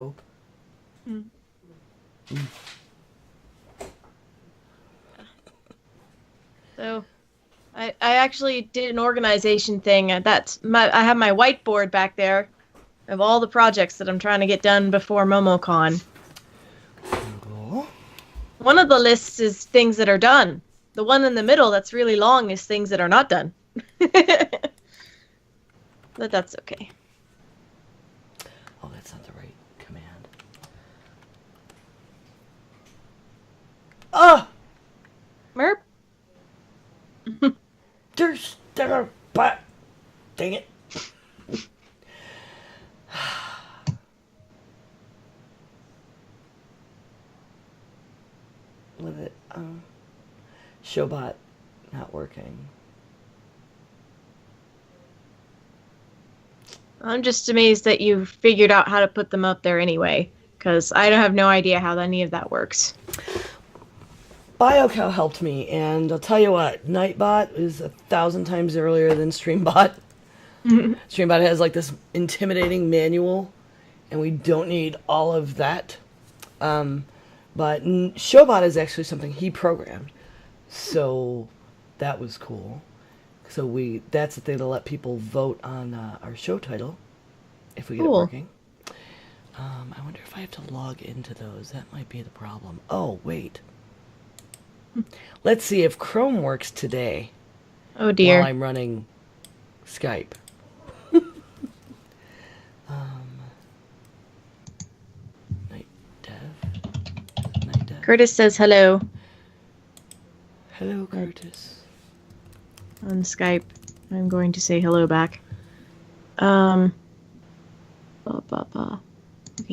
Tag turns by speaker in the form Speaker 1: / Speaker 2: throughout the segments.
Speaker 1: Mm. So, I actually did an organization thing. I have my whiteboard back there of all the projects that I'm trying to get done before MomoCon.
Speaker 2: Cool.
Speaker 1: One of the lists is things that are done. The one in the middle that's really long is things that are not done. But that's okay.
Speaker 2: Oh, that's not the right command. Ah!
Speaker 1: Merp.
Speaker 2: There's there, but dang it. With it, Showbot not working.
Speaker 1: I'm just amazed that you figured out how to put them up there anyway, because I don't have no idea how any of that works.
Speaker 2: BioCow helped me, and I'll tell you what, Nightbot is 1,000 times earlier than StreamBot. StreamBot has like this intimidating manual, and we don't need all of that. But Showbot is actually something he programmed, so that was cool. So that's the thing to let people vote on our show title if we get it
Speaker 1: Cool.
Speaker 2: working. I wonder if I have to log into those. That might be the problem. Oh, wait. Let's see if Chrome works today
Speaker 1: Oh dear.
Speaker 2: while I'm running Skype. Night dev. Night dev.
Speaker 1: Curtis says hello
Speaker 2: Hello, Curtis.
Speaker 1: on Skype. I'm going to say hello back. Okay,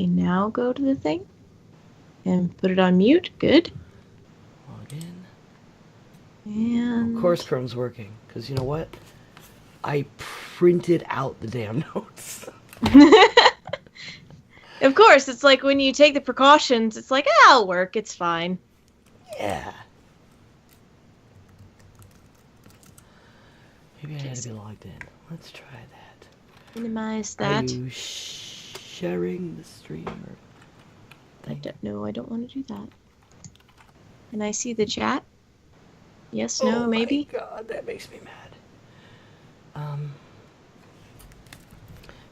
Speaker 1: now go to the thing and put it on mute. Good.
Speaker 2: Log in.
Speaker 1: And
Speaker 2: Of course Chrome's working, because you know what? I printed out the damn notes.
Speaker 1: of course, it's like when you take the precautions, it's like, it'll work, it's fine.
Speaker 2: Yeah. Maybe I had to be logged in. Let's try that.
Speaker 1: Minimize
Speaker 2: Are
Speaker 1: that.
Speaker 2: you sharing the stream? Or
Speaker 1: No, I don't want to do that. Can I see the chat? Yes,
Speaker 2: oh
Speaker 1: no, maybe?
Speaker 2: my god, that makes me mad.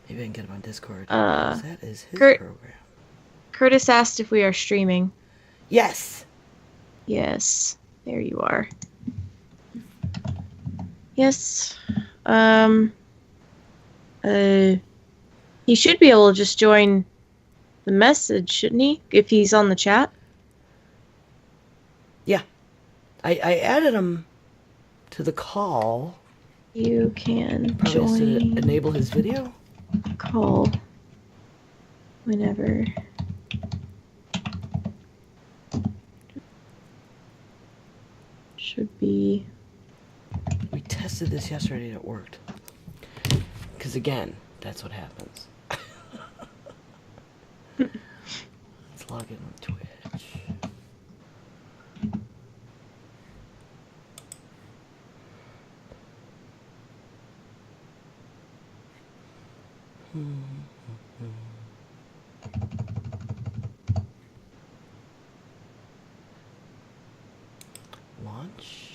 Speaker 2: Maybe I can get him on Discord. That is his program.
Speaker 1: Curtis asked if we are streaming.
Speaker 2: Yes!
Speaker 1: Yes, there you are. Yes. He should be able to just join the message, shouldn't he? If he's on the chat.
Speaker 2: Yeah. I added him to the call.
Speaker 1: You can
Speaker 2: Probably has to
Speaker 1: join
Speaker 2: enable his video.
Speaker 1: call whenever. Should be.
Speaker 2: We tested this yesterday and it worked. Because again, that's what happens. Let's log in on Twitch. Launch.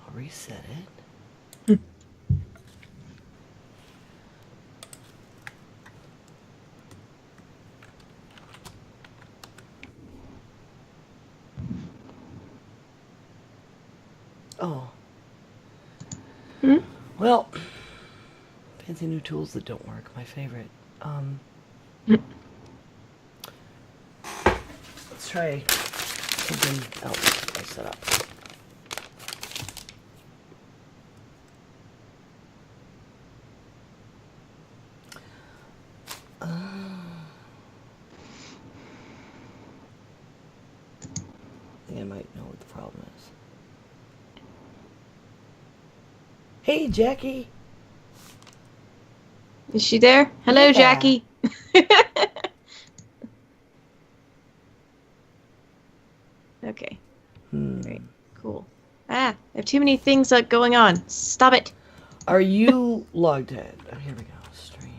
Speaker 2: I'll reset it. Oh. Well, fancy new tools that don't work. My favorite. Let's try something else I set up. I think I might know what the problem is. Hey, Jackie.
Speaker 1: Is she there? Hello,
Speaker 2: Yeah.
Speaker 1: Jackie. Okay. Great. Cool. I have too many things going on. Stop it.
Speaker 2: Are you logged in? Oh, here we go. Stream.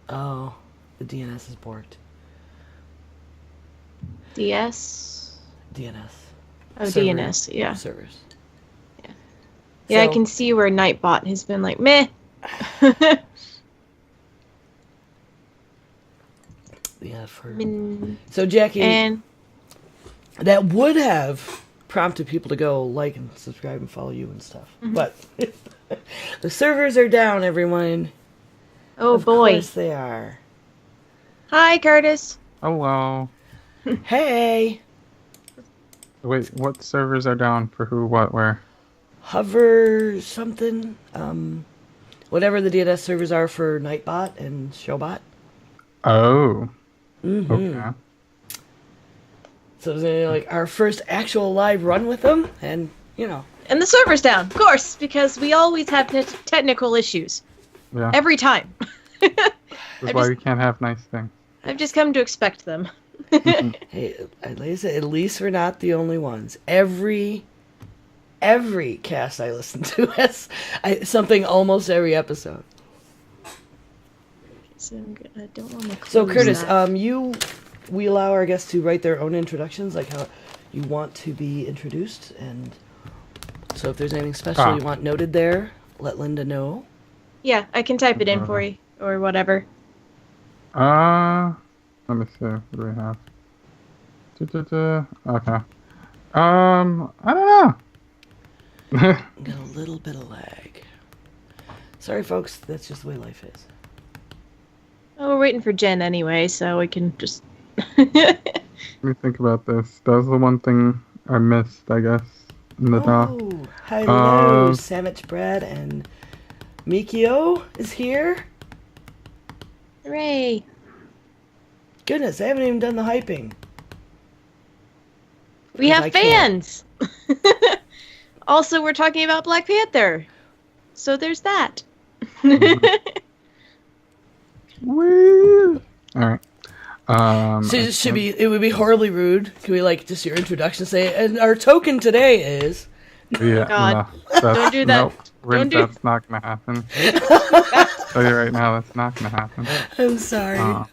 Speaker 2: Oh, the DNS is borked.
Speaker 1: DS?
Speaker 2: DNS.
Speaker 1: Oh,
Speaker 2: Server
Speaker 1: DNS, yeah.
Speaker 2: Servers.
Speaker 1: Yeah, I
Speaker 2: So-
Speaker 1: can see where Nightbot has been like, meh.
Speaker 2: Yeah, for...
Speaker 1: Min-
Speaker 2: So, Jackie,
Speaker 1: and
Speaker 2: that would have prompted people to go like and subscribe and follow you and stuff. But the servers are down, everyone.
Speaker 1: oh
Speaker 2: Of
Speaker 1: boy.
Speaker 2: course they are.
Speaker 1: Hi, Curtis.
Speaker 3: Hello.
Speaker 2: Hey,
Speaker 3: Wait, what servers are down for who, what, where?
Speaker 2: Hover something. Whatever the DNS servers are for Nightbot and Showbot.
Speaker 3: Oh.
Speaker 2: Mm-hmm.
Speaker 3: Okay.
Speaker 2: So it was like our first actual live run with them, and you know.
Speaker 1: And the server's down, of course, because we always have technical issues.
Speaker 3: Yeah.
Speaker 1: Every time.
Speaker 3: That's why we can't have nice things.
Speaker 1: I've just come to expect them.
Speaker 2: Hey, like I said, at least we're not the only ones. Every cast I listen to has something almost every episode.
Speaker 1: So I don't want to
Speaker 2: So
Speaker 1: close
Speaker 2: Curtis,
Speaker 1: that.
Speaker 2: we allow our guests to write their own introductions, like how you want to be introduced, and so if there's anything special you want noted there, let Linda know.
Speaker 1: Yeah, I can type it in for you, or whatever.
Speaker 3: Let me see. What do we have? Okay. I don't know.
Speaker 2: Got a little bit of lag. Sorry, folks. That's just the way life is.
Speaker 1: Oh, we're waiting for Jen anyway, so we can just...
Speaker 3: Let me think about this. That was the one thing I missed, I guess, in the doc.
Speaker 2: Oh, hello, Sandwich Bread and Mikio is here.
Speaker 1: Hooray!
Speaker 2: Goodness, I haven't even done the hyping.
Speaker 1: We
Speaker 2: Because
Speaker 1: have
Speaker 2: I can't.
Speaker 1: fans! Also, we're talking about Black Panther. So there's that.
Speaker 3: Woo! Alright.
Speaker 2: So it would be horribly rude. Can we just your introduction say, and our token today is...
Speaker 3: Yeah,
Speaker 1: God.
Speaker 3: no,
Speaker 1: Don't do that.
Speaker 3: Nope,
Speaker 1: Don't do-
Speaker 3: that's not gonna happen. Tell you right now, that's not gonna happen.
Speaker 2: I'm sorry.
Speaker 1: Do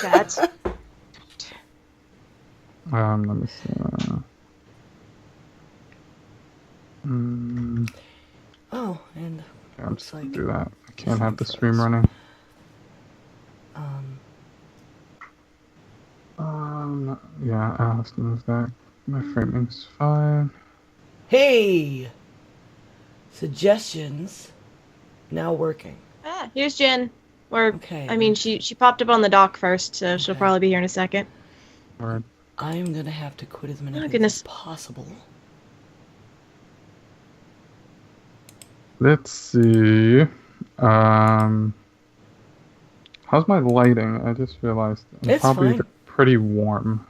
Speaker 1: that.
Speaker 3: Let me see.
Speaker 2: Oh, and
Speaker 3: Yeah, I'm
Speaker 2: looks
Speaker 3: just
Speaker 2: like...
Speaker 3: do that. I can't have the stream running. Yeah, Allison is back. My framing's fine.
Speaker 2: Hey! Suggestions now working.
Speaker 1: Ah, here's Jen. Or,
Speaker 2: Okay.
Speaker 1: I mean, she popped up on the dock first, so she'll
Speaker 2: Okay.
Speaker 1: probably be here in a second.
Speaker 3: Word.
Speaker 2: I'm gonna have to quit as many
Speaker 1: Oh,
Speaker 2: things
Speaker 1: goodness.
Speaker 2: as possible.
Speaker 3: Let's see. How's my lighting? I just realized I'm
Speaker 2: It's
Speaker 3: probably
Speaker 2: fine.
Speaker 3: pretty warm.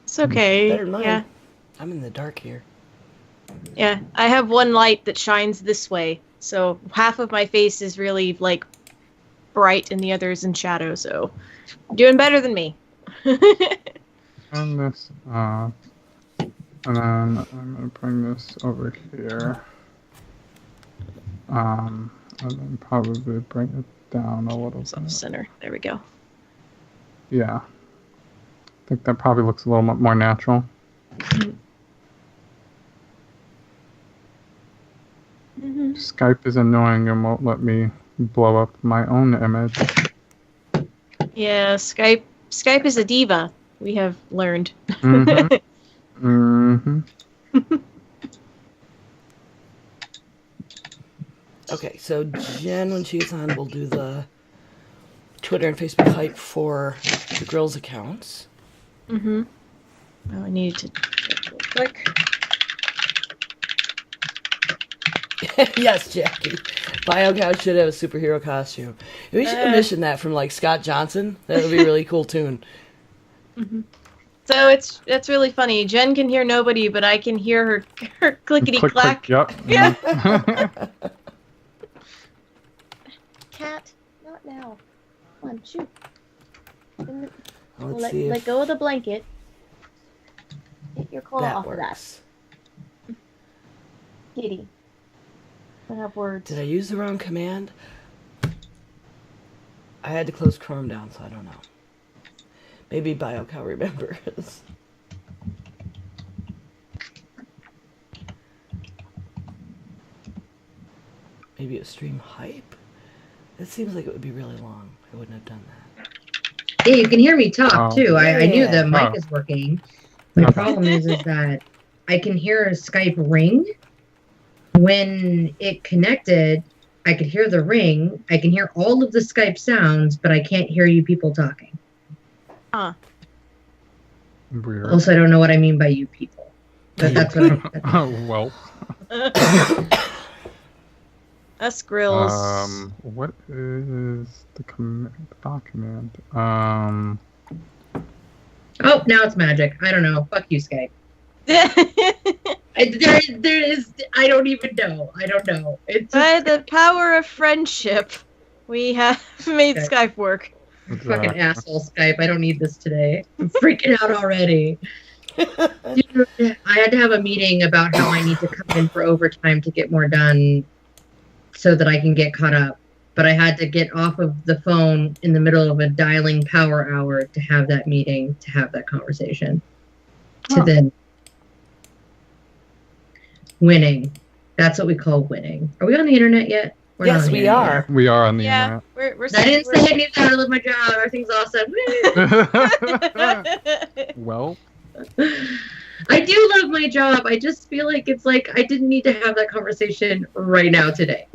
Speaker 1: It's okay.
Speaker 2: Better than mine.
Speaker 1: Yeah.
Speaker 2: I'm in the dark here.
Speaker 1: Yeah. I have one light that shines this way, so half of my face is really, bright and the other is in shadow, so doing better than me.
Speaker 3: Turn this off. And then I'm gonna bring this over here. And then probably bring it down a little
Speaker 1: So
Speaker 3: bit.
Speaker 1: center. There we go.
Speaker 3: Yeah. I think that probably looks a little bit more natural. Skype is annoying and won't let me blow up my own image.
Speaker 1: Yeah, Skype is a diva, we have learned.
Speaker 3: Mm-hmm. Mm-hmm.
Speaker 2: Okay, so Jen, when she gets on, will do the Twitter and Facebook hype for the girls' accounts.
Speaker 1: Mm-hmm. Oh, I needed to check real quick.
Speaker 2: Yes, Jackie. BioCouch should have a superhero costume. We should commission that from Scott Johnson. That would be a really cool tune.
Speaker 1: Hmm. So it's really funny. Jen can hear nobody, but I can hear her clickety
Speaker 3: Click,
Speaker 1: clack.
Speaker 3: click, yep.
Speaker 1: Yeah.
Speaker 3: Mhm.
Speaker 1: Cat, not now. Come on, shoot.
Speaker 2: Let's see
Speaker 1: Let
Speaker 2: if
Speaker 1: go of the blanket. Get your claw
Speaker 2: that
Speaker 1: off of that.
Speaker 2: works.
Speaker 1: Kitty. I have words.
Speaker 2: Did I use the wrong command? I had to close Chrome down, so I don't know. Maybe BioCow remembers. Maybe a stream hype? It seems like it would be really long. I wouldn't have done that.
Speaker 4: Yeah, you can hear me talk too. I knew
Speaker 2: Yeah.
Speaker 4: the mic
Speaker 3: Oh.
Speaker 4: is working. My
Speaker 3: Okay.
Speaker 4: problem is that I can hear Skype ring. When it connected, I could hear the ring. I can hear all of the Skype sounds, but I can't hear you people talking.
Speaker 3: Weird.
Speaker 4: Also, I don't know what I mean by you people. But that's what I'm...
Speaker 3: Oh, well.
Speaker 1: Us grills.
Speaker 3: What is the command?
Speaker 4: Oh, now it's magic. I don't know. Fuck you, Skype. There is... I don't even know. I don't know. It's
Speaker 1: By
Speaker 4: just
Speaker 1: the power of friendship, we have made
Speaker 4: Okay.
Speaker 1: Skype work.
Speaker 4: fucking asshole Skype. I don't need this today. I'm freaking out already. Dude, I had to have a meeting about how I need to come in for overtime to get more done so that I can get caught up. But I had to get off of the phone in the middle of a dialing power hour to have that meeting, to have that conversation. To
Speaker 1: Huh.
Speaker 4: then winning. That's what we call winning. Are we on the internet yet? We're not
Speaker 2: Yes,
Speaker 4: on the
Speaker 2: we
Speaker 4: internet
Speaker 2: are.
Speaker 3: We are on the
Speaker 1: Yeah, we're
Speaker 4: yet. I didn't say any of that. I love my job. Everything's awesome.
Speaker 3: internet. Well,
Speaker 4: I do love my job. I just feel like it's like I didn't need to have that conversation right now today.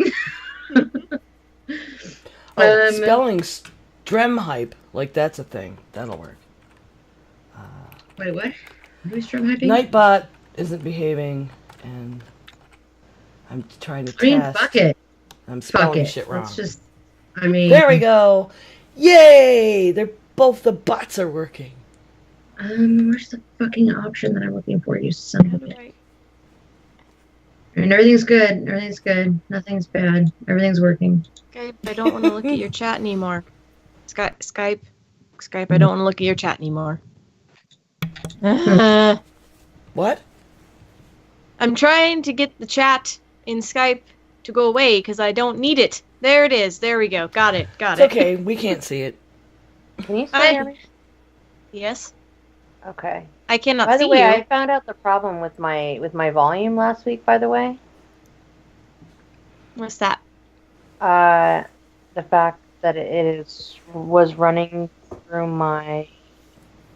Speaker 2: Oh, spelling strem hype. Like, that's a thing. That'll work.
Speaker 4: Wait, what? Are we strum hyping?
Speaker 2: Nightbot isn't behaving, and I'm trying to
Speaker 4: I mean,
Speaker 2: test.
Speaker 4: fuck it.
Speaker 2: I'm
Speaker 4: Fuck
Speaker 2: spelling
Speaker 4: it.
Speaker 2: shit wrong.
Speaker 4: Let's just. I mean.
Speaker 2: There we go. Yay! They're both the bots are working.
Speaker 4: Where's the fucking option that I'm looking for? You son of a bitch. And everything's good. Everything's good. Nothing's bad. Everything's working.
Speaker 1: Skype, I don't want to look at your chat anymore. Skype, I don't want to look at your chat anymore.
Speaker 2: What?
Speaker 1: I'm trying to get the chat in Skype to go away because I don't need it. There it is. There we go. Got it.
Speaker 2: It's okay. We can't see it.
Speaker 5: Can you still
Speaker 1: I-
Speaker 5: hear me?
Speaker 1: Yes.
Speaker 5: Okay.
Speaker 1: I cannot
Speaker 5: By the
Speaker 1: see
Speaker 5: way,
Speaker 1: you.
Speaker 5: I found out the problem with my volume last week. By the way,
Speaker 1: What's that?
Speaker 5: the fact that was running through my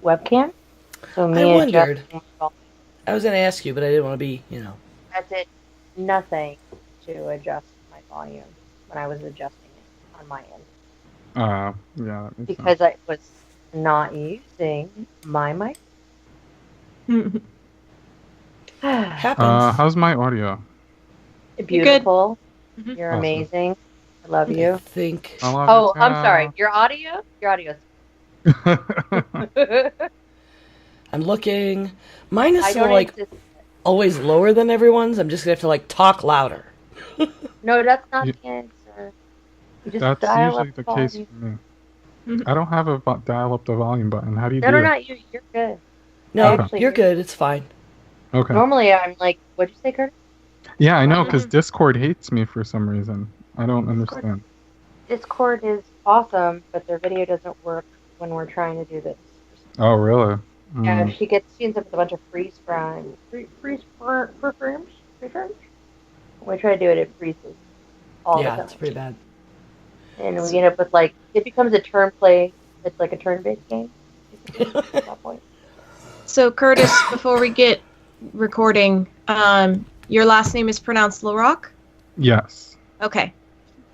Speaker 5: webcam. So me
Speaker 2: I wondered.
Speaker 5: adjusting volume,
Speaker 2: I was going to ask you, but I didn't want to be,
Speaker 5: I did nothing to adjust my volume when I was adjusting it on my end
Speaker 3: yeah, that makes
Speaker 5: because I was not using my mic.
Speaker 2: Happens.
Speaker 3: How's my audio?
Speaker 5: Beautiful.
Speaker 1: Mhm.
Speaker 5: You're
Speaker 3: Awesome.
Speaker 5: amazing. I love
Speaker 2: I
Speaker 5: you.
Speaker 2: think.
Speaker 3: I love
Speaker 5: Oh,
Speaker 3: you
Speaker 5: I'm
Speaker 3: too.
Speaker 5: sorry. Your audio.
Speaker 2: I'm looking. Mine is
Speaker 5: I
Speaker 2: so,
Speaker 5: don't
Speaker 2: like,
Speaker 5: anticipate.
Speaker 2: always lower than everyone's. I'm just going to have to, like, talk louder.
Speaker 5: No, that's not
Speaker 3: You-
Speaker 5: the answer. You just
Speaker 3: That's
Speaker 5: dial
Speaker 3: usually
Speaker 5: up
Speaker 3: the
Speaker 5: volume.
Speaker 3: case for me. I don't have a dial up the volume button. How do you
Speaker 5: No,
Speaker 3: do
Speaker 5: no,
Speaker 3: it?
Speaker 5: not you. You're good.
Speaker 2: No,
Speaker 5: Actually,
Speaker 2: you're good. It's fine.
Speaker 3: Okay.
Speaker 5: Normally, I'm like, what'd you say, Curtis?
Speaker 3: Yeah, I know, because Discord hates me for some reason. I don't understand.
Speaker 5: Discord is awesome, but their video doesn't work when we're trying to do this.
Speaker 3: Oh, really?
Speaker 5: Yeah,
Speaker 3: Mm.
Speaker 5: she ends up with a bunch of freeze frames. Freeze frames? When we try to do it, it freezes all
Speaker 2: Yeah,
Speaker 5: the time.
Speaker 2: it's pretty bad.
Speaker 5: And we end up with, like, it becomes a turn play. It's like a turn-based game. Basically, at that point.
Speaker 1: So Curtis, before we get recording, your last name is pronounced LaRock?
Speaker 3: Yes.
Speaker 1: Okay.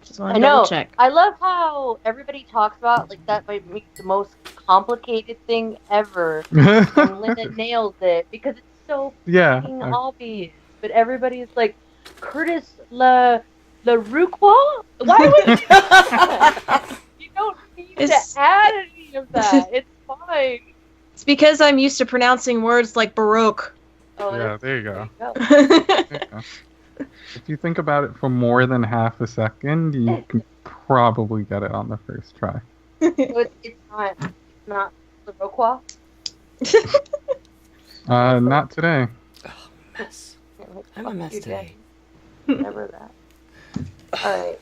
Speaker 1: Just want
Speaker 5: I
Speaker 1: to
Speaker 5: know.
Speaker 1: double check.
Speaker 5: I love how everybody talks about like that might make the most complicated thing ever. And Linda nails it because it's so
Speaker 3: Yeah.
Speaker 5: fucking obvious. But everybody's like, Curtis LaRuqua? Why would you do that? You don't need
Speaker 1: It's-
Speaker 5: to add any of that. It's fine.
Speaker 1: It's because I'm used to pronouncing words like Baroque.
Speaker 5: Oh,
Speaker 3: Yeah, there you go.
Speaker 5: go.
Speaker 3: Yeah. If you think about it for more than half a second, you can probably get it on the first try.
Speaker 5: So it's not Baroque.
Speaker 3: Not today.
Speaker 2: Mess. I'm a mess today.
Speaker 5: Never that.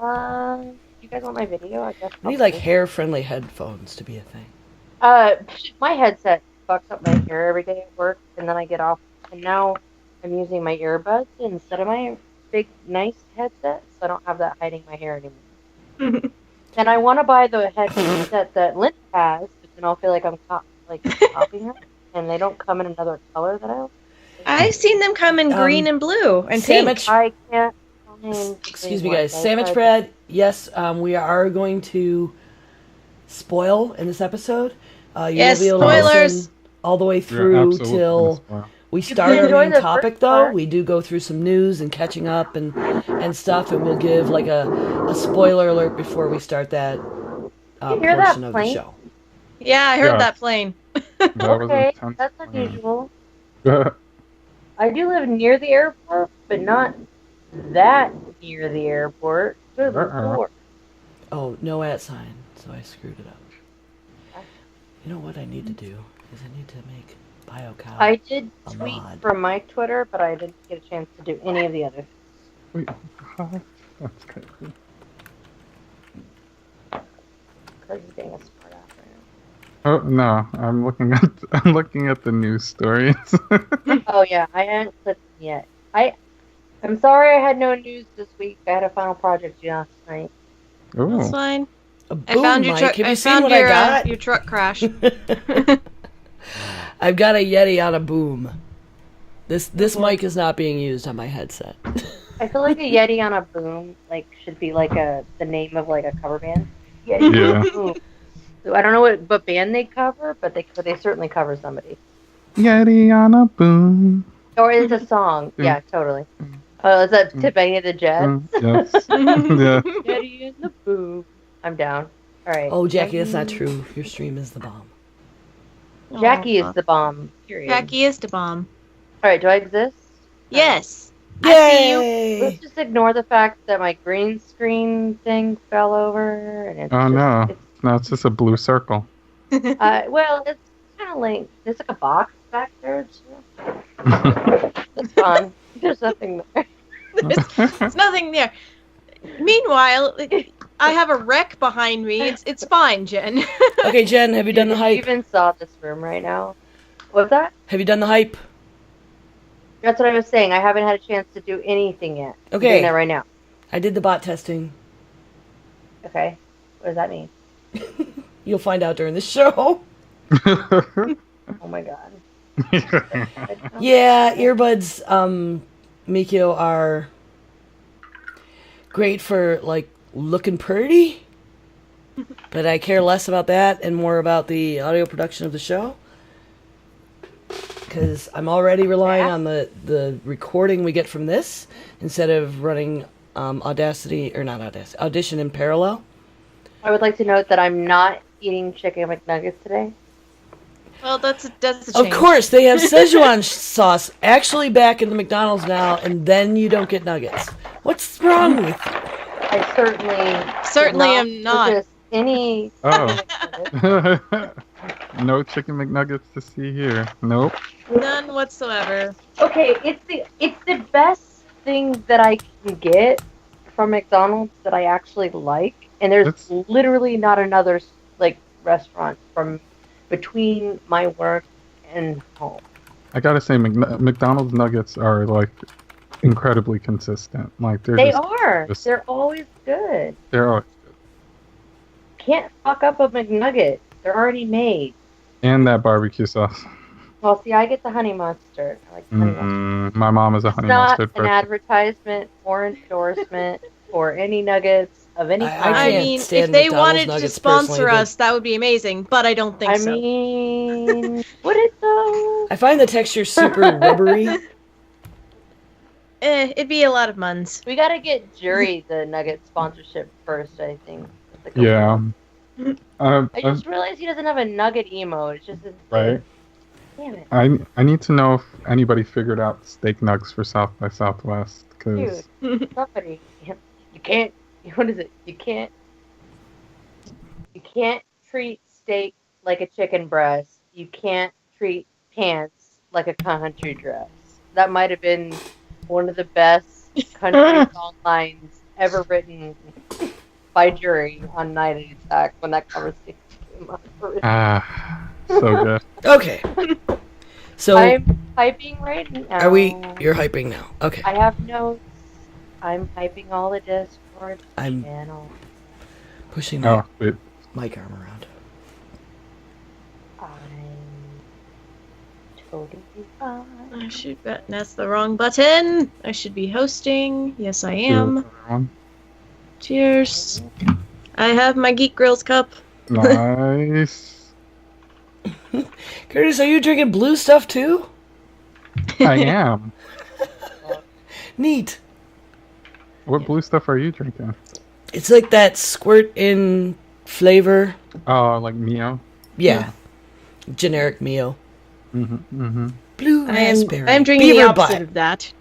Speaker 5: Alright. You guys want my video? I guess.
Speaker 2: We need like hair-friendly headphones to be a thing.
Speaker 5: My headset fucks up my hair every day at work, and then I get off, and now I'm using my earbuds instead of my big, nice headset, so I don't have that hiding my hair anymore. And I want to buy the headset that Linda has, but then I'll feel like I'm copying her, and they don't come in another color that I like.
Speaker 1: I've seen them come in green and blue and pink.
Speaker 5: I can't find.
Speaker 2: Excuse me, guys. Sandwich bread. Yes, we are going to spoil in this episode.
Speaker 1: Yes,
Speaker 2: you'll be able to
Speaker 1: spoilers.
Speaker 2: listen all the way
Speaker 3: You're
Speaker 2: through
Speaker 3: absolutely
Speaker 2: till
Speaker 3: gonna spoil.
Speaker 2: we start our
Speaker 5: enjoy
Speaker 2: main
Speaker 5: the
Speaker 2: topic.
Speaker 5: first
Speaker 2: Though
Speaker 5: part.
Speaker 2: we do go through some news and catching up and stuff, and we'll give like a spoiler alert before we start that
Speaker 5: You hear that
Speaker 2: portion of the
Speaker 5: plane?
Speaker 2: show.
Speaker 1: Yeah, I heard
Speaker 3: Yeah.
Speaker 1: that plane.
Speaker 3: That was
Speaker 5: Okay,
Speaker 3: intense.
Speaker 5: that's unusual.
Speaker 3: Yeah.
Speaker 5: I do live near the airport, but not that near the airport. Good lord.
Speaker 2: Oh, no @ sign, so I screwed it up. You know what I need to do is I need to make BioCow.
Speaker 5: I did
Speaker 2: a
Speaker 5: tweet
Speaker 2: mod.
Speaker 5: from my Twitter, but I didn't get a chance to do any of the others.
Speaker 3: Wait, what? That's crazy.
Speaker 5: Because he's being a smart ass right
Speaker 3: Oh no, I'm looking at the news stories.
Speaker 5: now. Oh yeah, I haven't clicked them yet. I'm sorry I had no news this week. I had a final project due last night.
Speaker 1: That's
Speaker 3: Oh,
Speaker 1: fine.
Speaker 2: A
Speaker 1: I
Speaker 2: boom
Speaker 1: found your
Speaker 2: mic.
Speaker 1: truck.
Speaker 2: Have
Speaker 1: I
Speaker 2: you seen
Speaker 1: found
Speaker 2: what
Speaker 1: your,
Speaker 2: I got?
Speaker 1: your truck crash.
Speaker 2: I've got a Yeti on a boom. This mic is not being used on my headset.
Speaker 5: I feel like a Yeti on a boom should be the name of a cover band. Yeti
Speaker 3: Yeah.
Speaker 5: on a boom. So I don't know what band they cover, but they certainly cover somebody.
Speaker 3: Yeti on a boom.
Speaker 5: Or it's a song.
Speaker 3: Mm.
Speaker 5: Yeah, totally. Oh, is that Tip Any of the Jets?
Speaker 3: Yes. Yeah.
Speaker 5: Yeti in the boom. I'm down. All right.
Speaker 2: Oh, Jackie, that's not true. Your stream is the bomb.
Speaker 5: Jackie is the bomb. Period.
Speaker 1: Jackie is the bomb.
Speaker 5: All right. Do I exist?
Speaker 1: Yes. I see you.
Speaker 2: Yay!
Speaker 5: Let's just ignore the fact that my green screen thing fell over, and it's
Speaker 3: Oh
Speaker 5: just,
Speaker 3: no. No, it's just a blue circle.
Speaker 5: Well, it's kind of like there's a box back there. It's fun. There's nothing there.
Speaker 1: There's nothing there. Meanwhile, I have a wreck behind me. It's fine, Jen.
Speaker 2: Okay, Jen, have you done the
Speaker 5: You
Speaker 2: hype?
Speaker 5: even saw this room right now. What's that?
Speaker 2: Have you done the hype?
Speaker 5: That's what I was saying. I haven't had a chance to do anything yet. I'm
Speaker 2: Okay.
Speaker 5: doing that right now.
Speaker 2: I did the bot testing.
Speaker 5: Okay. What does that mean?
Speaker 2: You'll find out during the show.
Speaker 5: Oh my god.
Speaker 2: Yeah, earbuds, Mikio, are great for, looking pretty. But I care less about that and more about the audio production of the show. Because I'm already relying on the recording we get from this instead of running Audition in parallel.
Speaker 5: I would like to note that I'm not eating chicken McNuggets today.
Speaker 1: Well, that's a change.
Speaker 2: Of course, they have Szechuan sauce actually back in the McDonald's now, and then you don't get nuggets. What's wrong with you?
Speaker 5: I
Speaker 1: Certainly
Speaker 5: did
Speaker 1: am not.
Speaker 5: purchase any
Speaker 3: Oh.
Speaker 5: McNuggets.
Speaker 3: No chicken McNuggets to see here. Nope.
Speaker 1: None whatsoever.
Speaker 5: Okay, it's the best thing that I can get from McDonald's that I actually like, and there's
Speaker 3: That's-
Speaker 5: literally not another restaurant from between my work and home.
Speaker 3: I gotta say, McDonald's nuggets are incredibly consistent. They're
Speaker 5: They
Speaker 3: just,
Speaker 5: are.
Speaker 3: just-
Speaker 5: They're always good.
Speaker 3: they're always good.
Speaker 5: Can't fuck up a McNugget. They're already made.
Speaker 3: And that barbecue sauce.
Speaker 5: Well, see, I get the honey mustard. I like the honey mustard.
Speaker 3: My mom is a
Speaker 5: It's
Speaker 3: honey
Speaker 5: not
Speaker 3: mustard
Speaker 5: an
Speaker 3: person.
Speaker 5: advertisement or endorsement for any nuggets of any
Speaker 2: I
Speaker 5: kind.
Speaker 1: I
Speaker 2: can't
Speaker 1: mean,
Speaker 2: stand
Speaker 1: if they
Speaker 2: McDonald's
Speaker 1: wanted to
Speaker 2: nuggets
Speaker 1: sponsor
Speaker 2: personally,
Speaker 1: us, that would be amazing. But I don't think
Speaker 5: I
Speaker 1: so.
Speaker 5: mean, would it though?
Speaker 2: I find the texture super rubbery.
Speaker 1: It'd be a lot of muns.
Speaker 5: We gotta get Jury the nugget sponsorship first, I think.
Speaker 3: Yeah.
Speaker 5: I just realized he doesn't have a nugget emote. It's just his
Speaker 3: right.
Speaker 5: Damn it.
Speaker 3: I need to know if anybody figured out steak nugs for South by Southwest, because
Speaker 5: Dude, somebody. You can't. What is it? You can't treat steak like a chicken breast. You can't treat pants like a country dress. That might have been one of the best country song lines ever written by jury on Night Attack when that conversation came up.
Speaker 3: so good.
Speaker 2: Okay. So
Speaker 5: I'm hyping right now.
Speaker 2: are we? You're hyping now. Okay.
Speaker 5: I have notes. I'm hyping all the Discord
Speaker 2: I'm
Speaker 5: channel.
Speaker 2: pushing my
Speaker 3: Oh, wait.
Speaker 2: mic arm around.
Speaker 5: I'm totally fine.
Speaker 1: I should bet that's the wrong button. I should be hosting. Yes, I am.
Speaker 3: Everyone.
Speaker 1: Cheers. I have my Geek Grills cup.
Speaker 3: Nice.
Speaker 2: Curtis, are you drinking blue stuff too?
Speaker 3: I am.
Speaker 2: Neat.
Speaker 3: What blue stuff are you drinking?
Speaker 2: It's like that squirt in flavor.
Speaker 3: Oh, like Mio?
Speaker 2: Yeah. Generic Mio.
Speaker 3: Mm-hmm.
Speaker 2: Blue raspberry.
Speaker 1: I am drinking
Speaker 2: Beaver
Speaker 1: the opposite
Speaker 2: butt.
Speaker 1: of that.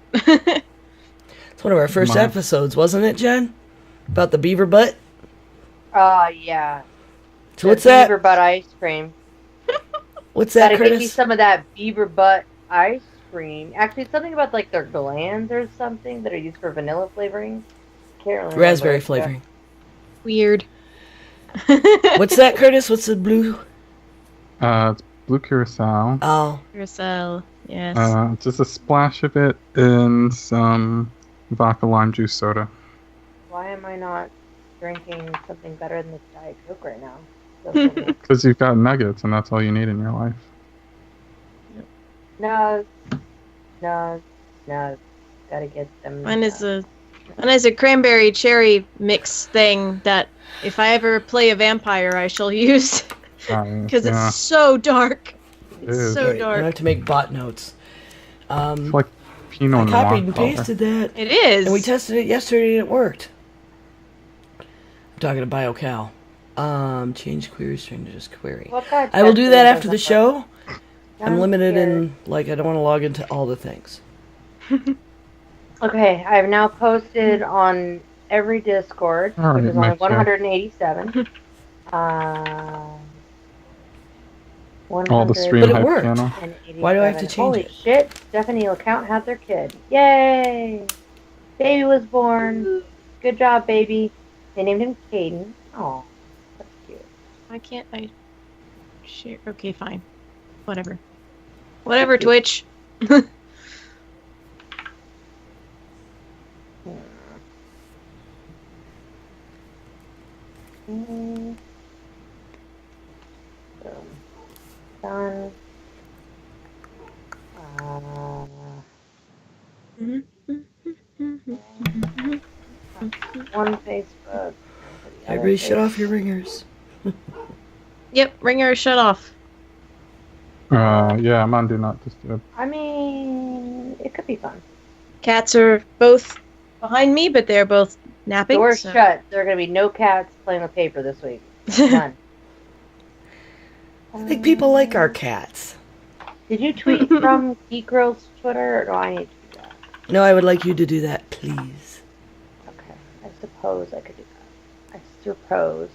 Speaker 2: It's one of our first
Speaker 3: Mine.
Speaker 2: episodes, wasn't it, Jen? About the beaver butt?
Speaker 5: Yeah.
Speaker 2: So what's that?
Speaker 5: Beaver butt ice cream.
Speaker 2: What's that,
Speaker 5: Gotta get you
Speaker 2: Curtis?
Speaker 5: some of that beaver butt ice cream. Actually, it's something about like their glands or something that are used for vanilla flavoring. Can't remember.
Speaker 2: Raspberry flavoring.
Speaker 1: Weird.
Speaker 2: What's that, Curtis? What's the blue?
Speaker 3: It's blue curacao.
Speaker 2: Oh.
Speaker 1: Carousel. Yes.
Speaker 3: Just a splash of it in some vodka lime juice soda.
Speaker 5: Why am I not drinking something better than this Diet Coke right now? So
Speaker 3: Because you've got nuggets, and that's all you need in your life.
Speaker 5: no. Gotta get them.
Speaker 1: Mine is a cranberry cherry mix thing that if I ever play a vampire, I shall use because it's so dark.
Speaker 3: It
Speaker 1: It's
Speaker 3: is.
Speaker 1: so
Speaker 2: Right, I
Speaker 1: dark.
Speaker 2: have to make bot notes.
Speaker 3: It's like Pinot
Speaker 2: I
Speaker 3: Noir
Speaker 2: copied and
Speaker 3: color.
Speaker 2: pasted that.
Speaker 1: It is.
Speaker 2: And we tested it yesterday and it worked. I'm talking to BioCal. Change query string to just query.
Speaker 5: What kind
Speaker 2: I will do
Speaker 5: of
Speaker 2: that
Speaker 5: testing
Speaker 2: after the
Speaker 5: does
Speaker 2: show. I'm
Speaker 5: I'm
Speaker 2: limited
Speaker 5: scared.
Speaker 2: in, like, I don't want to log into all the things.
Speaker 5: Okay, I've now posted on every Discord,
Speaker 3: All
Speaker 5: which
Speaker 3: right,
Speaker 5: is only
Speaker 3: next year.
Speaker 5: 187.
Speaker 3: All the stream
Speaker 2: But it
Speaker 3: hype
Speaker 2: worked.
Speaker 3: channel.
Speaker 2: Why do I have to change
Speaker 5: Holy
Speaker 2: it?
Speaker 5: shit, Stephanie LeCount had their kid. Yay! Baby was born. Good job, baby. They named him Caden. Oh, that's cute.
Speaker 1: Why can't I share? Okay, fine. Whatever. Whatever, Twitch.
Speaker 5: Mm. Done. One Facebook.
Speaker 2: Everybody shut off your ringers.
Speaker 1: Yep, ringer shut off.
Speaker 3: Yeah, I'm on Do Not Disturb.
Speaker 5: I mean, it could be fun.
Speaker 1: Cats are both behind me, but they're both napping.
Speaker 5: Doors
Speaker 1: so-
Speaker 5: shut. There are going to be no cats playing with paper this week. None.
Speaker 2: I think people like our cats.
Speaker 5: Did you tweet from Geek Girl's Twitter, or do I need to do that?
Speaker 2: No, I would like you to do that, please.
Speaker 5: Okay. I suppose I could do that. I suppose.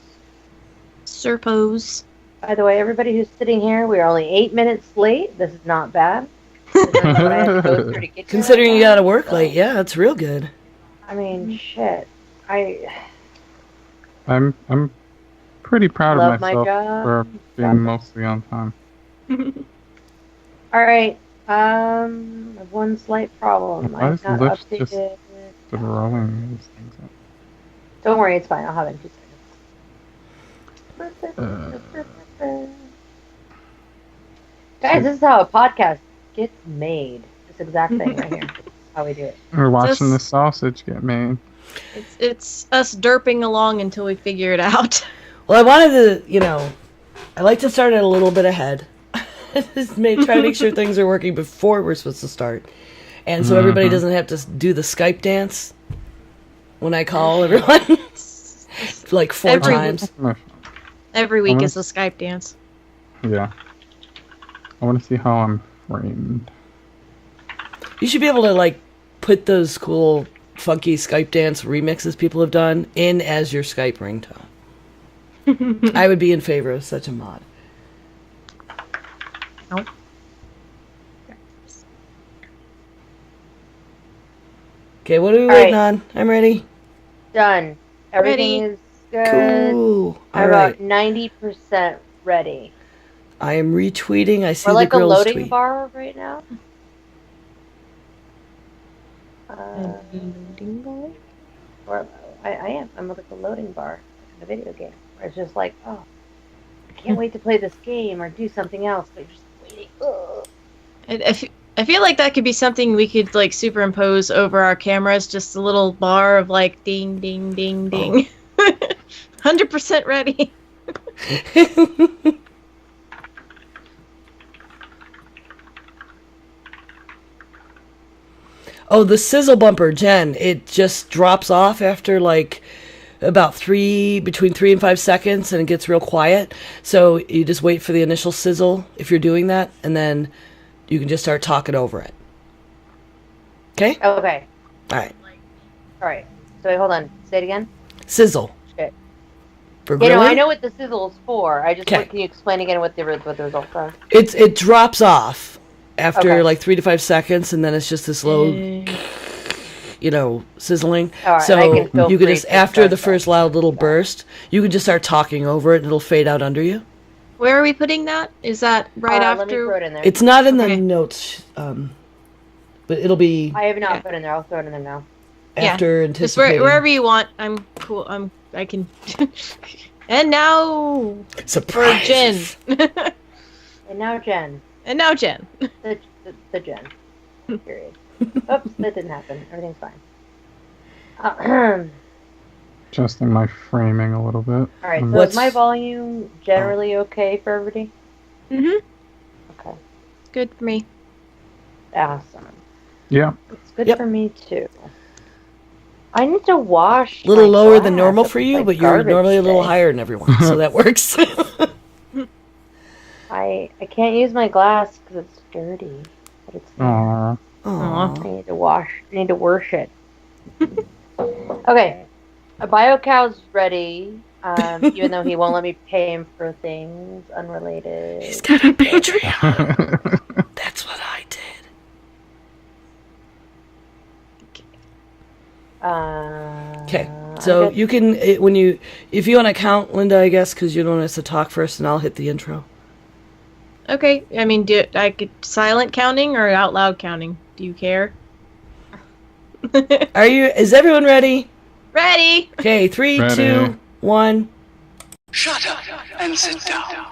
Speaker 1: Serpos.
Speaker 5: By the way, everybody who's sitting here, we are only 8 minutes late. This is not bad. This is what I had to go through to get
Speaker 2: Considering
Speaker 5: right
Speaker 2: you
Speaker 5: now,
Speaker 2: gotta work
Speaker 5: so,
Speaker 2: late, yeah, that's real good.
Speaker 5: I mean, shit. I
Speaker 3: I'm pretty proud
Speaker 5: love
Speaker 3: of
Speaker 5: my
Speaker 3: myself
Speaker 5: job.
Speaker 3: for being mostly on time.
Speaker 5: All right. I have one slight problem.
Speaker 3: Why
Speaker 5: I've
Speaker 3: does
Speaker 5: not
Speaker 3: Lyft
Speaker 5: updated.
Speaker 3: just- The rolling these things up.
Speaker 5: Don't worry, it's fine. I'll have it in 2 seconds. Guys, this is how a podcast gets made. This exact thing right here. This is how we do it.
Speaker 3: We're watching
Speaker 1: Just-
Speaker 3: the sausage get made.
Speaker 1: It's us derping along until we figure it out.
Speaker 2: Well, I wanted to, I like to start it a little bit ahead. Just try to make sure things are working before we're supposed to start. And so everybody doesn't have to do the Skype dance when I call everyone. Like 4
Speaker 1: Every-
Speaker 2: times.
Speaker 1: Every week is a Skype dance.
Speaker 3: Yeah. I want to see how I'm framed.
Speaker 2: You should be able to, like, put those cool, funky Skype dance remixes people have done in as your Skype ringtone. I would be in favor of such a mod.
Speaker 1: Oh.
Speaker 2: Okay, what are we waiting on? I'm ready.
Speaker 5: Done. Everything is good.
Speaker 2: Cool.
Speaker 5: I'm
Speaker 2: All
Speaker 5: about
Speaker 2: right.
Speaker 5: 90% ready.
Speaker 2: I am retweeting. I see
Speaker 5: We're
Speaker 2: the
Speaker 5: like a
Speaker 2: girls
Speaker 5: loading
Speaker 2: tweet.
Speaker 5: bar right now. Or I am. I'm like a loading bar in a video game. Where it's just like, oh, I can't wait to play this game or do something else. But you're just waiting. Ugh.
Speaker 1: I feel like that could be something we could like superimpose over our cameras. Just a little bar of like ding, ding, ding, ding. 100% ready.
Speaker 2: Oh, the sizzle bumper, Jen. It just drops off after like about between 3 and 5 seconds, and it gets real quiet. So you just wait for the initial sizzle if you're doing that, and then you can just start talking over it. Okay?
Speaker 5: Okay.
Speaker 2: All right.
Speaker 5: All right. So wait, hold on. Say it again.
Speaker 2: Sizzle.
Speaker 5: Shit.
Speaker 2: For
Speaker 5: You
Speaker 2: grilling,
Speaker 5: know, I know what the sizzle is for. I just
Speaker 2: Okay.
Speaker 5: can you explain again what the results are?
Speaker 2: it drops off after
Speaker 5: Okay.
Speaker 2: like 3 to 5 seconds, and then it's just this low, sizzling.
Speaker 5: All right,
Speaker 2: So
Speaker 5: I can feel
Speaker 2: you can
Speaker 5: free
Speaker 2: just,
Speaker 5: to
Speaker 2: after
Speaker 5: start
Speaker 2: the first
Speaker 5: that.
Speaker 2: loud little burst, you can just start talking over it, and it'll fade out under you.
Speaker 1: Where are we putting that? Is that right
Speaker 5: Let me
Speaker 1: after?
Speaker 5: throw it in there.
Speaker 2: It's not in the
Speaker 1: Okay.
Speaker 2: notes, but it'll be
Speaker 5: I have not
Speaker 1: Okay.
Speaker 5: put it in there. I'll throw it in there now.
Speaker 2: after
Speaker 1: Just
Speaker 2: anticipating.
Speaker 1: wherever you want. I'm cool. I can. And now for Jen.
Speaker 2: Surprise.
Speaker 5: And now Jen.
Speaker 1: And now Jen.
Speaker 5: The Jen. Period. Oops, that didn't happen. Everything's fine.
Speaker 3: Adjusting my framing a little bit.
Speaker 5: All right. So
Speaker 2: What's-
Speaker 5: is my volume generally okay for everybody?
Speaker 1: Mhm.
Speaker 5: Okay.
Speaker 1: Good for me.
Speaker 5: Awesome.
Speaker 3: Yeah.
Speaker 5: It's good
Speaker 2: Yep.
Speaker 5: for me too. I need to wash.
Speaker 2: A little
Speaker 5: my
Speaker 2: lower than
Speaker 5: glass.
Speaker 2: normal
Speaker 5: It
Speaker 2: for
Speaker 5: was
Speaker 2: you,
Speaker 5: like
Speaker 2: but you're
Speaker 5: garbage
Speaker 2: normally a little
Speaker 5: today.
Speaker 2: higher than everyone, so that works.
Speaker 5: I can't use my glass because it's dirty. But it's there.
Speaker 3: Aww.
Speaker 2: Aw.
Speaker 5: I need to wash. I need to wash it. Okay. A BioCow's ready. Even though he won't let me pay him for things unrelated.
Speaker 2: He's got a Patreon. That's what I did. Okay, so you can if you want to count, Linda, I guess, because you don't want us to talk first, and I'll hit the intro.
Speaker 1: Okay. I mean, I could silent counting or out loud counting? Do you care?
Speaker 2: Is everyone ready?
Speaker 1: Ready?
Speaker 2: Okay, 3,
Speaker 3: Ready.
Speaker 2: 2, 1.
Speaker 6: Shut up and sit down.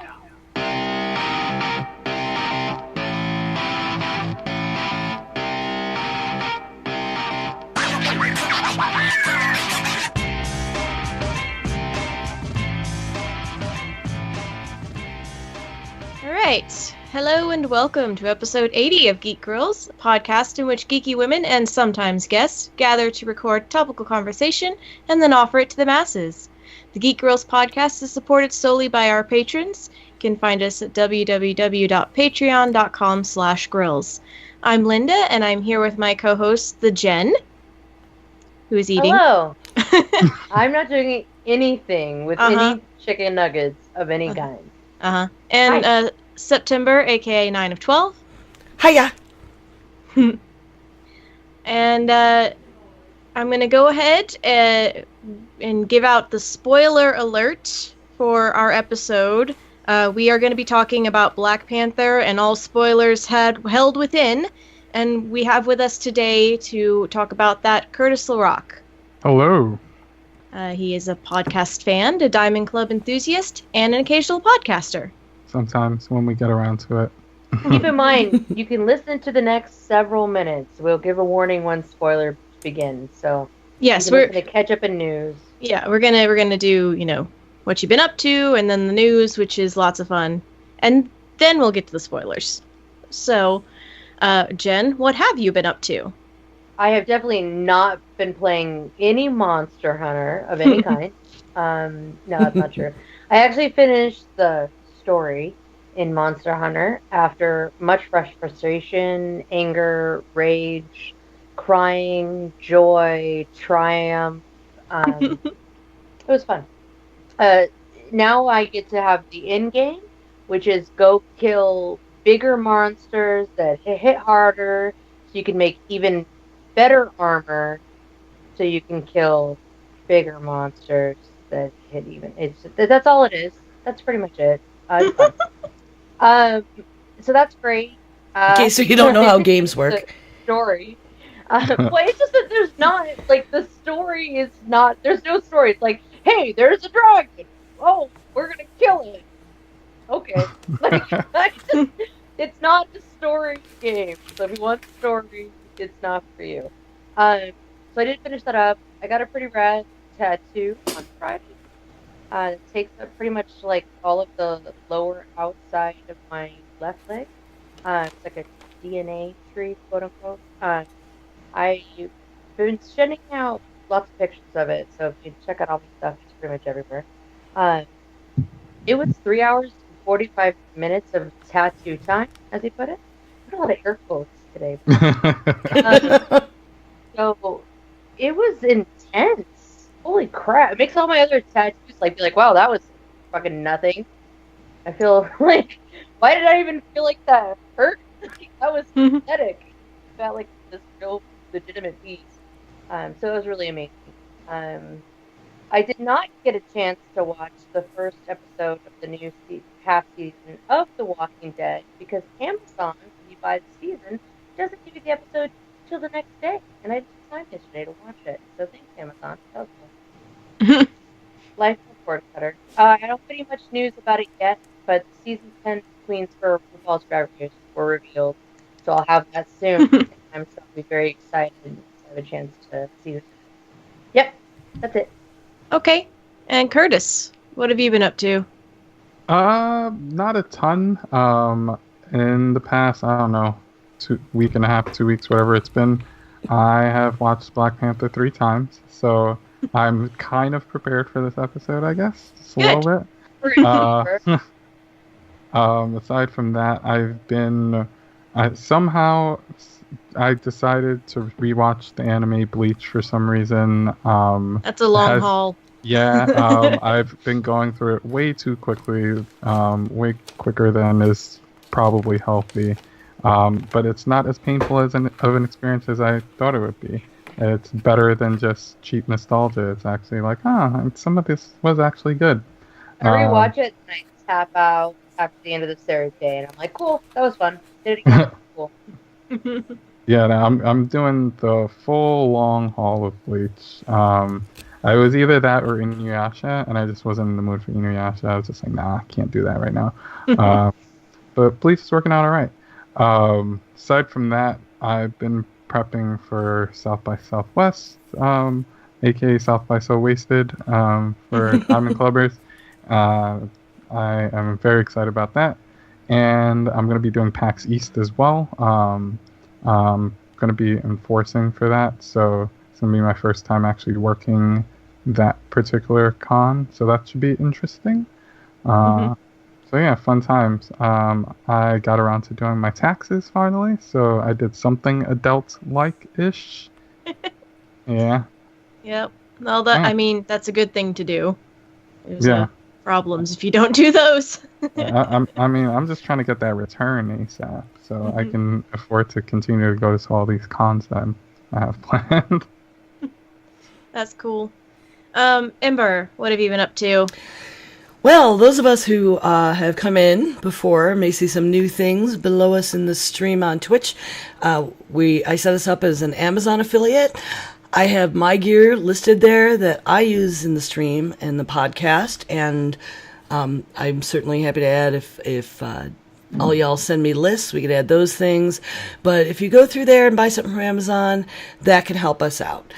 Speaker 1: All right. Hello and welcome to episode 80 of Geek Girls, a podcast in which geeky women and sometimes guests gather to record topical conversation and then offer it to the masses. The Geek Girls podcast is supported solely by our patrons. You can find us at www.patreon.com/grills. I'm Linda, and I'm here with my co-host, the Jen, who is eating.
Speaker 5: Hello. I'm not doing anything with
Speaker 1: Uh-huh.
Speaker 5: any chicken nuggets of any kind.
Speaker 1: Uh-huh. And
Speaker 5: Hi.
Speaker 1: September, aka 9 of 12.
Speaker 2: Hiya.
Speaker 1: And I'm going to go ahead and give out the spoiler alert for our episode. We are going to be talking about Black Panther and all spoilers held within. And we have with us today to talk about that Curtis LaRock.
Speaker 3: Hello.
Speaker 1: He is a podcast fan, a Diamond Club enthusiast, and an occasional podcaster.
Speaker 3: Sometimes when we get around to it.
Speaker 5: Keep in mind, you can listen to the next several minutes. We'll give a warning when spoiler begins. So
Speaker 1: Yes,
Speaker 5: you can listen to catch up in news.
Speaker 1: we're gonna do what you've been up to, and then the news, which is lots of fun, and then we'll get to the spoilers. So, Jen, what have you been up to?
Speaker 5: I have definitely not been playing any Monster Hunter of any kind. No, that's not true. I actually finished the story in Monster Hunter after much frustration, anger, rage, crying, joy, triumph. It was fun. Uh, Now I get to have the end game, which is go kill bigger monsters that hit harder, so you can make even better armor, so you can kill bigger monsters that hit even. That's all it is. That's pretty much it. It's fun. Um, so that's great.
Speaker 2: In case you don't know
Speaker 5: I
Speaker 2: how
Speaker 5: finished
Speaker 2: games
Speaker 5: the
Speaker 2: work.
Speaker 5: story. Well, it's just that there's not like the story is not. There's no story. It's like, hey, there's a dragon. Oh, we're gonna kill it. Okay, like it's not a story game. So if you want story, it's not for you. So I did finish that up. I got a pretty rad tattoo on Friday. It takes up pretty much like all of the lower outside of my left leg. It's like a DNA tree, quote unquote. I've been sending out lots of pictures of it, so if you check out all my stuff, it's pretty much everywhere. Uh, it was 3 hours and 45 minutes of tattoo time, as he put it. What a lot of air quotes today. So it was intense. Holy crap! It makes all my other tattoos like be like, wow, that was fucking nothing. I feel like, why did I even feel like that hurt? That was pathetic. Felt like this real legitimate piece. So it was really amazing. I did not get a chance to watch the first episode of the new half season of The Walking Dead because Amazon, when you buy the season, doesn't give you the episode till the next day, and I didn't have time yesterday to watch it. So thanks, Amazon. That was cool. Life of a cord cutter. I don't have any much news about it yet, but season 10 queens for RuPaul's Drag Race were revealed, so I'll have that soon. I'm still be very excited to have a chance to see it. Yep, that's it.
Speaker 1: Okay. And Curtis, what have you been up to?
Speaker 3: Not a ton. In the past, I don't know, week and a half, 2 weeks, whatever it's been, I have watched Black Panther 3 times, so I'm kind of prepared for this episode, I guess, just a little bit. Aside from that, I decided to rewatch the anime Bleach for some reason.
Speaker 1: That's a long haul.
Speaker 3: Yeah, I've been going through it way too quickly, way quicker than is probably healthy. But it's not as painful of an experience as I thought it would be. It's better than just cheap nostalgia. It's actually like, some of this was actually good.
Speaker 5: I rewatch it and I tap out after the end of the series day, and I'm like, cool, that was fun. Did it again. Cool.
Speaker 3: Yeah, no, I'm doing the full long haul of Bleach. I was either that or Inuyasha, and I just wasn't in the mood for Inuyasha. I was just like, nah, I can't do that right now. But Bleach is working out all right. Aside from that, I've been prepping for South by Southwest, aka South by So Wasted, for Diamond Clubbers. I am very excited about that. And I'm going to be doing PAX East as well. I'm going to be enforcing for that, so it's going to be my first time actually working that particular con, so that should be interesting. So yeah, fun times. I got around to doing my taxes finally, so I did something adult-like-ish. Yeah.
Speaker 1: Yep. Well, I mean, that's a good thing to do. There's
Speaker 3: Yeah.
Speaker 1: problems if you don't do those.
Speaker 3: I'm just trying to get that return ASAP, so I can afford to continue to go to all these cons that I have planned.
Speaker 1: That's cool. Ember, what have you been up to?
Speaker 2: Well, those of us who have come in before may see some new things below us in the stream on Twitch. I set us up as an Amazon affiliate. I have my gear listed there that I use in the stream and the podcast, and I'm certainly happy to add if all y'all send me lists, we could add those things. But if you go through there and buy something from Amazon, that can help us out.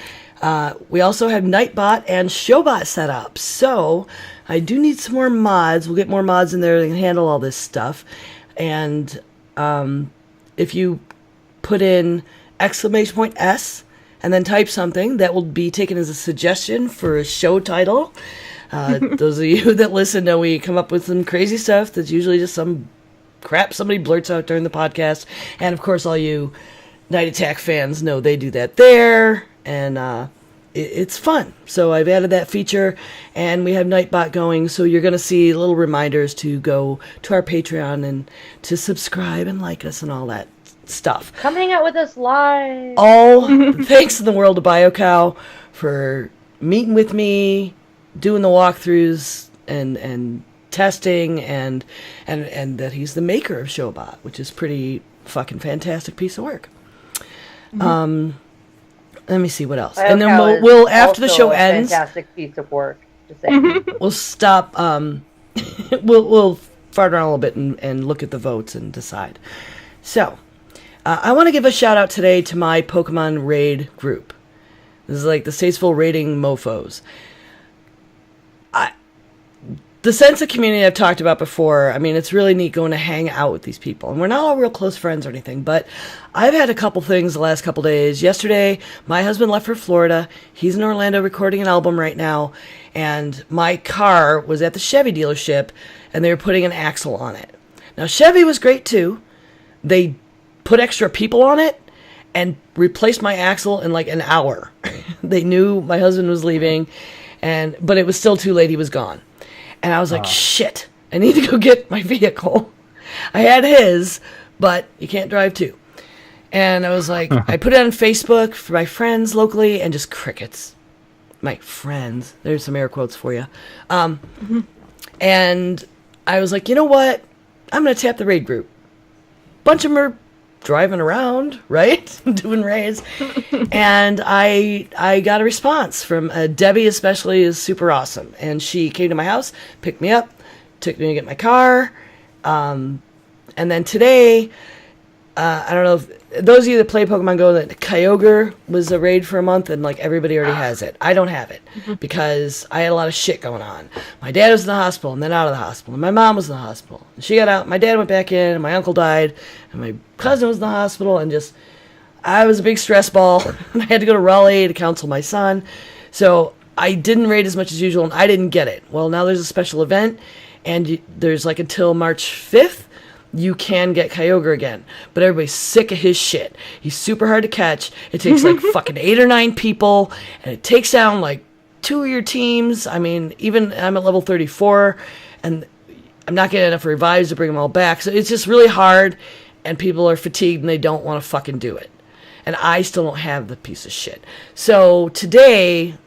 Speaker 2: We also have Nightbot and Showbot set up, so I do need some more mods. We'll get more mods in there that can handle all this stuff. And if you put in !S and then type something, that will be taken as a suggestion for a show title. Those of you that listen know we come up with some crazy stuff that's usually just some crap somebody blurts out during the podcast. And of course, all you Night Attack fans know they do that there. And it's fun. So I've added that feature, and we have Nightbot going. So you're going to see little reminders to go to our Patreon and to subscribe and like us and all that stuff.
Speaker 5: Come hang out with us live.
Speaker 2: All thanks in the world to BioCow for meeting with me, doing the walkthroughs and testing, and that he's the maker of Showbot, which is pretty fucking fantastic piece of work. Let me see what else, and then we'll after the show ends.
Speaker 5: Fantastic piece of work. Just saying.
Speaker 2: We'll stop. We'll fart around a little bit and look at the votes and decide. So, I want to give a shout out today to my Pokemon raid group. This is like the Statesville raiding mofos. The sense of community I've talked about before, I mean, it's really neat going to hang out with these people. And we're not all real close friends or anything, but I've had a couple things the last couple days. Yesterday, my husband left for Florida. He's in Orlando recording an album right now. And my car was at the Chevy dealership, and they were putting an axle on it. Now, Chevy was great, too. They put extra people on it and replaced my axle in like an hour. They knew my husband was leaving, but it was still too late. He was gone. And I was like, shit, I need to go get my vehicle. I had his, but you can't drive two. And I was like, I put it on Facebook for my friends locally, and just crickets. My friends. There's some air quotes for you. And I was like, you know what? I'm going to tap the raid group. Bunch of them are driving around, right? Doing raids. And I got a response from Debbie, especially, is super awesome. And she came to my house, picked me up, took me to get my car. And then today, I don't know if those of you that play Pokemon Go, that Kyogre was a raid for a month, and like everybody already has it. I don't have it because I had a lot of shit going on. My dad was in the hospital and then out of the hospital, and my mom was in the hospital. And she got out, my dad went back in, and my uncle died, and my cousin was in the hospital, and just I was a big stress ball. And I had to go to Raleigh to counsel my son. So I didn't raid as much as usual, and I didn't get it. Well, now there's a special event, and there's like until March 5th. You can get Kyogre again. But everybody's sick of his shit. He's super hard to catch. It takes like fucking 8 or 9 people. And it takes down like 2 of your teams. I mean, even I'm at level 34. And I'm not getting enough revives to bring them all back. So it's just really hard. And people are fatigued and they don't want to fucking do it. And I still don't have the piece of shit. So today,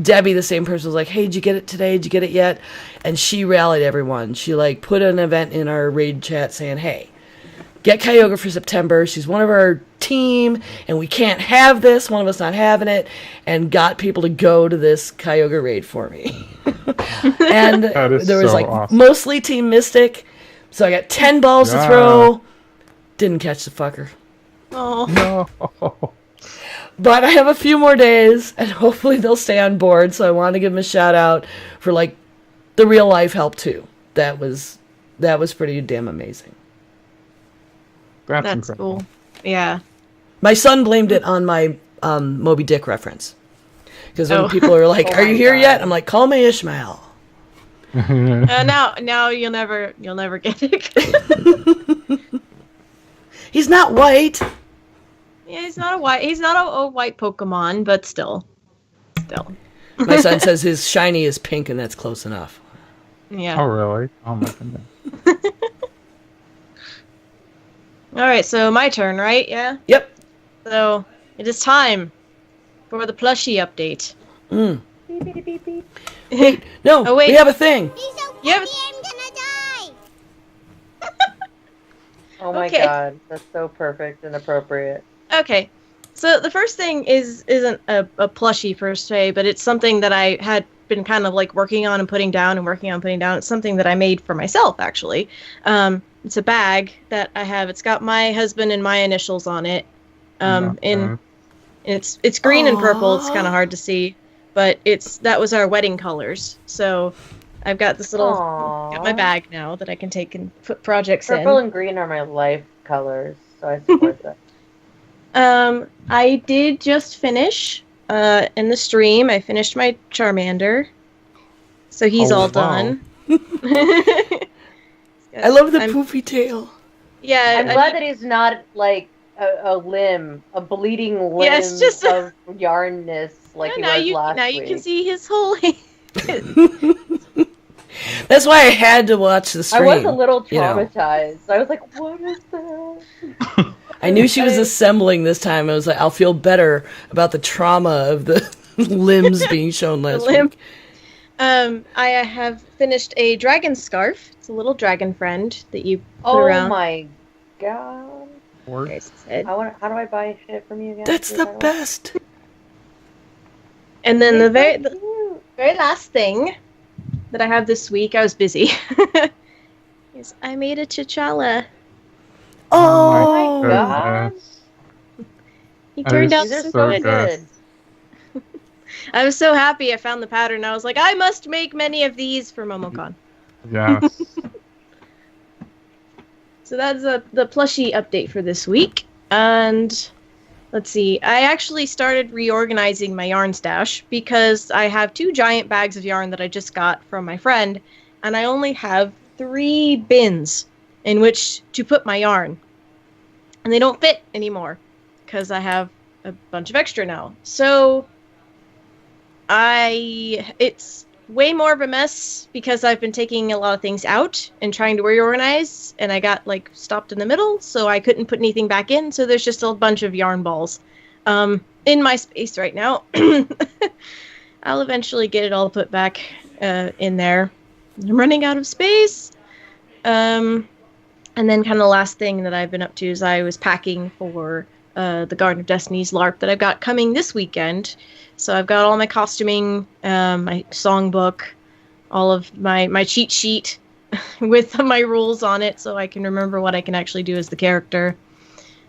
Speaker 2: Debbie, the same person, was like, hey, did you get it today? Did you get it yet? And she rallied everyone. She like put an event in our raid chat saying, hey, get Kyogre for September. She's one of our team, and we can't have this. One of us not having it. And got people to go to this Kyogre raid for me. And there was
Speaker 3: so
Speaker 2: like
Speaker 3: awesome.
Speaker 2: Mostly Team Mystic. So I got 10 balls to throw. Didn't catch the fucker.
Speaker 1: Oh.
Speaker 3: No.
Speaker 2: But I have a few more days, and hopefully they'll stay on board. So I want to give them a shout out for like the real life help too. That was pretty damn amazing.
Speaker 3: That's
Speaker 1: cool.
Speaker 3: incredible.
Speaker 1: Yeah.
Speaker 2: My son blamed it on my Moby Dick reference, because when people are like, "Are you here yet?" I'm like, "Call me Ishmael."
Speaker 1: Now you'll never get it.
Speaker 2: He's not white.
Speaker 1: Yeah, he's not a white Pokemon, but still.
Speaker 2: My son says his shiny is pink, and that's close enough.
Speaker 1: Yeah.
Speaker 3: Oh, really? Oh, my goodness.
Speaker 1: All right, so my turn, right? Yeah.
Speaker 2: Yep.
Speaker 1: So it is time for the plushie update.
Speaker 5: Beep, beep, beep, beep.
Speaker 2: Wait, no.
Speaker 1: Oh, wait.
Speaker 2: We have a thing.
Speaker 1: Yep.
Speaker 7: I'm gonna die.
Speaker 5: Oh my
Speaker 1: Okay.
Speaker 5: god, that's so perfect and appropriate.
Speaker 1: Okay. So the first thing isn't a plushie per se, but it's something that I had been kind of like working on and putting down. It's something that I made for myself, actually. It's a bag that I have. It's got my husband and my initials on it. It's green and purple. It's kind of hard to see, but that was our wedding colors. So I've got this little got my bag now that I can take and put projects
Speaker 5: Purple
Speaker 1: in.
Speaker 5: and green are my life colors, so I support that.
Speaker 1: I did just finish in the stream. I finished my Charmander. So he's
Speaker 3: Oh,
Speaker 1: all
Speaker 3: wow.
Speaker 1: done.
Speaker 2: I love the
Speaker 1: I'm-
Speaker 2: poofy tail.
Speaker 1: Yeah,
Speaker 5: I'm glad that he's not like a limb, a bleeding limb
Speaker 1: Yeah, it's just
Speaker 5: of yarnness like he
Speaker 1: now
Speaker 5: was
Speaker 1: you
Speaker 5: last
Speaker 1: now
Speaker 5: week.
Speaker 1: you can see his whole head.
Speaker 2: That's why I had to watch the
Speaker 5: I
Speaker 2: stream.
Speaker 5: was a little
Speaker 2: you know.
Speaker 5: traumatized. I was like, "What is that?"
Speaker 2: I knew she was assembling this time. I was like, I'll feel better about the trauma of the limbs being shown last
Speaker 1: limb.
Speaker 2: week.
Speaker 1: I have finished a dragon scarf. It's a little dragon friend that you put
Speaker 5: Oh
Speaker 1: around.
Speaker 5: my god!
Speaker 3: Or-
Speaker 1: There's his head.
Speaker 5: How do I buy shit from you again?
Speaker 2: That's the best.
Speaker 1: And then the very
Speaker 5: It's so cute.
Speaker 1: very last thing that I have this week, I was busy, is I made a T'Challa.
Speaker 2: Oh,
Speaker 5: my God.
Speaker 3: goodness.
Speaker 1: He
Speaker 3: That
Speaker 1: turned
Speaker 3: is
Speaker 1: out
Speaker 5: These are
Speaker 1: so
Speaker 3: so
Speaker 1: good.
Speaker 3: good.
Speaker 1: I was so happy I found the pattern. I was like, I must make many of these for MomoCon.
Speaker 3: Yes.
Speaker 1: So that's the plushie update for this week. And let's see, I actually started reorganizing my yarn stash because I have 2 giant bags of yarn that I just got from my friend, and I only have 3 bins in which to put my yarn. And they don't fit anymore because I have a bunch of extra now. So it's way more of a mess because I've been taking a lot of things out and trying to reorganize, and I got like stopped in the middle, so I couldn't put anything back in. So there's just a bunch of yarn balls in my space right now. I'll eventually get it all put back in there. I'm running out of space. And then kind of the last thing that I've been up to is I was packing for the Garden of Destiny's LARP that I've got coming this weekend. So I've got all my costuming, my songbook, all of my cheat sheet with my rules on it so I can remember what I can actually do as the character.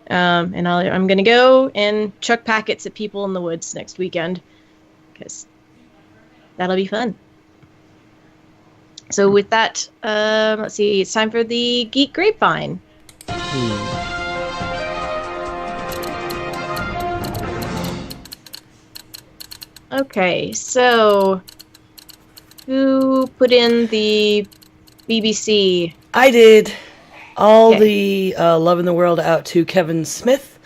Speaker 1: And I'm going to go and chuck packets at people in the woods next weekend because that'll be fun. So with that, let's see, it's time for the Geek Grapevine. Okay, so who put in the BBC?
Speaker 2: I did. All
Speaker 1: Okay.
Speaker 2: the love in the world out to Kevin Smith.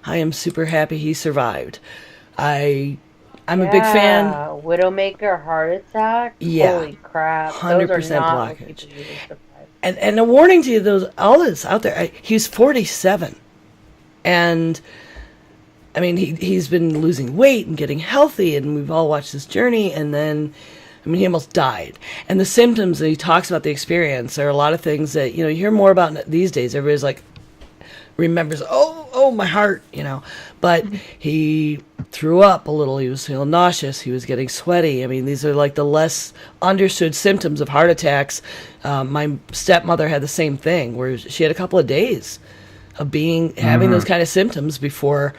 Speaker 2: I am super happy he survived. I'm a big fan.
Speaker 5: Widowmaker heart attack.
Speaker 2: Yeah.
Speaker 5: Holy crap!
Speaker 2: 100%
Speaker 5: Those are not what
Speaker 2: blockage.
Speaker 5: people usually survive.
Speaker 2: And a warning to you, those all this out there. He's 47, and I mean he's been losing weight and getting healthy, and we've all watched this journey. And then, I mean, he almost died. And the symptoms that he talks about, the experience, are a lot of things that you hear more about these days. Everybody's like remembers, oh my heart, But he threw up a little. He was feeling nauseous. He was getting sweaty. I mean, these are like the less understood symptoms of heart attacks. My stepmother had the same thing, where she had a couple of days of having those kind of symptoms before,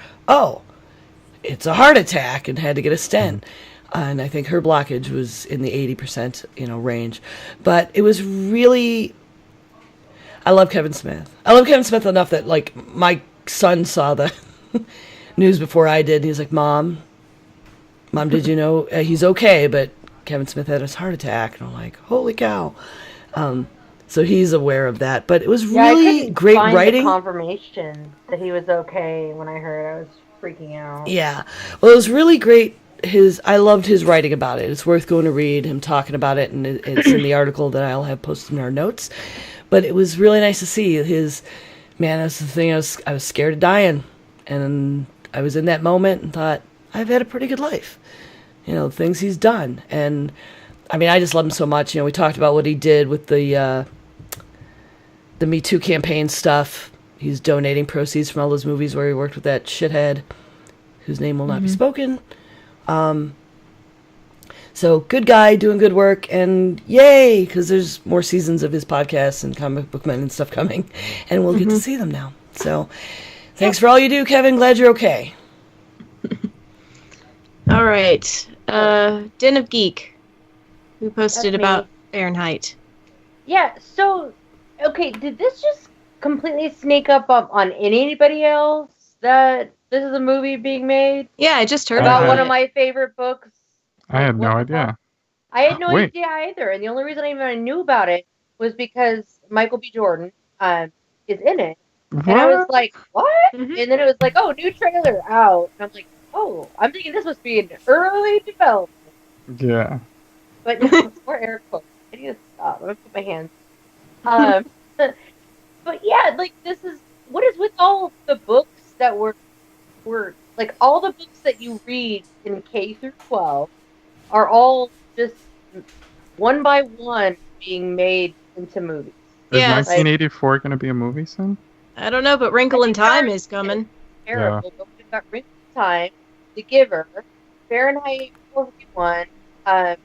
Speaker 2: it's a heart attack, and had to get a stent. And I think her blockage was in the 80%, range. But it was really, I love Kevin Smith. I love Kevin Smith enough that, like, my son saw the news before I did, and he's like, Mom, did you know he's okay, but Kevin Smith had his heart attack? And I'm like, holy cow. So he's aware of that. But it was
Speaker 5: I
Speaker 2: really
Speaker 5: couldn't
Speaker 2: great
Speaker 5: find
Speaker 2: writing.
Speaker 5: The confirmation that he was okay when I heard. I was freaking out.
Speaker 2: Yeah. Well, it was really great. I loved his writing about it. It's worth going to read, him talking about it, and it's in the article that I'll have posted in our notes. But it was really nice to see his, man, that's the thing, I was scared of dying. And I was in that moment and thought, I've had a pretty good life. Things he's done. And, I mean, I just love him so much. We talked about what he did with the Me Too campaign stuff. He's donating proceeds from all those movies where he worked with that shithead whose name will not be spoken. So good guy, doing good work, and yay, because there's more seasons of his podcasts and Comic Book Men and stuff coming, and we'll get to see them now. So thanks for all you do, Kevin. Glad you're okay.
Speaker 1: All right, Den of Geek, who posted
Speaker 5: That's me.
Speaker 1: about Fahrenheit.
Speaker 5: Yeah, so, okay, did this just completely sneak up on anybody else that this is a movie being made?
Speaker 1: Yeah, I just heard
Speaker 5: About
Speaker 3: Uh,
Speaker 5: one
Speaker 1: about
Speaker 5: of
Speaker 1: it.
Speaker 5: my favorite books?
Speaker 3: I had no
Speaker 5: What the
Speaker 3: idea.
Speaker 5: fuck? I had no
Speaker 3: Wait.
Speaker 5: idea either, and the only reason I even knew about it was because Michael B. Jordan is in it, and I was
Speaker 3: What?
Speaker 5: like, "What?"
Speaker 1: Mhm.
Speaker 5: And then it was like, "Oh, new trailer out," and I'm like, "Oh, I'm thinking this must be an early development."
Speaker 3: Yeah.
Speaker 5: But no, more air quotes. I need to stop. I'm gonna put my hands. Um, but yeah, like this is what is with all the books that were like all the books that you read in K through 12 are all just one by one being made into movies.
Speaker 3: Is
Speaker 1: Yes.
Speaker 5: Like
Speaker 3: 1984 going to be a movie soon?
Speaker 1: I don't know, but
Speaker 5: I
Speaker 1: Wrinkle in
Speaker 5: think that
Speaker 1: Time
Speaker 5: already
Speaker 1: is coming.
Speaker 5: terrible, but we've got Wrinkle in Time, The Giver, Fahrenheit 451. I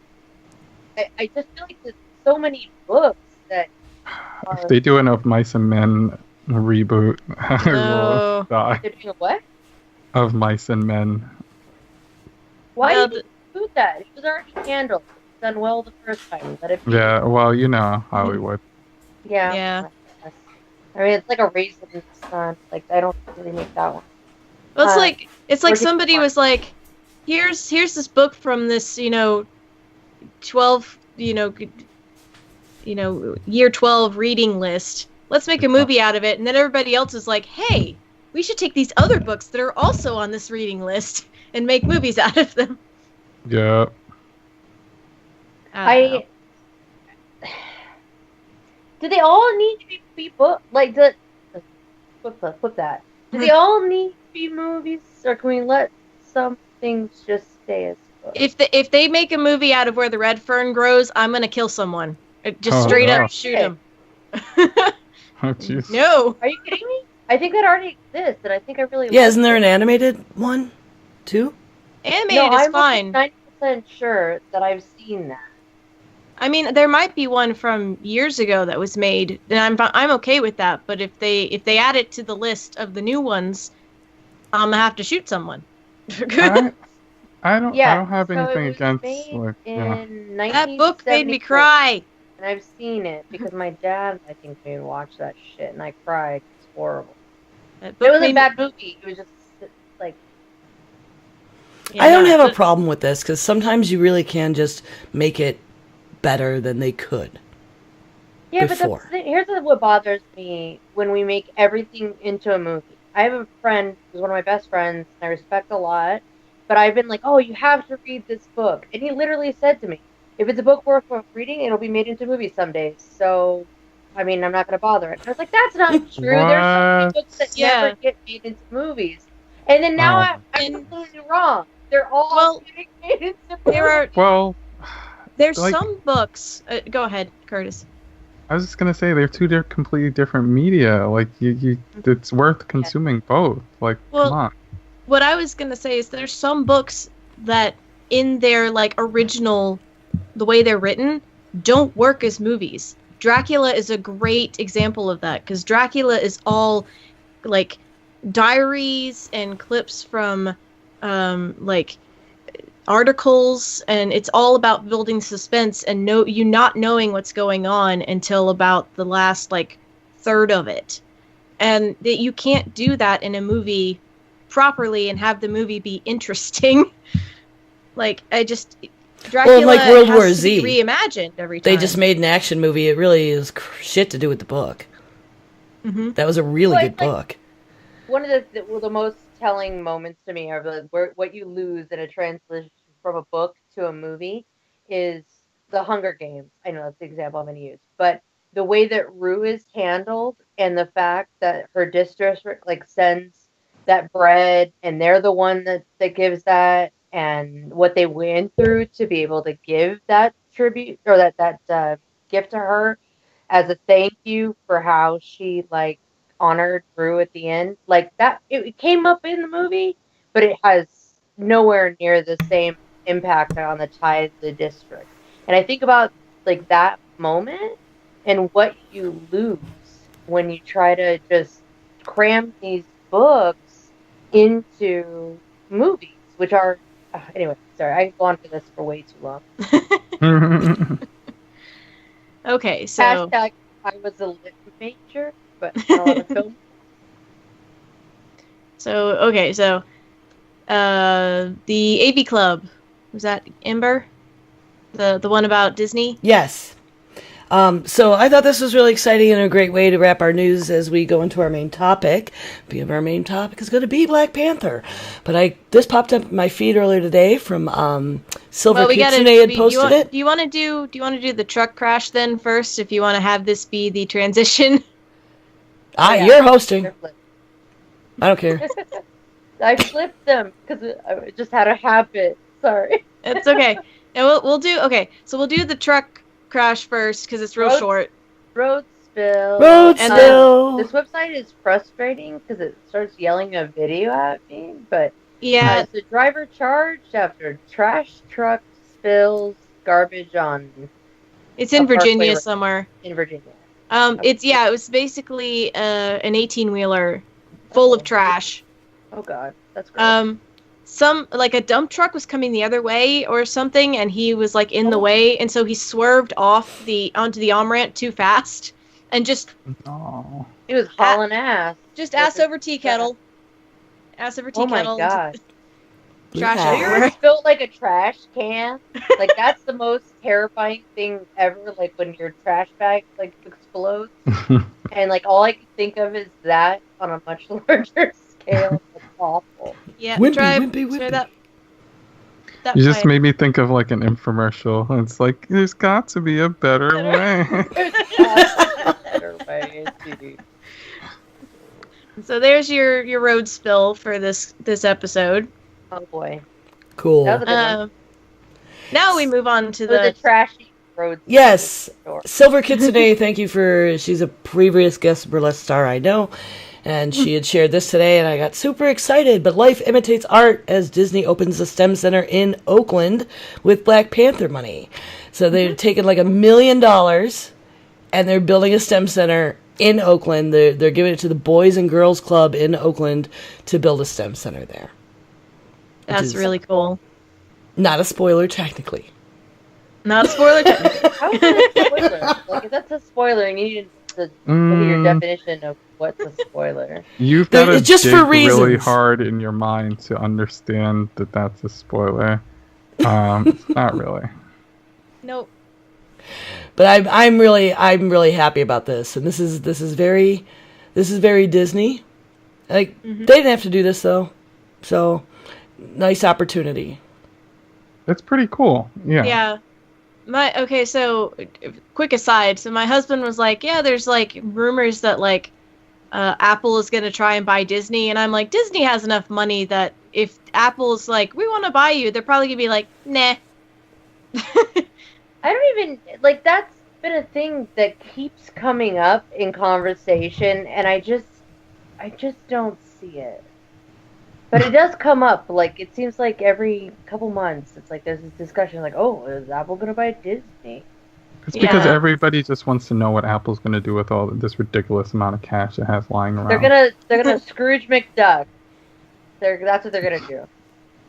Speaker 5: just feel like there's so many books that
Speaker 3: If
Speaker 5: are
Speaker 3: they do an Of Mice and Men reboot, I will
Speaker 1: No.
Speaker 3: die.
Speaker 5: they're doing a what?
Speaker 3: Of Mice and Men.
Speaker 5: Why
Speaker 1: Well,
Speaker 5: did you include that? It was already handled. It was done well the first time. Let it be.
Speaker 3: Yeah, well, you know, Hollywood.
Speaker 5: Yeah.
Speaker 1: Yeah.
Speaker 5: I guess. I mean, it's like a raisin in the sun. Like I don't really make that one.
Speaker 1: Well, it's
Speaker 5: Uh,
Speaker 1: like
Speaker 5: where'd you
Speaker 1: somebody
Speaker 5: find-
Speaker 1: was like, here's this book from this 12 year 12 reading list. Let's make a movie out of it. And then everybody else is like, hey, we should take these other books that are also on this reading list and make movies out of them.
Speaker 3: Yeah.
Speaker 1: I don't know.
Speaker 5: Do they all need to be book like the flip that? Do they all need to be movies, or can we let some things just stay as books?
Speaker 1: If they make a movie out of where the red fern grows, I'm gonna kill someone. Just
Speaker 3: Oh,
Speaker 1: straight
Speaker 3: no.
Speaker 1: up shoot him.
Speaker 3: Oh, jeez.
Speaker 1: No.
Speaker 5: Are you kidding me? I think that already exists, and I think I really
Speaker 2: Yeah,
Speaker 5: like
Speaker 2: isn't there an
Speaker 5: it.
Speaker 2: animated one, too?
Speaker 1: Animated
Speaker 5: No,
Speaker 1: is
Speaker 5: I'm
Speaker 1: fine.
Speaker 5: 90% sure that I've seen that.
Speaker 1: I mean, there might be one from years ago that was made, and I'm okay with that. But if they add it to the list of the new ones, I'm gonna have to shoot someone.
Speaker 3: I don't have
Speaker 5: so
Speaker 3: anything
Speaker 5: it was
Speaker 3: against
Speaker 5: made
Speaker 3: like
Speaker 5: in
Speaker 1: That book made me
Speaker 5: 1974,
Speaker 1: cry.
Speaker 5: and I've seen it because my dad, I think, made me watch that shit, and I cried. It's horrible.
Speaker 1: That
Speaker 5: It
Speaker 1: book
Speaker 5: wasn't
Speaker 1: made
Speaker 5: a bad movie. It was just like
Speaker 1: Yeah,
Speaker 2: I don't
Speaker 1: no,
Speaker 2: have a
Speaker 1: but-
Speaker 2: problem with this, because sometimes you really can just make it better than they could.
Speaker 5: yeah.
Speaker 2: Before.
Speaker 5: But here's what bothers me when we make everything into a movie. I have a friend who's one of my best friends, and I respect a lot. But I've been like, oh, you have to read this book, and he literally said to me, if it's a book worth reading, it'll be made into a movie someday. So, I mean, I'm not going to bother it. And I was like, that's not true. There's so many
Speaker 3: What?
Speaker 5: books that
Speaker 1: Yeah.
Speaker 5: never get made into movies. And then now
Speaker 3: Oh.
Speaker 5: I'm
Speaker 1: And-
Speaker 5: completely wrong. They're all
Speaker 1: Well,
Speaker 5: getting made into movies.
Speaker 1: there are
Speaker 3: Well,
Speaker 1: there's
Speaker 3: like-
Speaker 1: some books. Go ahead, Curtis.
Speaker 3: I was just gonna say they're two completely different media. Like it's worth consuming both. Like,
Speaker 1: Well-
Speaker 3: come on.
Speaker 1: What I was gonna say is there's some books that in their like original, the way they're written, don't work as movies. Dracula is a great example of that because Dracula is all like diaries and clips from like articles, and it's all about building suspense and you not knowing what's going on until about the last like third of it, and that you can't do that in a movie properly and have the movie be interesting. Like Dracula
Speaker 2: like World
Speaker 1: has
Speaker 2: War
Speaker 1: to
Speaker 2: Z.
Speaker 1: be reimagined every time.
Speaker 2: They just made an action movie. It really is shit to do with the book.
Speaker 1: hmm
Speaker 2: That was a really
Speaker 5: Well,
Speaker 2: good
Speaker 5: it's like-
Speaker 2: book.
Speaker 5: One of the most telling moments to me are what you lose in a translation from a book to a movie is the Hunger Games. I know that's the example I'm going to use, but the way that Rue is handled and the fact that her district like sends that bread and they're the one that gives that, and what they went through to be able to give that tribute or that gift to her as a thank you for how she like honored Rue at the end. Like that, it came up in the movie, but it has nowhere near the same impact on the ties of the district. And I think about like that moment and what you lose when you try to just cram these books into movies, which are anyway. Sorry, I can go on for this for way too long.
Speaker 1: Okay, so
Speaker 5: Hashtag I was a lit major, but not a lot of film.
Speaker 1: the AV Club, was that Ember? The one about Disney?
Speaker 2: Yes. So I thought this was really exciting and a great way to wrap our news as we go into our main topic. Our main topic is going to be Black Panther. But this popped up in my feed earlier today from Silver Kitsune had posted it.
Speaker 1: Do you want to do the truck crash then first? If you want to have this be the transition.
Speaker 2: You're hosting. I don't care.
Speaker 5: I flipped them because I just had a habit. Sorry.
Speaker 1: It's okay. And we'll do the truck crash first because it's real short.
Speaker 5: Road spill.
Speaker 2: This
Speaker 5: website is frustrating because it starts yelling a video at me. But
Speaker 1: yeah,
Speaker 5: the driver charged after trash truck spills garbage on.
Speaker 1: It's in Virginia somewhere.
Speaker 5: In Virginia.
Speaker 1: It was basically an 18-wheeler full of trash.
Speaker 5: Oh God, that's great.
Speaker 1: A dump truck was coming the other way or something, and he was like in the way, and so he swerved onto the on-ramp too fast, and just
Speaker 5: he was hauling ass.
Speaker 1: Just ass over tea kettle. Ass over tea kettle.
Speaker 5: Oh my God.
Speaker 1: Trash
Speaker 5: everywhere. It felt like a trash can. Like that's the most terrifying thing ever. Like when your trash bag like explodes, and like all I can think of is that on a much larger scale. It's awful.
Speaker 1: Yeah,
Speaker 2: wimpy.
Speaker 1: That
Speaker 3: you just made me think of like an infomercial. It's like there's got to be a better way.
Speaker 5: There's got to be a better way, indeed.
Speaker 1: So there's your road spill for this episode.
Speaker 5: Oh boy.
Speaker 2: Cool.
Speaker 5: That was a good one.
Speaker 1: Now we move on to
Speaker 5: the trashy road.
Speaker 2: Yes. Silver Kitsune, thank you she's a previous guest burlesque star I know. And she had shared this today, and I got super excited. But life imitates art as Disney opens a STEM center in Oakland with Black Panther money. So they've taken like $1 million, and they're building a STEM center in Oakland. They're giving it to the Boys and Girls Club in Oakland to build a STEM center there.
Speaker 1: That's really cool.
Speaker 2: Not a spoiler, technically.
Speaker 1: Not a spoiler, technically.
Speaker 5: How is that a spoiler? Like, if that's a spoiler, you need to look at your definition of what's a spoiler.
Speaker 3: You've got to
Speaker 2: just
Speaker 3: dig
Speaker 2: for reasons.
Speaker 3: really hard in your mind to understand that that's a spoiler. It's not really.
Speaker 1: Nope.
Speaker 2: But I'm really happy about this, and this is very Disney. Like they didn't have to do this though, so nice opportunity.
Speaker 3: It's pretty cool. Yeah.
Speaker 1: Yeah. So quick aside. So my husband was like, yeah, there's like rumors that like Apple is going to try and buy Disney. And I'm like, Disney has enough money that if Apple's like, we want to buy you, they're probably going to be like, nah.
Speaker 5: I don't even, like, that's been a thing that keeps coming up in conversation. And I just don't see it. But it does come up, like, it seems like every couple months, it's like there's this discussion, like, oh, is Apple going to buy Disney?
Speaker 3: It's because everybody just wants to know what Apple's going to do with all this ridiculous amount of cash it has lying around.
Speaker 5: They're gonna Scrooge McDuck. That's what they're going to do.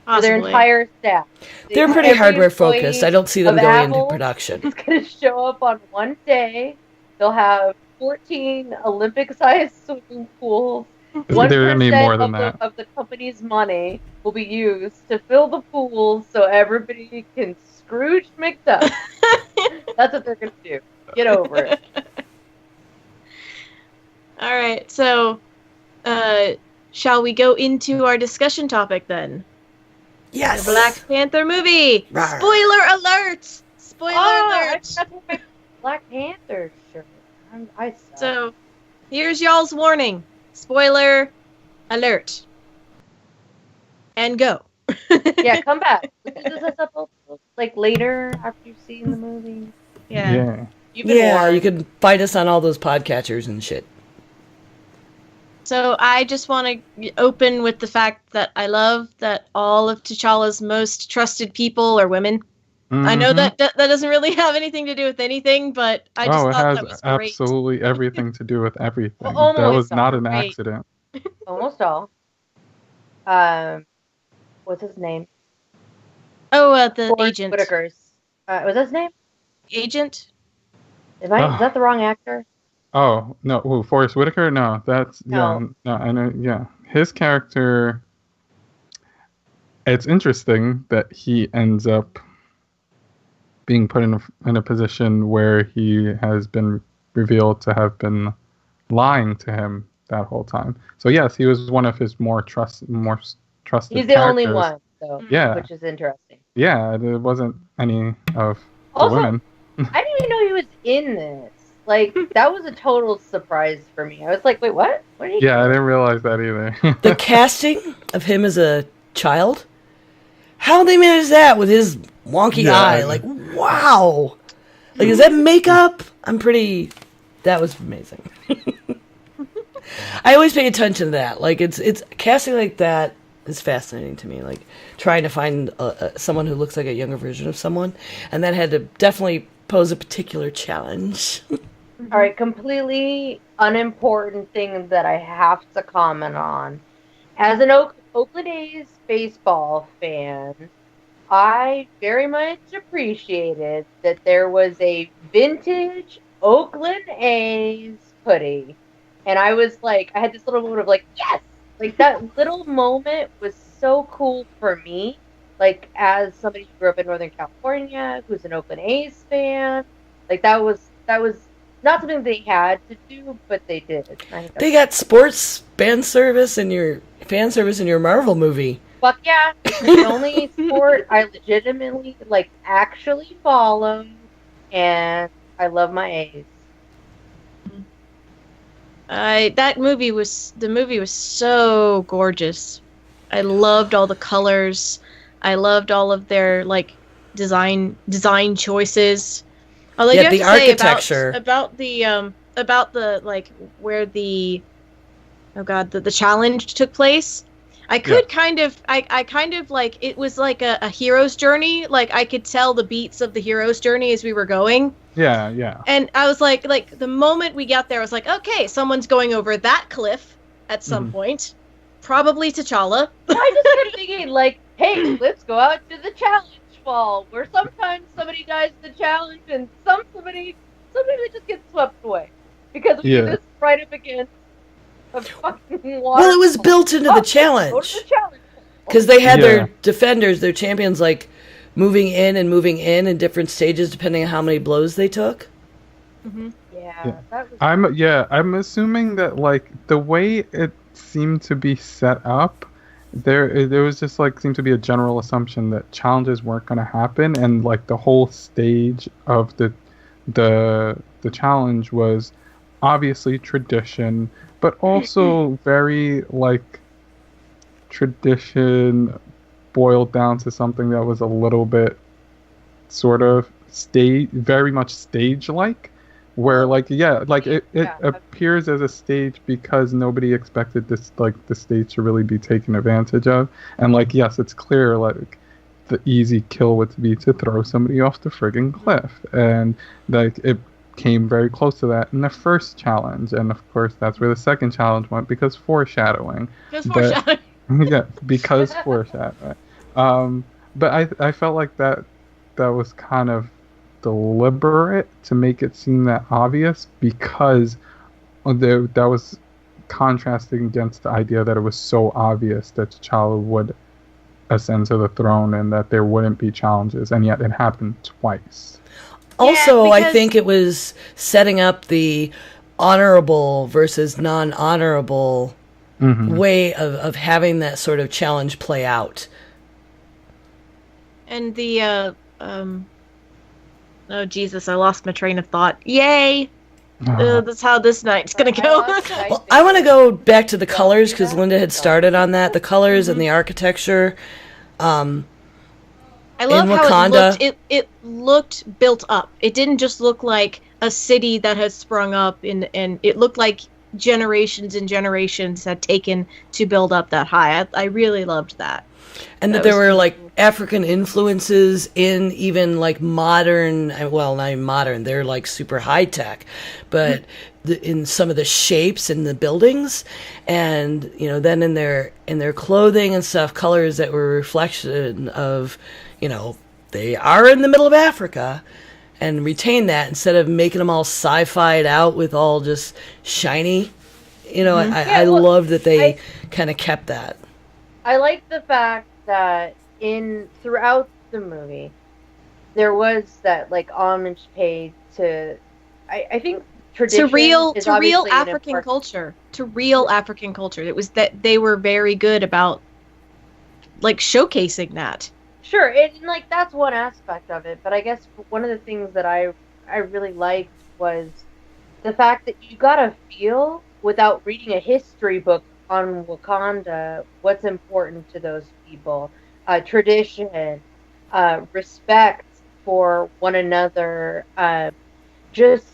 Speaker 5: For their
Speaker 1: Possibly.
Speaker 5: entire staff.
Speaker 2: They're pretty hardware focused. I don't see them going into production.
Speaker 5: It's going to show up on one day. They'll have 14 Olympic-sized swimming pools. 1% of the company's money will be used to fill the pools so everybody can Scrooge McDuck. That's what they're going to do. Get over it.
Speaker 1: All right. So, shall we go into our discussion topic then?
Speaker 2: Yes.
Speaker 1: The Black Panther movie.
Speaker 2: Rawr.
Speaker 1: Spoiler alert! Spoiler alert!
Speaker 5: I forgot to wear my Black Panther shirt. I suck.
Speaker 1: So, here's y'all's warning. Spoiler alert. And go.
Speaker 5: Yeah, come back. Is this up like later after you've seen the movie?
Speaker 1: Yeah.
Speaker 5: You've been warned.
Speaker 2: You can find us on all those podcatchers and shit.
Speaker 1: So I just want to open with the fact that I love that all of T'Challa's most trusted people are women. Mm-hmm. I know that doesn't really have anything to do with anything, but I just thought that was great.
Speaker 3: It has absolutely everything to do with everything.
Speaker 5: Well,
Speaker 3: that was not an accident.
Speaker 5: Almost all. What's his name?
Speaker 1: Oh, the
Speaker 5: Forrest
Speaker 1: agent.
Speaker 5: Whitaker's. Was that his name?
Speaker 1: Agent?
Speaker 5: Is that the wrong actor?
Speaker 3: Oh, no. Who, Forrest Whitaker? No, that's... No. Yeah, no, I know, yeah. His character... It's interesting that he ends up being put in a position where he has been revealed to have been lying to him that whole time. So yes, he was one of his more trusted
Speaker 5: He's the only
Speaker 3: characters.
Speaker 5: one, though,
Speaker 3: Yeah,
Speaker 5: which is interesting.
Speaker 3: yeah. There wasn't any of the
Speaker 5: Also,
Speaker 3: women.
Speaker 5: I didn't even know he was in this. Like, that was a total surprise for me. I was like, wait, what? What are you
Speaker 3: Yeah, I
Speaker 5: doing?
Speaker 3: didn't realize that either.
Speaker 2: The casting of him as a child, how they manage that with his wonky
Speaker 3: Yeah,
Speaker 2: eye? Like, wow. Like, is that makeup? That was amazing. I always pay attention to that. Like, it's casting like that is fascinating to me. Like, trying to find someone who looks like a younger version of someone, and that had to definitely pose a particular challenge.
Speaker 5: All right, completely unimportant thing that I have to comment on. As an Oakland A's baseball fan, I very much appreciated that there was a vintage Oakland A's hoodie. And I was like, I had this little moment of like, yes! Like, that little moment was so cool for me. Like, as somebody who grew up in Northern California, who's an Oakland A's fan, like, that was not something they had to do, but they did.
Speaker 2: They got sports fan service in your Marvel movie.
Speaker 5: Fuck yeah! It's the only sport I legitimately like actually follow, and I love my A's.
Speaker 1: The movie was so gorgeous. I loved all the colors. I loved all of their like design choices. Although you have
Speaker 2: the
Speaker 1: to say
Speaker 2: architecture
Speaker 1: about the like where the challenge took place. I could kind of like it was like a hero's journey. Like I could tell the beats of the hero's journey as we were going.
Speaker 3: Yeah, yeah.
Speaker 1: And I was like the moment we got there, I was like, okay, someone's going over that cliff at some point. Probably T'Challa.
Speaker 5: I just kept thinking, like, hey, let's go out to the challenge fall, where sometimes somebody dies in the challenge, and sometimes they just get swept away because we do this right up against a fucking water.
Speaker 2: Well, it was built into the challenge because they had their defenders, their champions, like moving in different stages depending on how many blows they took.
Speaker 5: Yeah. That was...
Speaker 3: I'm assuming that like the way it seemed to be set up, there was just like seemed to be a general assumption that challenges weren't going to happen, and like the whole stage of the challenge was obviously tradition, but also very like tradition boiled down to something that was a little bit sort of very much stage-like, where like it appears as a stage because nobody expected this like the stage to really be taken advantage of, and like yes, it's clear like the easy kill would be to throw somebody off the friggin' cliff, and like it came very close to that in the first challenge, and of course that's where the second challenge went because foreshadowing. Because foreshadowing. But I felt like that was kind of deliberate to make it seem that obvious, because that was contrasting against the idea that it was so obvious that T'Challa would ascend to the throne and that there wouldn't be challenges, and yet it happened twice.
Speaker 2: Also, I think it was setting up the honorable versus non-honorable way of having that sort of challenge play out.
Speaker 1: And the oh Jesus, I lost my train of thought. Yay! That's how this night's gonna go.
Speaker 2: Well, I want to go back to the colors because Linda had started on that. The colors and the architecture.
Speaker 1: I love how it looked built up. It didn't just look like a city that has sprung up, and it looked like generations and generations had taken to build up that high. I really loved that.
Speaker 2: And that there were like African influences in even like modern, well, not even modern, they're like super high tech, but in some of the shapes in the buildings, and you know, then in their clothing and stuff, colors that were a reflection of, you know, they are in the middle of Africa, and retain that instead of making them all sci-fi'd out with all just shiny. You know, I love that they kind of kept that.
Speaker 5: I like the fact that throughout the movie, there was that like homage paid to, I think
Speaker 1: To
Speaker 5: tradition
Speaker 1: real
Speaker 5: is
Speaker 1: to real
Speaker 5: obviously an
Speaker 1: African
Speaker 5: important.
Speaker 1: culture. To real African culture. It was that they were very good about like showcasing that.
Speaker 5: Sure, and like that's one aspect of it, but I guess one of the things that I really liked was the fact that you got to feel without reading a history book on Wakanda what's important to those people, tradition, respect for one another, just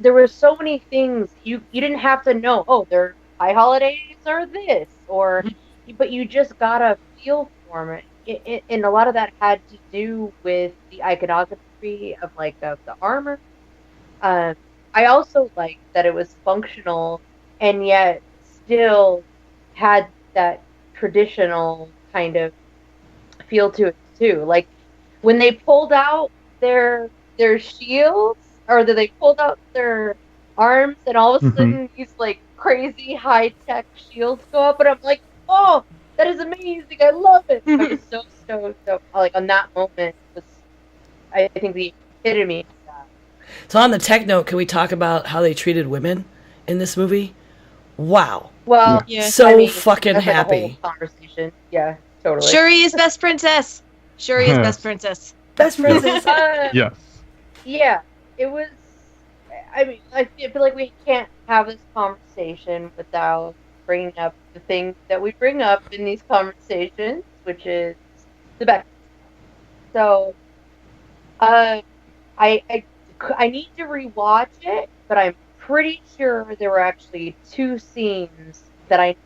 Speaker 5: there were so many things you didn't have to know. Oh, their high holidays are this, or but you just gotta feel for it. And a lot of that had to do with the iconography of of the armor. Um, I also liked that it was functional and yet still had that traditional kind of feel to it too. Like when they pulled out their shields, or that they pulled out their arms, and all of a
Speaker 3: Mhm.
Speaker 5: sudden these like crazy high tech shields go up, and I'm like, oh, that is amazing! I love it. I was so stoked. So like on that moment was, I think, the epitome of that.
Speaker 2: So on the tech note, can we talk about how they treated women in this movie? Wow.
Speaker 5: Well,
Speaker 1: Yeah.
Speaker 2: So
Speaker 5: I mean,
Speaker 2: fucking
Speaker 5: that's like a whole
Speaker 2: happy.
Speaker 5: conversation. Yeah, totally.
Speaker 1: Shuri is best princess. Shuri is best princess.
Speaker 2: Best princess.
Speaker 3: Yes.
Speaker 5: Yeah, it was. I mean, I feel like we can't have this conversation without bringing up the thing that we bring up in these conversations, which is the Beck. So, uh, I need to rewatch it, but I'm pretty sure there were actually two scenes that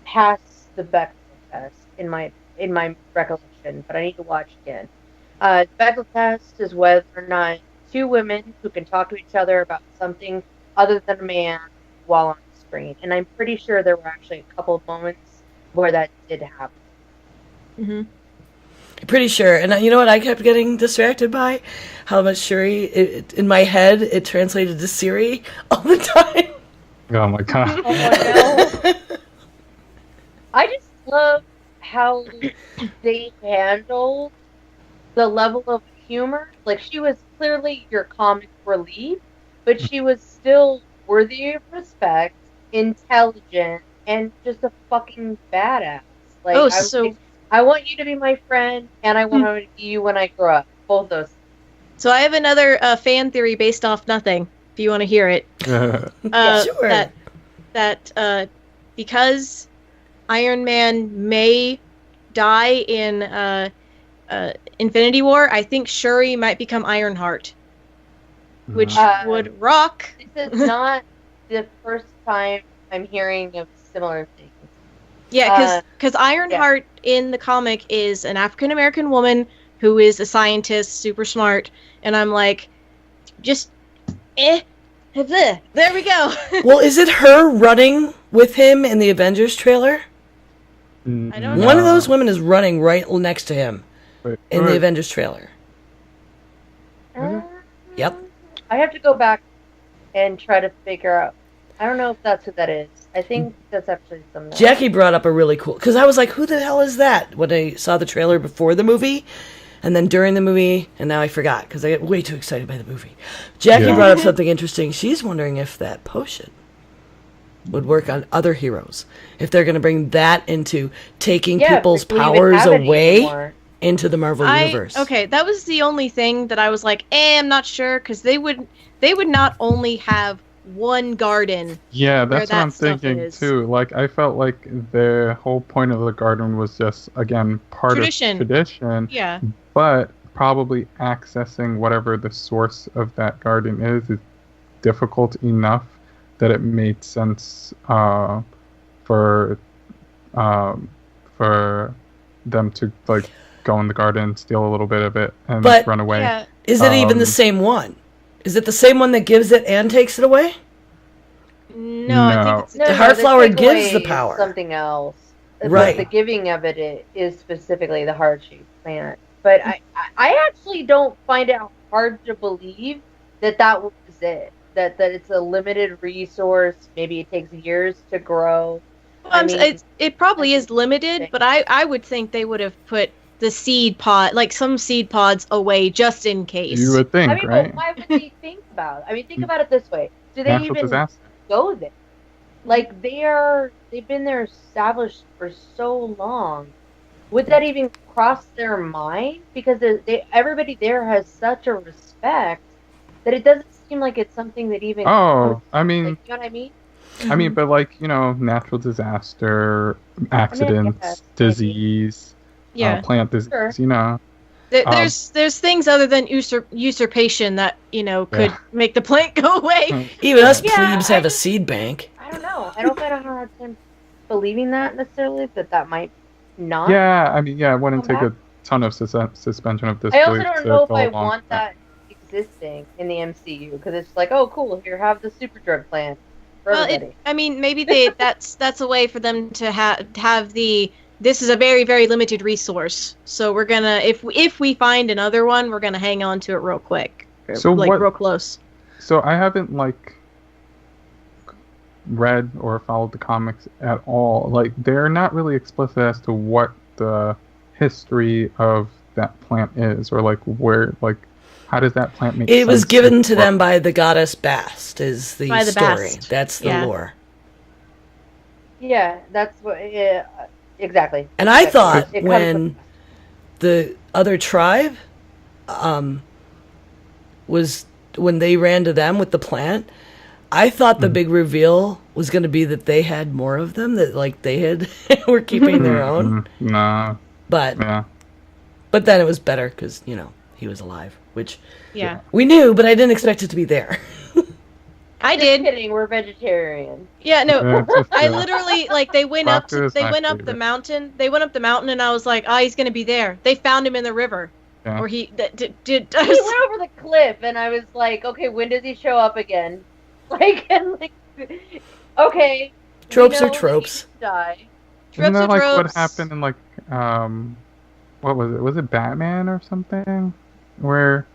Speaker 5: passed the Bechdel test in my recollection, but I need to watch again. The Bechdel test is whether or not two women who can talk to each other about something other than a man while on the screen, and I'm pretty sure there were actually a couple of moments where that did happen.
Speaker 1: Mm-hmm.
Speaker 2: Pretty sure. And you know what I kept getting distracted by? How much Shuri, in my head, it translated to Siri all the time.
Speaker 3: Oh my god.
Speaker 5: Oh no! I just love how they handled the level of humor. Like, she was clearly your comic relief, but she was still worthy of respect, intelligent, and just a fucking badass. Like,
Speaker 1: Oh,
Speaker 5: I was
Speaker 1: so
Speaker 5: like, I want you to be my friend, and I want to be you when I grow up. Both those.
Speaker 1: so I have another fan theory based off nothing. If you want to hear it,
Speaker 2: Sure.
Speaker 1: that because Iron Man may die in Infinity War, I think Shuri might become Ironheart, which would rock.
Speaker 5: This is not the first time I'm hearing of similar things.
Speaker 1: Yeah, because Ironheart in the comic is an African American woman who is a scientist, super smart, and I'm like, just there we go.
Speaker 2: Well, is it her running with him in the Avengers trailer?
Speaker 1: I don't know.
Speaker 2: One of those women is running right next to him in the Avengers trailer. Yep.
Speaker 5: I have to go back and try to figure out. I don't know if that's who that is. I think that's actually something.
Speaker 2: Jackie brought up a really cool, because I was like, who the hell is that? When I saw the trailer before the movie, and then during the movie, and now I forgot, because I get way too excited by the movie. Jackie brought up something interesting. She's wondering if that potion would work on other heroes. If they're going to bring that into taking people's powers away into the Marvel universe.
Speaker 1: Okay, that was the only thing that I was like, I'm not sure, because they would not only have one garden.
Speaker 3: Yeah, that's what I'm thinking too. Like, I felt like the whole point of the garden was just, again, part of tradition.
Speaker 1: Yeah.
Speaker 3: But probably accessing whatever the source of that garden is difficult enough that it made sense for them to like go in the garden, steal a little bit of it, and run away.
Speaker 1: Yeah.
Speaker 2: Is it even the same one? Is it the same one that gives it and takes it away?
Speaker 1: No, I think it's
Speaker 2: the Heartflower gives the power.
Speaker 5: Something else.
Speaker 2: Right.
Speaker 5: But the giving of it is specifically the heart-shaped plant. But I actually don't find it hard to believe that was it. That it's a limited resource. Maybe it takes years to grow.
Speaker 1: Well, it probably is limited, but I would think they would have put the seed pod, like some seed pods away just in case.
Speaker 3: You would think,
Speaker 5: I mean,
Speaker 3: right?
Speaker 5: but why would they think about it? I mean, think about it this way. Do they
Speaker 3: Natural
Speaker 5: even
Speaker 3: disaster.
Speaker 5: go there? Like, they've been there established for so long. Would that even cross their mind? Because everybody there has such a respect that it doesn't seem like it's something that even...
Speaker 3: Oh, I mean,
Speaker 5: Like, you know what I mean?
Speaker 3: but like, natural disaster, accidents,
Speaker 5: guess,
Speaker 3: disease,
Speaker 1: Yeah.
Speaker 3: plant disease,
Speaker 5: Sure.
Speaker 1: There's things other than usurpation that could make the plant go away.
Speaker 2: Even us
Speaker 5: Yeah,
Speaker 2: plebes
Speaker 5: I
Speaker 2: have a
Speaker 5: just-
Speaker 2: seed bank.
Speaker 5: I don't know. I don't have a hard time believing that necessarily, that might not.
Speaker 3: Yeah, I mean, it wouldn't
Speaker 5: Come
Speaker 3: take a ton of suspension of
Speaker 5: I also
Speaker 3: disbelief
Speaker 5: don't
Speaker 3: to
Speaker 5: know if
Speaker 3: go
Speaker 5: I
Speaker 3: along
Speaker 5: want
Speaker 3: with that.
Speaker 5: that existing in the MCU, because it's like, oh, cool, here, have the super drug plant for
Speaker 1: Well,
Speaker 5: everybody.
Speaker 1: maybe that's a way for them to have this is a very, very limited resource. So we're gonna, if we find another one, we're gonna hang on to it real quick.
Speaker 3: So
Speaker 1: like
Speaker 3: what-
Speaker 1: real close.
Speaker 3: So I haven't read or followed the comics at all. Like, they're not really explicit as to what the history of that plant is, or where, how does that plant make sense?
Speaker 2: It was given to them by the goddess Bast, is the
Speaker 1: By the
Speaker 2: story.
Speaker 1: Bast.
Speaker 2: That's the
Speaker 1: Yeah.
Speaker 2: lore.
Speaker 5: Yeah, that's what. Yeah, exactly.
Speaker 2: And I
Speaker 5: Exactly.
Speaker 2: thought
Speaker 5: It comes
Speaker 2: when the other tribe was when they ran to them with the plant, I thought the big reveal was going to be that they had more of them, that they had were keeping their own.
Speaker 3: Nah,
Speaker 2: But
Speaker 3: yeah.
Speaker 2: but then it was better because he was alive, which
Speaker 1: Yeah,
Speaker 2: we knew, but I didn't expect it to be there.
Speaker 1: I
Speaker 5: Just
Speaker 1: did.
Speaker 5: kidding. We're vegetarian.
Speaker 1: Yeah, no.
Speaker 3: Yeah, it's just,
Speaker 1: I literally they went up
Speaker 3: Doctor is
Speaker 1: they
Speaker 3: my
Speaker 1: went up the
Speaker 3: favorite.
Speaker 1: mountain. They went up the mountain, and I was like, he's gonna be there. They found him in the river,
Speaker 3: Yeah.
Speaker 1: or he did.
Speaker 5: He went over the cliff, and I was like, okay, when does he show up again? Okay.
Speaker 2: Tropes
Speaker 5: we
Speaker 2: are
Speaker 5: know that he
Speaker 2: tropes.
Speaker 5: needs to Die.
Speaker 3: Isn't that
Speaker 1: Tropes are
Speaker 3: what
Speaker 1: tropes.
Speaker 3: happened in what was it? Was it Batman or something? Where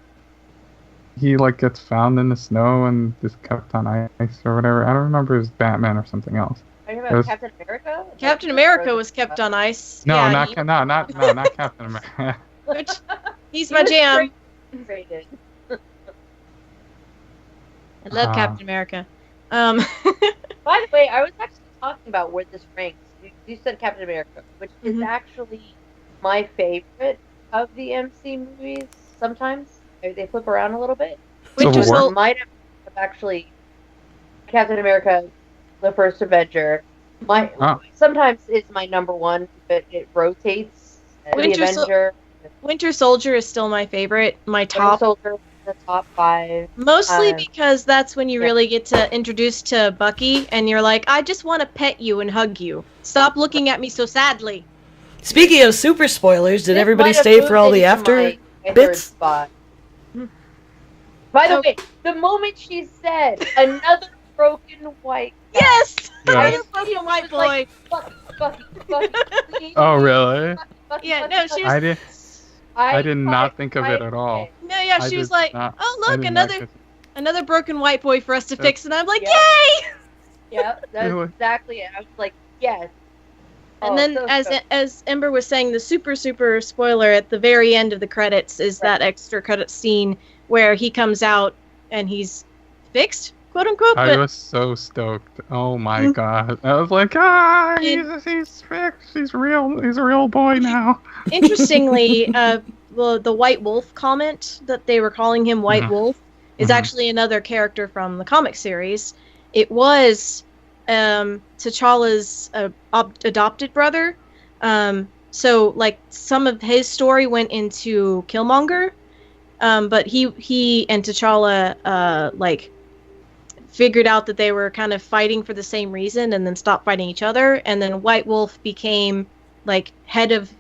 Speaker 3: he gets found in the snow and is kept on ice or whatever. I don't remember if it was Batman or something else.
Speaker 5: Are you
Speaker 3: It
Speaker 5: talking
Speaker 3: was-
Speaker 5: about Captain America?
Speaker 1: Captain America was kept on ice.
Speaker 3: No,
Speaker 1: Yeah,
Speaker 3: not
Speaker 1: he-
Speaker 3: not Captain America.
Speaker 1: which he's
Speaker 5: He
Speaker 1: my
Speaker 5: was
Speaker 1: jam.
Speaker 5: Rated.
Speaker 1: I love
Speaker 3: Ah.
Speaker 1: Captain America.
Speaker 5: By the way, I was actually talking about where this ranks. You said Captain America, which is
Speaker 1: Mhm.
Speaker 5: actually my favorite of the MC movies. Sometimes they flip around a little bit.
Speaker 3: Civil
Speaker 1: Winter
Speaker 3: War?
Speaker 1: Sol-
Speaker 5: Might have actually Captain America, the First Avenger. Sometimes it's my number one, but it rotates. The
Speaker 1: Winter Sol-
Speaker 5: Avenger,
Speaker 1: Winter Soldier is still my favorite. My
Speaker 5: Winter
Speaker 1: top.
Speaker 5: Soldier, the top 5.
Speaker 1: Mostly
Speaker 5: Uh,
Speaker 1: because that's when you
Speaker 5: yeah.
Speaker 1: really get to introduce to Bucky, and you're like, I just want to pet you and hug you. Stop looking at me so sadly.
Speaker 2: Speaking of super spoilers, did
Speaker 5: This
Speaker 2: everybody
Speaker 5: might have
Speaker 2: stay
Speaker 5: moved
Speaker 2: for all the
Speaker 5: into
Speaker 2: after
Speaker 5: my third
Speaker 2: bits?
Speaker 5: spot. By the
Speaker 1: Okay.
Speaker 5: way, the moment she said another broken white guy,
Speaker 1: Yes!
Speaker 3: Yeah.
Speaker 1: Another broken white boy.
Speaker 5: Bucky, please,
Speaker 3: Oh, really?
Speaker 5: Bucky,
Speaker 1: Yeah,
Speaker 5: Bucky,
Speaker 1: no,
Speaker 5: Bucky.
Speaker 1: she was.
Speaker 3: I did not
Speaker 5: thought
Speaker 3: think of it at all.
Speaker 5: right
Speaker 1: No, yeah,
Speaker 3: I
Speaker 1: she was
Speaker 3: did
Speaker 1: like,
Speaker 3: not-
Speaker 1: oh,
Speaker 3: I
Speaker 1: look,
Speaker 3: did not
Speaker 1: another
Speaker 3: get-
Speaker 1: another broken white boy for us to
Speaker 3: Yeah.
Speaker 1: fix. And I'm like,
Speaker 5: Yeah.
Speaker 1: yay!
Speaker 5: away. Yeah, that's
Speaker 3: Really?
Speaker 5: exactly it. I was like, yes.
Speaker 1: And
Speaker 5: Oh,
Speaker 1: then,
Speaker 5: so
Speaker 1: as Ember was saying, the super spoiler at the very end of the credits is
Speaker 5: Right.
Speaker 1: that extra credit scene where he comes out and he's fixed, quote unquote.
Speaker 3: I
Speaker 1: But
Speaker 3: was so stoked. Oh my
Speaker 1: Mm.
Speaker 3: god. I was like, he's fixed. He's real. He's a real boy now.
Speaker 1: interestingly, the White Wolf comment that they were calling him White
Speaker 3: Mhm.
Speaker 1: Wolf is
Speaker 3: Mhm.
Speaker 1: actually another character from the comic series. It was T'Challa's adopted brother. So some of his story went into Killmonger, but he and T'Challa figured out that they were kind of fighting for the same reason and then stopped fighting each other. And then White Wolf became head of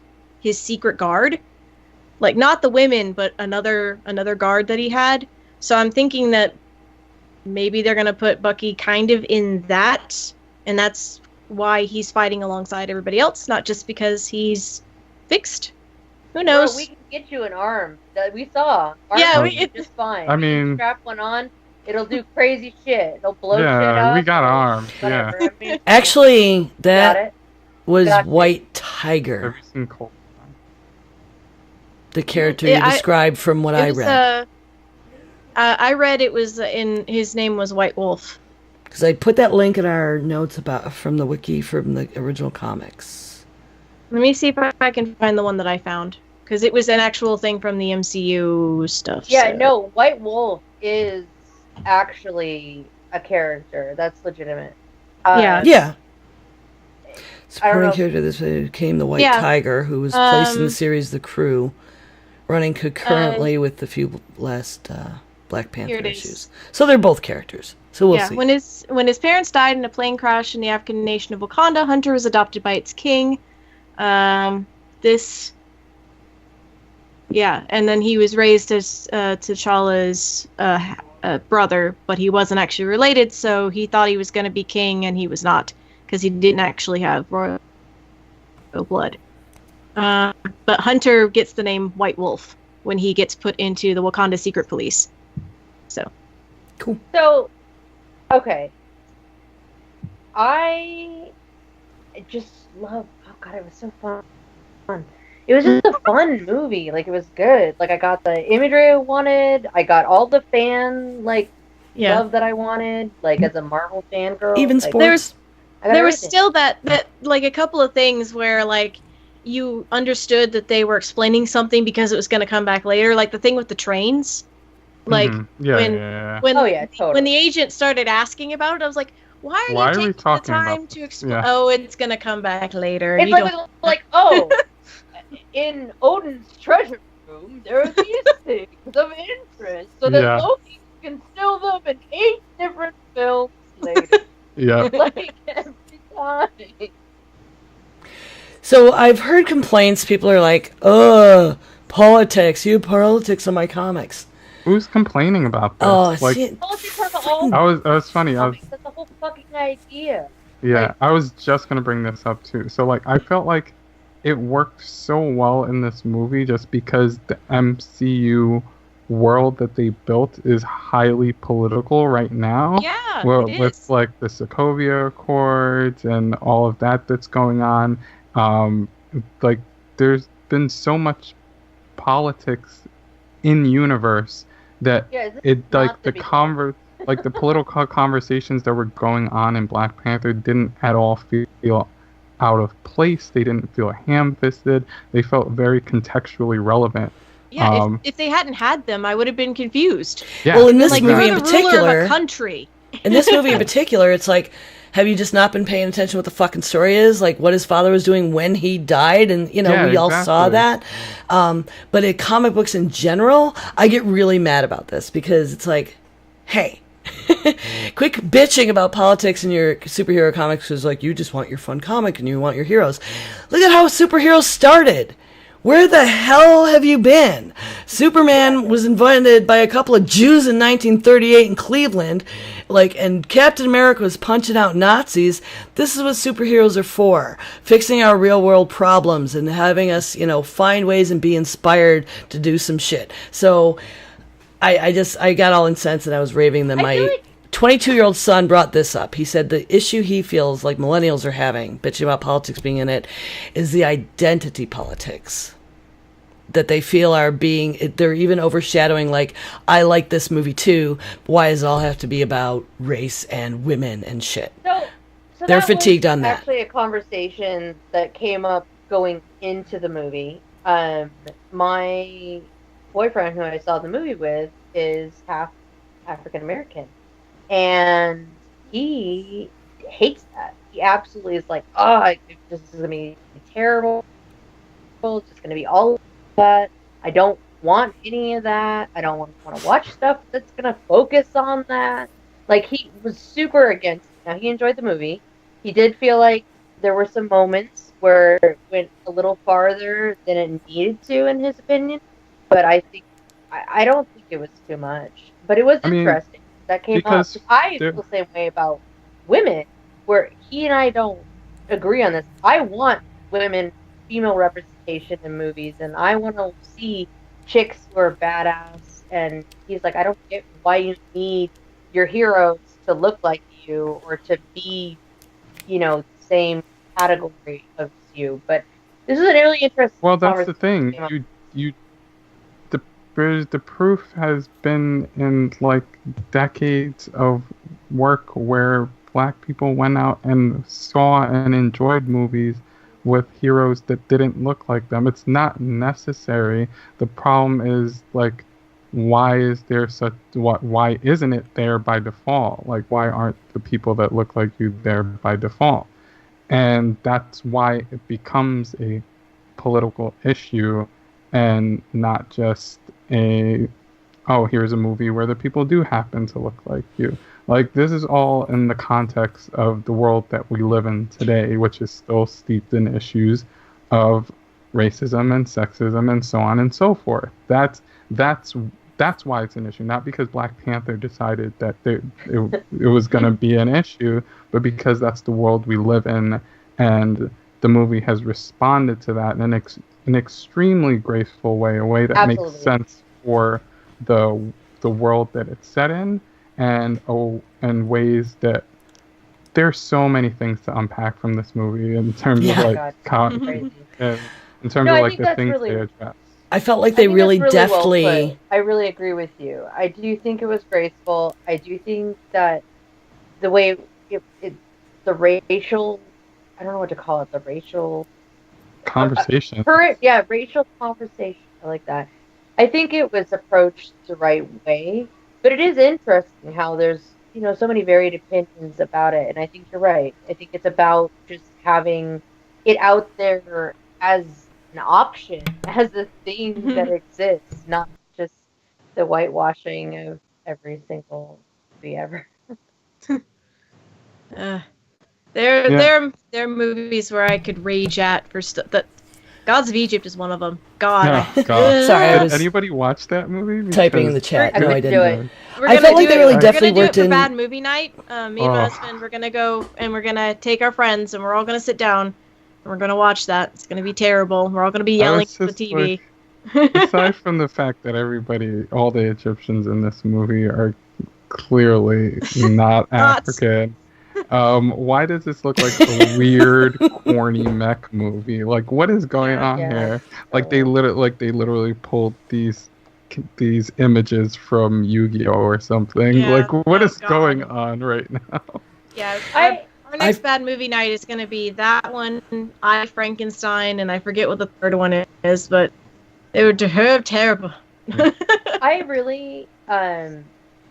Speaker 1: his secret guard, not the women, but another guard that he had. So I'm thinking that maybe they're gonna put Bucky kind of in that, and that's why he's fighting alongside everybody else, not just because he's fixed. Who knows?
Speaker 5: Bro, we can get you an arm. That we saw. Arms
Speaker 1: Yeah,
Speaker 5: are just fine.
Speaker 3: I
Speaker 5: You
Speaker 3: mean-
Speaker 5: strap one on. It'll do crazy shit. It'll blow shit
Speaker 3: Yeah,
Speaker 5: up.
Speaker 3: we got arms. Yeah.
Speaker 5: Whatever. I mean,
Speaker 2: Actually,
Speaker 5: got
Speaker 2: that
Speaker 5: it.
Speaker 2: was
Speaker 5: Gotcha.
Speaker 2: White Tiger.
Speaker 3: Have you seen Cold?
Speaker 2: the character you described from what I read.
Speaker 1: I read it was his name was White Wolf.
Speaker 2: Because I put that link in our notes from the wiki from the original comics.
Speaker 1: Let me see if I can find the one that I found. Because it was an actual thing from the MCU stuff.
Speaker 5: Yeah,
Speaker 1: so.
Speaker 5: no, White Wolf is actually a character. That's legitimate.
Speaker 2: Yeah. Supporting character this became the White Tiger, who was placed in the series The Crew, running concurrently with the few last Black Panther issues. So they're both characters. So we'll see.
Speaker 1: When his parents died in a plane crash in the African nation of Wakanda, Hunter was adopted by its king. And then he was raised as T'Challa's brother, but he wasn't actually related, so he thought he was going to be king, and he was not, because he didn't actually have royal blood. But Hunter gets the name White Wolf when he gets put into the Wakanda Secret Police. So.
Speaker 2: Cool.
Speaker 5: So, okay. I just love, oh god, it was so fun. It was just a fun movie. Like, it was good. Like, I got the imagery I wanted. I got all the fan, love that I wanted. Like, as a Marvel fangirl.
Speaker 2: Even sports.
Speaker 1: There was still that, like, a couple of things where, like, you understood that they were explaining something because it was going to come back later. Like, the thing with the trains. Like, when the agent started asking about it, I was like, why are you taking the time to explain? Yeah. Oh, it's going to come back later.
Speaker 5: It's in Odin's treasure room, there are these things of interest, so that Loki can steal them in 8 different films later.
Speaker 3: Yeah.
Speaker 5: Like, every time.
Speaker 2: So I've heard complaints. People are like, politics. You have politics on my comics.
Speaker 3: Who's complaining about this?
Speaker 2: Oh,
Speaker 5: politics are the whole.
Speaker 3: That was funny.
Speaker 5: That's the whole fucking idea.
Speaker 3: Yeah, I was just gonna bring this up too. So, like, I felt like it worked so well in this movie just because the MCU world that they built is highly political right now.
Speaker 1: Yeah,
Speaker 3: with like the Sokovia Accords and all of that's going on. Like, there's been so much politics in universe that the political conversations that were going on in Black Panther didn't at all feel out of place. They didn't feel ham-fisted. They felt very contextually relevant.
Speaker 1: Yeah, if they hadn't had them, I would have been confused.
Speaker 3: Yeah.
Speaker 2: Well, in this movie in particular,
Speaker 1: ruler of a country.
Speaker 2: In this movie in particular, it's like, have you just not been paying attention to what the fucking story is? Like, what his father was doing when he died, and we all saw that. But in comic books in general, I get really mad about this because it's like, hey, quit bitching about politics in your superhero comics because, like, you just want your fun comic and you want your heroes. Look at how superheroes started. Where the hell have you been? Superman was invented by a couple of Jews in 1938 in Cleveland, and Captain America was punching out Nazis. This is what superheroes are for. Fixing our real world problems and having us, find ways and be inspired to do some shit. So I got all incensed and I was raving that my 22-year-old son brought this up. He said the issue he feels like millennials are having, bitching about politics being in it, is the identity politics that they feel they're even overshadowing, like, I like this movie too, why does it all have to be about race and women and shit?
Speaker 5: So
Speaker 2: they're fatigued on that.
Speaker 5: Actually, a conversation that came up going into the movie. My boyfriend, who I saw the movie with, is half African American. And he hates that. He absolutely is like, this is going to be terrible. It's just going to be all of that. I don't want any of that. I don't want to watch stuff that's going to focus on that. Like, he was super against it. Now, he enjoyed the movie. He did feel like there were some moments where it went a little farther than it needed to, in his opinion. But I don't think it was too much. But it was interesting. That came up. I feel the same way about women, where he and I don't agree on this. I want female representation in movies, and I want to see chicks who are badass. And he's like, I don't get why you need your heroes to look like you or to be, the same category of you. But this is a really interesting.
Speaker 3: Well, that's the thing. the proof has been in like decades of work where black people went out and saw and enjoyed movies with heroes that didn't look like them. It's not necessary. The problem is like, why is there such why isn't it there by default? Like, why aren't the people that look like you there by default? And that's why it becomes a political issue and not just here's a movie where the people do happen to look like you. Like, this is all in the context of the world that we live in today, which is still steeped in issues of racism and sexism and so on and so forth. That's why it's an issue, not because Black Panther decided that it was going to be an issue, but because that's the world we live in, and the movie has responded to that in an extremely graceful way, a way that
Speaker 5: Absolutely.
Speaker 3: makes sense for the world that it's set in, and ways that there's so many things to unpack from this movie in terms of like
Speaker 5: Crazy.
Speaker 3: in terms of like the things they address.
Speaker 2: I felt like they really
Speaker 5: that's
Speaker 2: deftly.
Speaker 5: well put. I really agree with you. I do think it was graceful. I do think that the way the racial, I don't know what to call it, the racial
Speaker 3: conversation.
Speaker 5: Racial conversation. I like that. I think it was approached the right way, but it is interesting how there's so many varied opinions about it, and I think you're right. I think it's about just having it out there as an option, as a thing that exists, not just the whitewashing of every single movie ever.
Speaker 1: There are movies where I could rage at for stuff that. Gods of Egypt is one of them. God.
Speaker 3: Oh, God.
Speaker 2: Sorry,
Speaker 3: Did anybody watch that movie?
Speaker 2: Typing in the chat. No, I didn't.
Speaker 1: I
Speaker 2: felt like they really definitely
Speaker 1: we're gonna
Speaker 2: worked
Speaker 1: do it for
Speaker 2: in.
Speaker 1: Bad Movie Night. Me and my husband, we're gonna go and we're gonna take our friends and we're all gonna sit down and we're gonna watch that. It's gonna be terrible. We're all gonna be yelling at the TV.
Speaker 3: Aside from the fact that all the Egyptians in this movie are clearly not African. Why does this look like a weird, corny mech movie? Like, what is going on here? Like, they literally pulled these images from Yu-Gi-Oh or something.
Speaker 1: Yeah.
Speaker 3: Like, what is going on right now?
Speaker 1: Yeah, our next Bad Movie Night is going to be that one, I, Frankenstein, and I forget what the third one is, but they were terrible.
Speaker 5: I really, I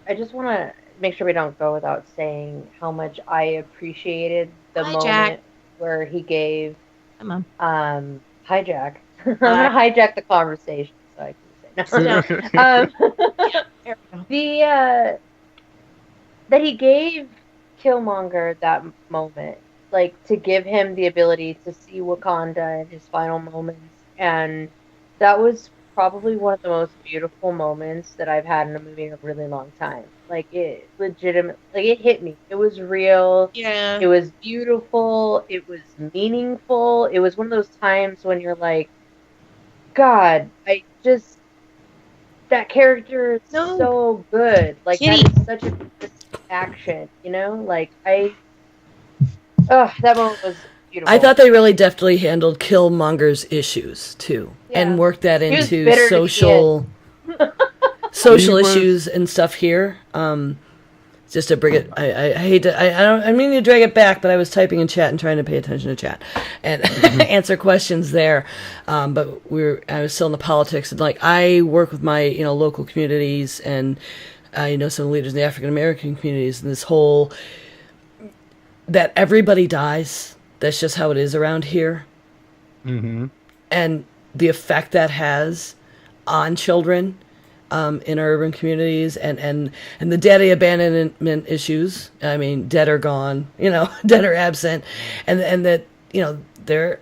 Speaker 5: just want to make sure we don't go without saying how much I appreciated the moment
Speaker 1: Jack.
Speaker 5: where he gave
Speaker 1: Come on.
Speaker 5: hi Jack. I'm gonna hijack the conversation so I can say no. That he gave Killmonger that moment, like to give him the ability to see Wakanda in his final moments, and that was probably one of the most beautiful moments that I've had in a movie in a really long time. Like, it legitimately, like, it hit me. It was real.
Speaker 1: Yeah.
Speaker 5: It was beautiful. It was meaningful. It was one of those times when you're like, God, that character is so good. Like, that is such a good action, Like, that moment was beautiful.
Speaker 2: I thought they really deftly handled Killmonger's issues too, and worked that into social issues and stuff here. Just to bring it, I hate to, I mean to drag it back, but I was typing in chat and trying to pay attention to chat and answer questions there. But I was still in the politics, and like I work with my local communities, and I know some leaders in the African American communities, and this whole that everybody dies. That's just how it is around here.
Speaker 3: Mm-hmm.
Speaker 2: And the effect that has on children in urban communities, and the daddy abandonment issues. I mean, dead or gone, dead or absent. And that, there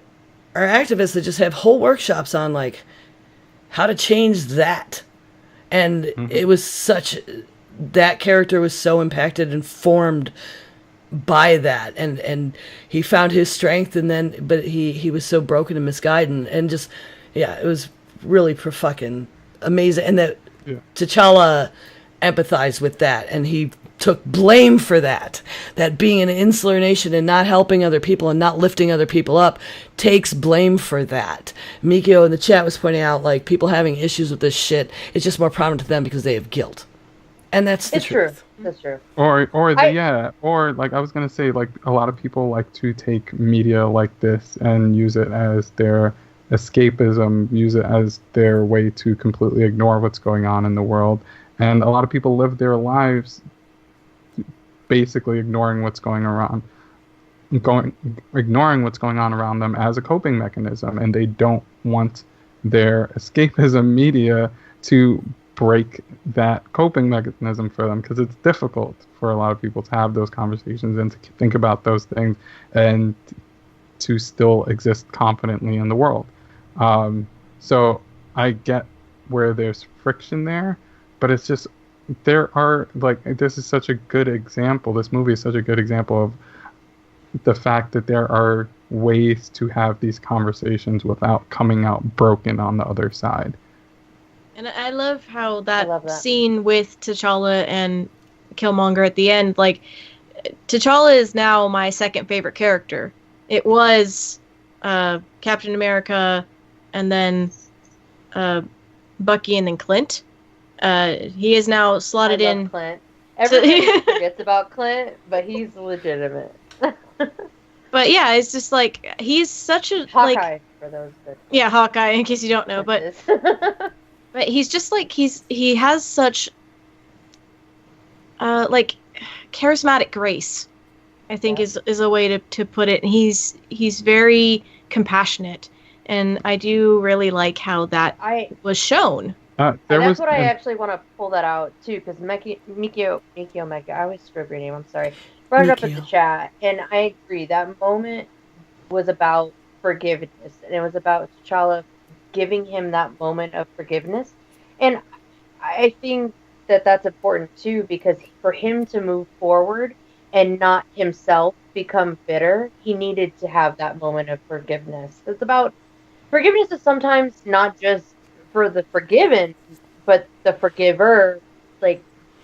Speaker 2: are activists that just have whole workshops on, like, how to change that. And it was that character was so impacted and formed by that, and he found his strength, but he was so broken and misguided, and just it was really fucking amazing, and that T'Challa empathized with that, and he took blame for that. That being an insular nation and not helping other people and not lifting other people up takes blame for that. Mikio in the chat was pointing out, like, people having issues with this shit, it's just more prominent to them because they have guilt. And that's the truth.
Speaker 5: That's true.
Speaker 3: Or like I was gonna say, like a lot of people like to take media like this and use it as their escapism, use it as their way to completely ignore what's going on in the world. And a lot of people live their lives basically ignoring what's going on around them as a coping mechanism, and they don't want their escapism media to break that coping mechanism for them, because it's difficult for a lot of people to have those conversations and to think about those things and to still exist confidently in the world. So I get where there's friction there, but it's just, there are, like, this is such a good example, this movie is such a good example of the fact that there are ways to have these conversations without coming out broken on the other side.
Speaker 1: And I love how that scene with T'Challa and Killmonger at the end, like, T'Challa is now my second favorite character. It was Captain America, and then Bucky, and then Clint. He is now slotted in.
Speaker 5: Clint. Everybody forgets about Clint, but he's legitimate.
Speaker 1: But yeah, it's just like, he's such a
Speaker 5: Hawkeye, for those that...
Speaker 1: Yeah, Hawkeye, in case you don't know, but but he's just like, he has such like charismatic grace, I think, is a way to put it. And he's very compassionate, and I do really like how that was shown.
Speaker 5: And that's what I actually want to pull that out too, because Mikio, I always screw up your name, I'm sorry. Brought it up in the chat, and I agree. That moment was about forgiveness, and it was about T'Challa giving him that moment of forgiveness. And I think that that's important too, because for him to move forward and not himself become bitter, he needed to have that moment of forgiveness. It's about forgiveness is sometimes not just for the forgiven, but the forgiver. Like,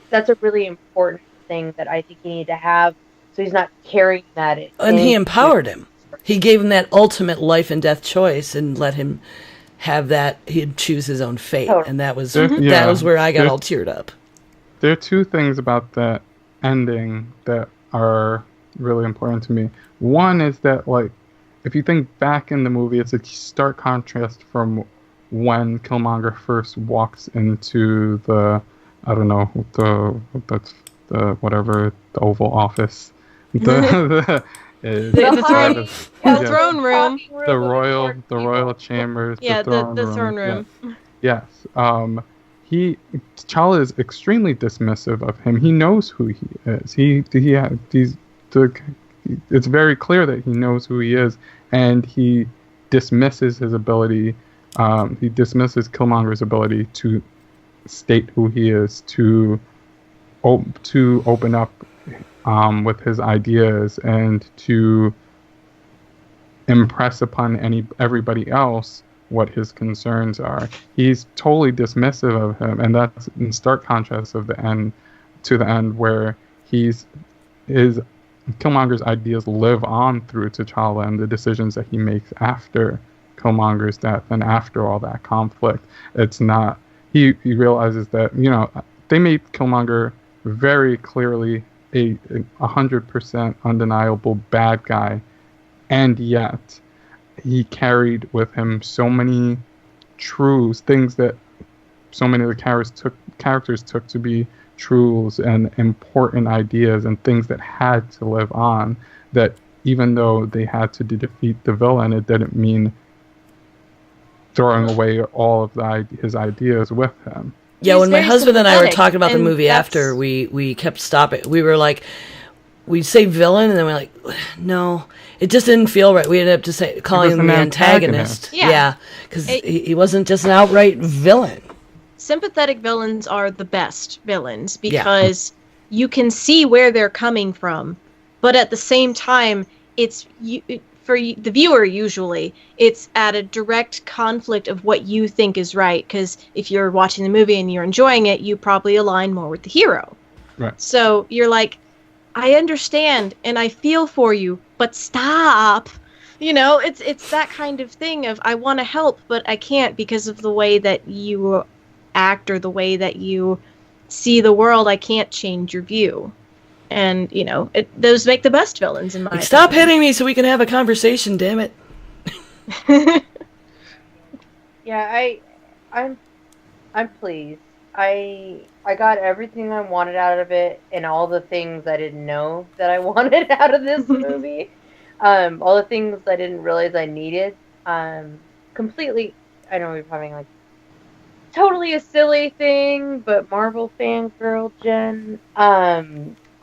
Speaker 5: that's a really important thing that I think you need to have, so he's not carrying that in.
Speaker 2: And he empowered him. He gave him that ultimate life and death choice and let him have that. He'd choose his own fate. Totally. And that was where I got all teared up.
Speaker 3: There are two things about that ending that are really important to me. One is that, like, if you think back in the movie, it's a stark contrast from when Killmonger first walks into the, I don't know, the Oval Office, the
Speaker 1: throne room,
Speaker 3: the royal chambers,
Speaker 1: the throne room.
Speaker 3: Yes. T'Challa is extremely dismissive of him. He knows who he is. It's very clear that he knows who he is, and he dismisses his ability. He dismisses Killmonger's ability to state who he is, to open up with his ideas, and to impress upon everybody else what his concerns are. He's totally dismissive of him, and that's in stark contrast of the end where Killmonger's ideas live on through T'Challa and the decisions that he makes after Killmonger's death and after all that conflict. It's not, he realizes that, they made Killmonger very clearly a 100% undeniable bad guy, and yet he carried with him so many truths, things that so many of the characters took to be truths and important ideas and things that had to live on, that even though they had to defeat the villain, it didn't mean throwing away all of his ideas with him.
Speaker 2: Yeah, when my husband and I were talking about the movie after, we kept stopping. We were like, we'd say villain, and then we're like, no, it just didn't feel right. We ended up just calling him the antagonist. Yeah, because he wasn't just an outright villain.
Speaker 1: Sympathetic villains are the best villains, because you can see where they're coming from, but at the same time, for the viewer, usually, it's at a direct conflict of what you think is right, because if you're watching the movie and you're enjoying it, you probably align more with the hero.
Speaker 3: Right.
Speaker 1: So you're like, I understand and I feel for you, but stop. You know, it's that kind of thing of I want to help, but I can't because of the way that you act or the way that you see the world. I can't change your view. And, you know, those make the best villains in my
Speaker 2: Like, stop
Speaker 1: opinion.
Speaker 2: hitting me so we can have a conversation, damn it.
Speaker 5: Yeah, I'm pleased. I got everything I wanted out of it, and all the things I didn't know that I wanted out of this movie. All the things I didn't realize I needed. Completely. I know we're having like totally a silly thing, but Marvel fangirl Jen.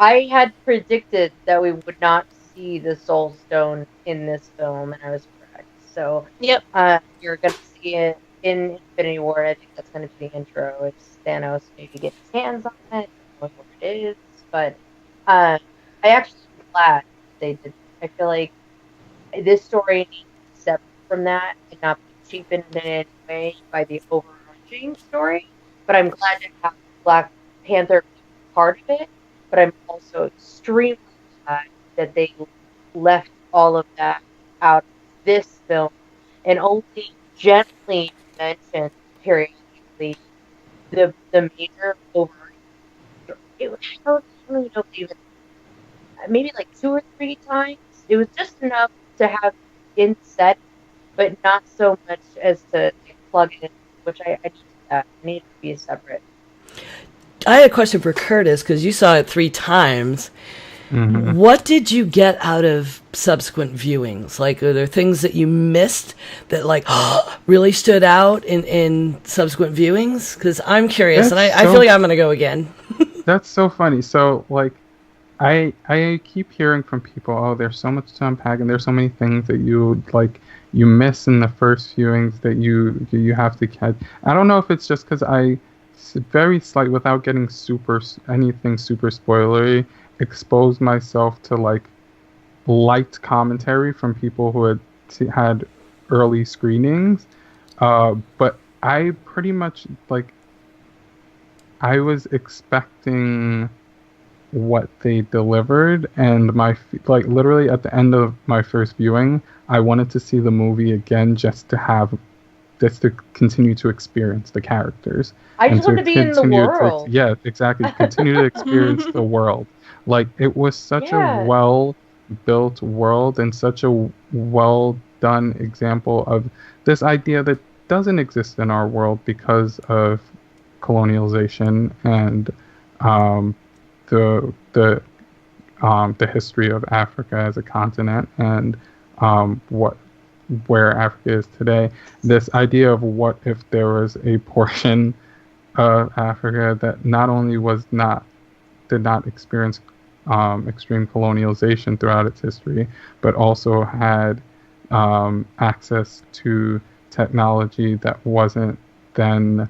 Speaker 5: I had predicted that we would not see the Soul Stone in this film, and I was correct. So,
Speaker 1: Yep.
Speaker 5: you're gonna see it in Infinity War. I think that's gonna be the intro. It's Thanos maybe getting his hands on it. I don't know what it is, but I actually am glad they did. I feel like this story needs to be separate from that and not be cheapened in any way by the overarching story. But I'm glad to have Black Panther be part of it. But I'm also extremely glad that they left all of that out of this film and only gently mentioned periodically the major overarching story. I don't really know if even maybe like 2 or 3 times. It was just enough to have in set, but not so much as to like, plug it in, which I needed that. I needed to be separate.
Speaker 2: I had a question for Curtis, because you saw it 3 times.
Speaker 3: Mhm.
Speaker 2: What did you get out of subsequent viewings? Like, are there things that you missed that, like, really stood out in subsequent viewings? Because I'm curious, and I feel like I'm going to go again.
Speaker 3: That's so funny. So, like, I keep hearing from people, oh, there's so much to unpack, and there's so many things that you miss in the first viewings that you have to catch. I don't know if it's just because very slight, without getting anything super spoilery, exposed myself to like light commentary from people who had early screenings, but I pretty much like I was expecting what they delivered, and like literally at the end of my first viewing, I wanted to see the movie again just to continue to experience the characters.
Speaker 5: I just want to be in the world.
Speaker 3: Yeah, exactly. Continue to experience the world. Like, it was such a well built world and such a well done example of this idea that doesn't exist in our world because of colonialization and the history of Africa as a continent, and where Africa is today. This idea of what if there was a portion of Africa that not only did not experience extreme colonialization throughout its history, but also had access to technology that wasn't then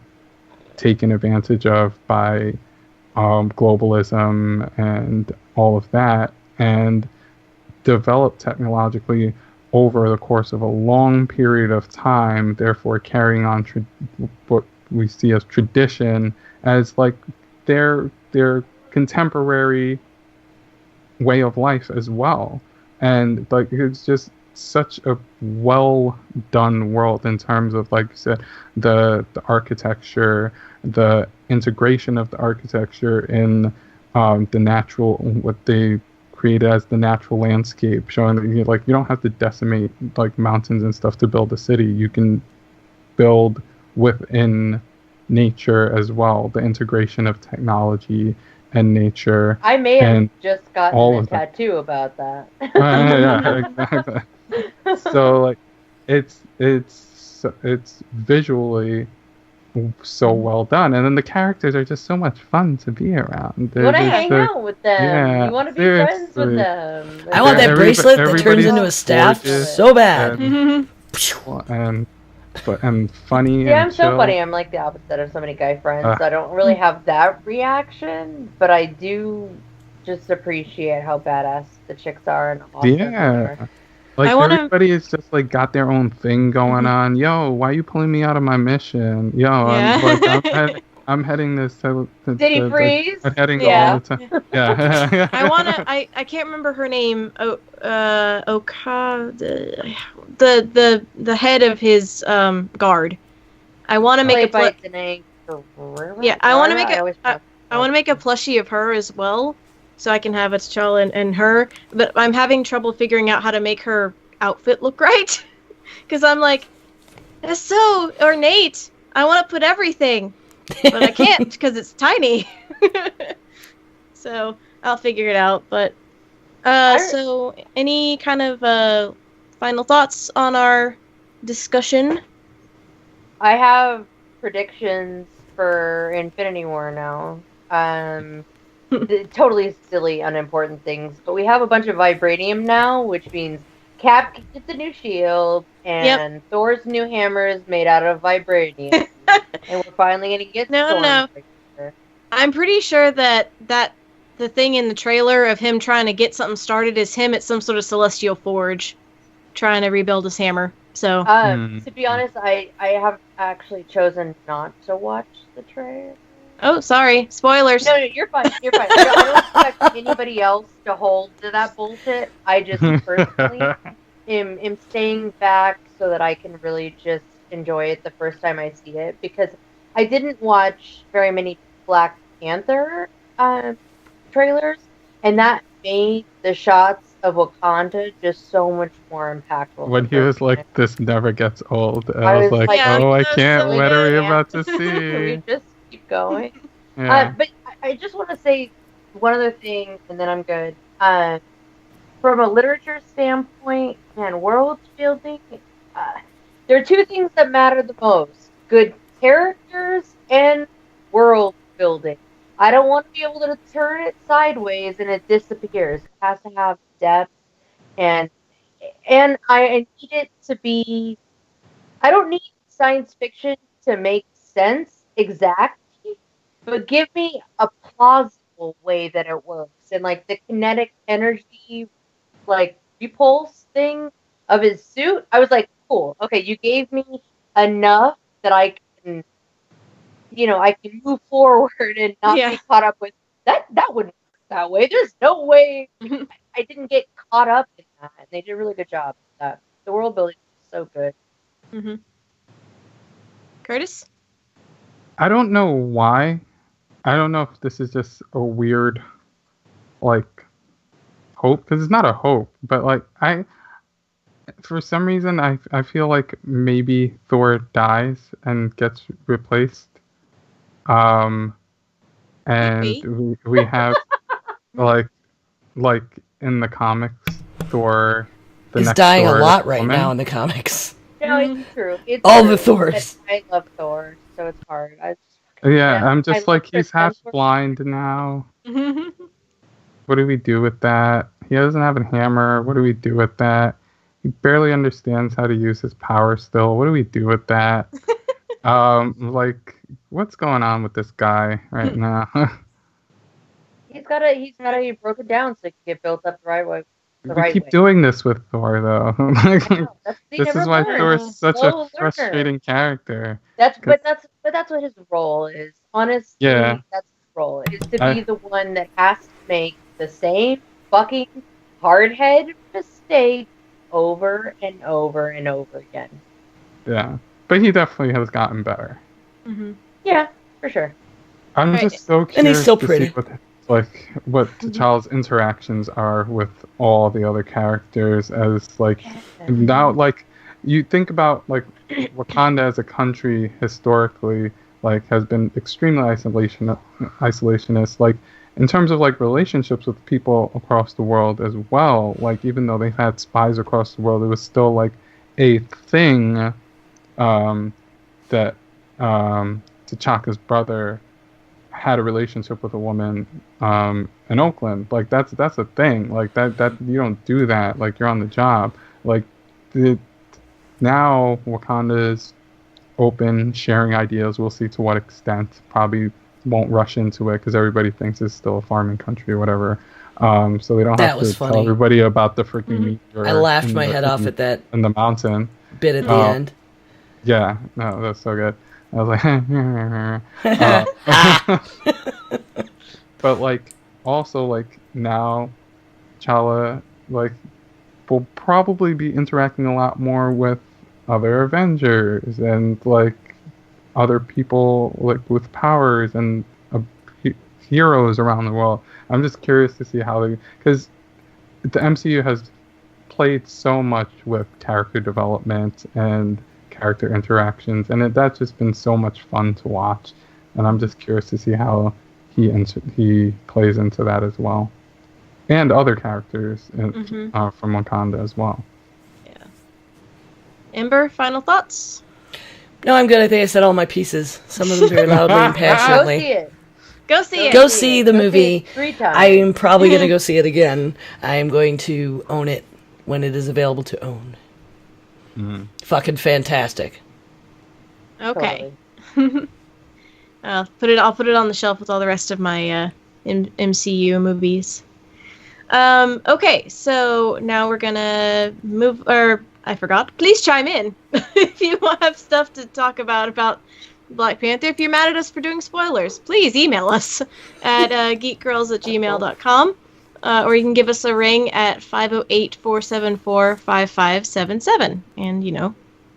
Speaker 3: taken advantage of by globalism and all of that, and developed technologically over the course of a long period of time, therefore carrying on what we see as tradition as like their contemporary way of life as well. And like, it's just such a well done world in terms of, like you said, the architecture, the integration of the architecture in the natural, what they created as the natural landscape, showing that you don't have to decimate like mountains and stuff to build a city. You can build within nature as well. The integration of technology and nature.
Speaker 5: I may have
Speaker 3: and
Speaker 5: just gotten a tattoo about that.
Speaker 3: Yeah, exactly. So like, it's visually so well done, and then the characters are just so much fun to be around.
Speaker 5: You want to hang out with them.
Speaker 3: Yeah,
Speaker 5: you want to be friends with them.
Speaker 2: I want that bracelet that turns into a staff so bad.
Speaker 3: And funny.
Speaker 5: Yeah,
Speaker 3: and
Speaker 5: I'm so
Speaker 3: chill.
Speaker 5: funny. I'm like the opposite of so many guy friends. I don't really have that reaction, but I do just appreciate how badass the chicks are and awesome they are.
Speaker 3: Like, everybody is just like got their own thing going on. Yo, why are you pulling me out of my mission? Yo, I'm heading this to
Speaker 5: Did he freeze?
Speaker 3: I'm heading
Speaker 5: Yeah.
Speaker 3: all the time. Yeah.
Speaker 1: I can't remember her name. The head of his guard. I want to make a
Speaker 5: Played by Danae Guerrero.
Speaker 1: Yeah, I want to make
Speaker 5: always
Speaker 1: I want to make a plushie of her as well, so I can have a T'Challa and her. But I'm having trouble figuring out how to make her outfit look right, because I'm like, that's so ornate. I want to put everything, but I can't because it's tiny. So I'll figure it out. But so any kind of final thoughts on our discussion?
Speaker 5: I have predictions for Infinity War now. Totally silly, unimportant things, but we have a bunch of vibranium now, which means Cap gets a new shield, and Thor's new hammer is made out of vibranium, and we're finally gonna get
Speaker 1: No. I'm pretty sure that the thing in the trailer of him trying to get something started is him at some sort of celestial forge, trying to rebuild his hammer. So,
Speaker 5: to be honest, I have actually chosen not to watch the trailer.
Speaker 1: Oh, sorry. Spoilers.
Speaker 5: No, you're fine. You're fine. I don't expect anybody else to hold to that bullshit. I just personally am staying back so that I can really just enjoy it the first time I see it, because I didn't watch very many Black Panther trailers, and that made the shots of Wakanda just so much more impactful.
Speaker 3: When he was like, "This never gets old,"
Speaker 5: I
Speaker 3: was
Speaker 5: was
Speaker 3: like,
Speaker 5: like,
Speaker 3: "Oh, I
Speaker 1: so
Speaker 3: can't! What are we
Speaker 5: good.
Speaker 3: about to
Speaker 5: Can we
Speaker 3: see?"
Speaker 5: just keep going?
Speaker 3: Yeah.
Speaker 5: But I just want to say one other thing, and then I'm good. From a literature standpoint and world building, there are two things that matter the most: good characters and world building. I don't want to be able to turn it sideways and it disappears. It has to have depth, and I need it to be. I don't need science fiction to make sense exactly, but give me a plausible way that it works, and like the kinetic energy, like repulse thing of his suit. I was like, cool. Okay, you gave me enough that I can. I can move forward and not be caught up with that. That wouldn't work that way. There's no way. I didn't get caught up in that. And they did a really good job with that. The world building is so good.
Speaker 1: Mm-hmm. Curtis?
Speaker 3: I don't know why. I don't know if this is just a weird, like, hope, because it's not a hope, but like for some reason I feel like maybe Thor dies and gets replaced. And we have like in the comics, Thor
Speaker 2: is dying a lot right now in the comics.
Speaker 5: No, it's true. It's
Speaker 2: all
Speaker 5: true.
Speaker 2: the Thors.
Speaker 5: I love Thor, so it's hard.
Speaker 3: I'm just like, he's half blind now. What do we do with that? He doesn't have a hammer. What do we do with that? He barely understands how to use his power still. What do we do with that? Like, what's going on with this guy right now?
Speaker 5: He broke it down so it can get built up the right way.
Speaker 3: We keep doing this with Thor, though. This is why Thor is such a frustrating character.
Speaker 5: But that's what his role is. Honestly, that's his role, is to be the one that has to make the same fucking hardhead mistake over and over and over again.
Speaker 3: Yeah, but he definitely has gotten better.
Speaker 1: Mm-hmm.
Speaker 5: Yeah, for sure.
Speaker 3: I'm just so curious
Speaker 2: and he's still pretty.
Speaker 3: To see what T'Challa's interactions are with all the other characters, as like now, like you think about like Wakanda as a country historically, like has been extremely isolationist, like in terms of like relationships with people across the world as well. Like even though they've had spies across the world, it was still like a thing that T'Chaka's brother had a relationship with a woman in Oakland. Like that's a thing. Like that you don't do that. Like you're on the job. Like now Wakanda is open, sharing ideas. We'll see to what extent. Probably won't rush into it because everybody thinks it's still a farming country or whatever. So they don't have to tell everybody about the freaking meteor.
Speaker 2: I laughed my head off at that
Speaker 3: in the mountain
Speaker 2: bit at the end.
Speaker 3: Yeah, no, that's so good. I was like, but like also like now, Chala like will probably be interacting a lot more with other Avengers and like other people like with powers and he- heroes around the world. I'm just curious to see how they, because the MCU has played so much with character development and character interactions, and that's just been so much fun to watch. And I'm just curious to see how he plays into that as well, and other characters from Wakanda as well.
Speaker 1: Yeah. Ember, final thoughts?
Speaker 2: No, I'm good. I think I said all my pieces. Some of them very loudly and
Speaker 5: Go
Speaker 2: passionately.
Speaker 5: see it.
Speaker 1: Go see it.
Speaker 2: Go see the
Speaker 5: Go see
Speaker 2: movie.
Speaker 5: it 3 times.
Speaker 2: I am probably going to go see it again. I am going to own it when it is available to own. Fucking fantastic.
Speaker 1: Okay. I'll put it on the shelf with all the rest of my MCU movies. Okay, so now we're gonna move. Or I forgot. Please chime in if you have stuff to talk about Black Panther. If you're mad at us for doing spoilers, please email us at geekgirls@gmail.com. Or you can give us a ring at 508-474-5577 and,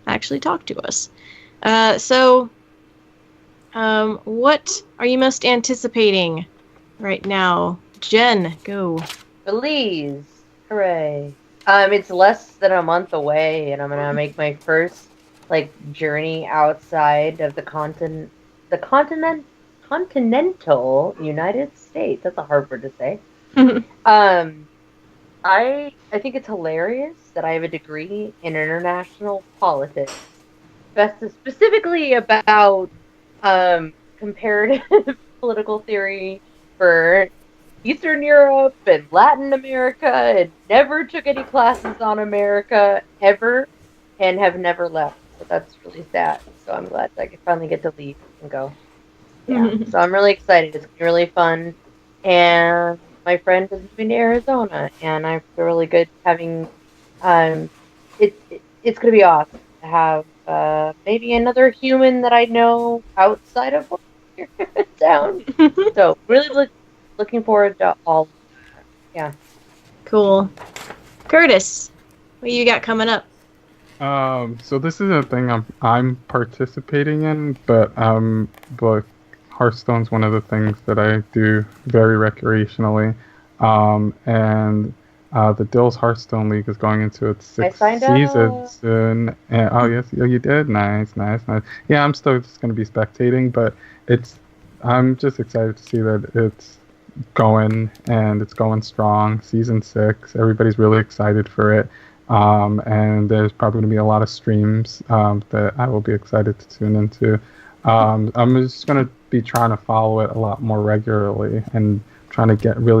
Speaker 1: actually talk to us. What are you most anticipating right now? Jen, go.
Speaker 5: Belize. Hooray. It's less than a month away, and I'm gonna make my first, journey outside of the continental United States. That's a hard word to say. I think it's hilarious that I have a degree in international politics, specifically about comparative political theory for Eastern Europe and Latin America, and never took any classes on America ever, and have never left. So that's really sad. So I'm glad I could finally get to leave and go. Yeah. So I'm really excited. It's gonna be really fun, and my friend is moving to Arizona, and I feel really good having. It's gonna be awesome to have maybe another human that I know outside of town. So really looking forward to all. Yeah.
Speaker 1: Cool. Curtis, what you got coming up?
Speaker 3: So this is a thing I'm participating in, but Hearthstone's one of the things that I do very recreationally. And the Dills Hearthstone League is going into its 6th season soon. And, oh, yes, you did? Nice. Yeah, I'm still just going to be spectating, but I'm just excited to see that it's going, and it's going strong. Season 6, everybody's really excited for it. And there's probably going to be a lot of streams that I will be excited to tune into. I'm just going to be trying to follow it a lot more regularly and trying to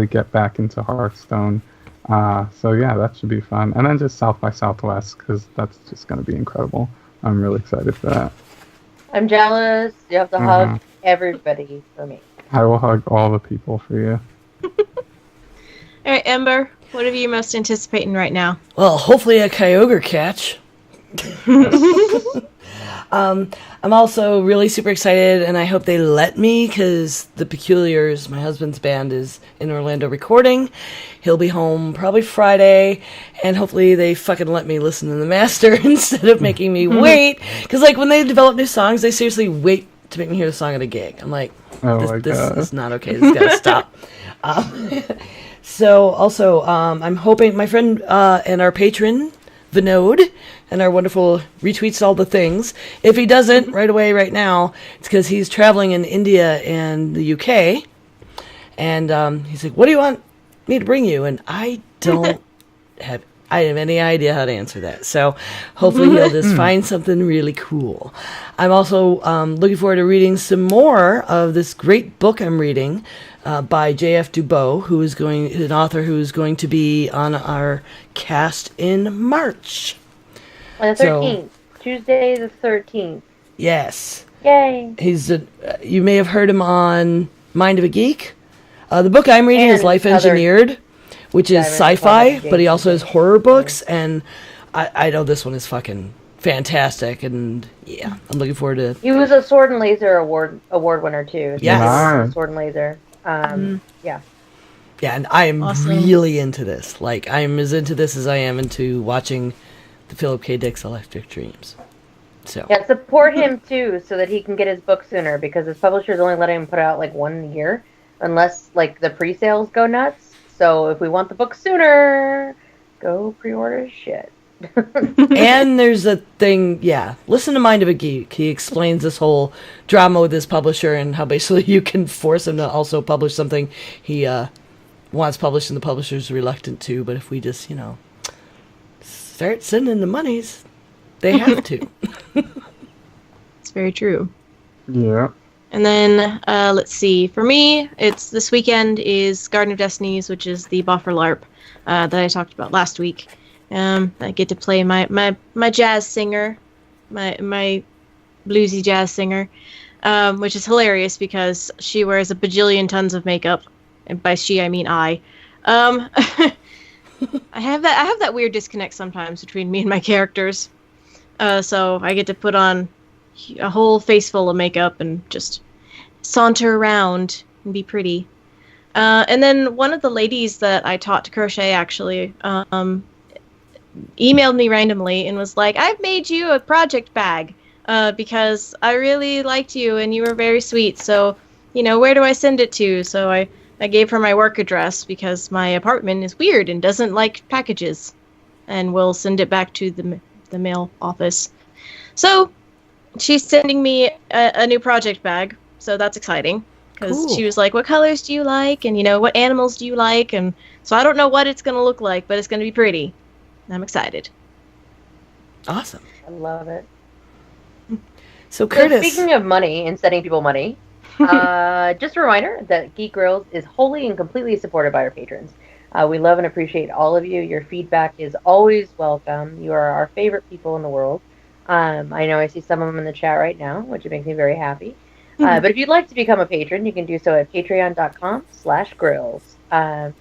Speaker 3: get back into Hearthstone. So yeah, that should be fun. And then just South by Southwest, because that's just going to be incredible. I'm really excited for that.
Speaker 5: I'm jealous. You have to hug everybody for me.
Speaker 3: I will hug all the people for you.
Speaker 1: All right, Ember, what are you most anticipating right now?
Speaker 2: Well, hopefully a Kyogre catch. I'm also really super excited, and I hope they let me, because the Peculiars, my husband's band, is in Orlando recording. He'll be home probably Friday, and hopefully they fucking let me listen to the master instead of making me wait. Because, when they develop new songs, they seriously wait to make me hear the song at a gig. I'm like, this is not okay. This gotta stop. So, also, I'm hoping my friend and our patron, Vinod, and our wonderful retweets all the things. If he doesn't right away, right now, it's because he's traveling in India and the UK. And he's like, what do you want me to bring you? And I don't have any idea how to answer that. So hopefully he'll just find something really cool. I'm also looking forward to reading some more of this great book I'm reading by J.F. Dubois, who is an author who is going to be on our cast in March.
Speaker 5: On the 13th. Tuesday the 13th.
Speaker 2: Yes.
Speaker 5: Yay.
Speaker 2: You may have heard him on Mind of a Geek. The book I'm reading is Life Engineered, which is sci-fi, but he also has horror books, and I know this one is fucking fantastic, and yeah, I'm looking forward to.
Speaker 5: He was a Sword and Laser award winner too. So
Speaker 2: Yes.
Speaker 3: Nice.
Speaker 5: Sword and Laser. Yeah.
Speaker 2: Yeah, and I am
Speaker 1: Awesome.
Speaker 2: really into this. Like, I'm as into this as I am into watching the Philip K. Dick's Electric Dreams. So.
Speaker 5: Yeah, support him too, so that he can get his book sooner, because his publisher's only letting him put out like 1 year, unless like the pre-sales go nuts. So if we want the book sooner, go pre-order his shit.
Speaker 2: And there's a thing, yeah. Listen to Mind of a Geek. He explains this whole drama with his publisher and how basically you can force him to also publish something he wants published and the publisher's reluctant to. But if we just, start sending the monies, they have to.
Speaker 1: It's very true.
Speaker 3: Yeah.
Speaker 1: And then, let's see. For me, it's this weekend is Garden of Destinies, which is the Boffer LARP that I talked about last week. I get to play my jazz singer, my bluesy jazz singer, which is hilarious because she wears a bajillion tons of makeup, and by she I mean I. I have that weird disconnect sometimes between me and my characters. So I get to put on a whole face full of makeup and just saunter around and be pretty. And then one of the ladies that I taught to crochet actually emailed me randomly and was like, I've made you a project bag because I really liked you and you were very sweet. So, where do I send it to? So I gave her my work address because my apartment is weird and doesn't like packages and will send it back to the mail office. So she's sending me a new project bag. So that's exciting because she was like, what colors do you like? And, what animals do you like? And so I don't know what it's going to look like, but it's going to be pretty. I'm excited.
Speaker 2: Awesome.
Speaker 5: I love it.
Speaker 2: So Curtis.
Speaker 5: Speaking of money and sending people money, just a reminder that Geek Girls is wholly and completely supported by our patrons. We love and appreciate all of you. Your feedback is always welcome. You are our favorite people in the world. I know I see some of them in the chat right now, which makes me very happy. But if you'd like to become a patron, you can do so at patreon.com/grills. And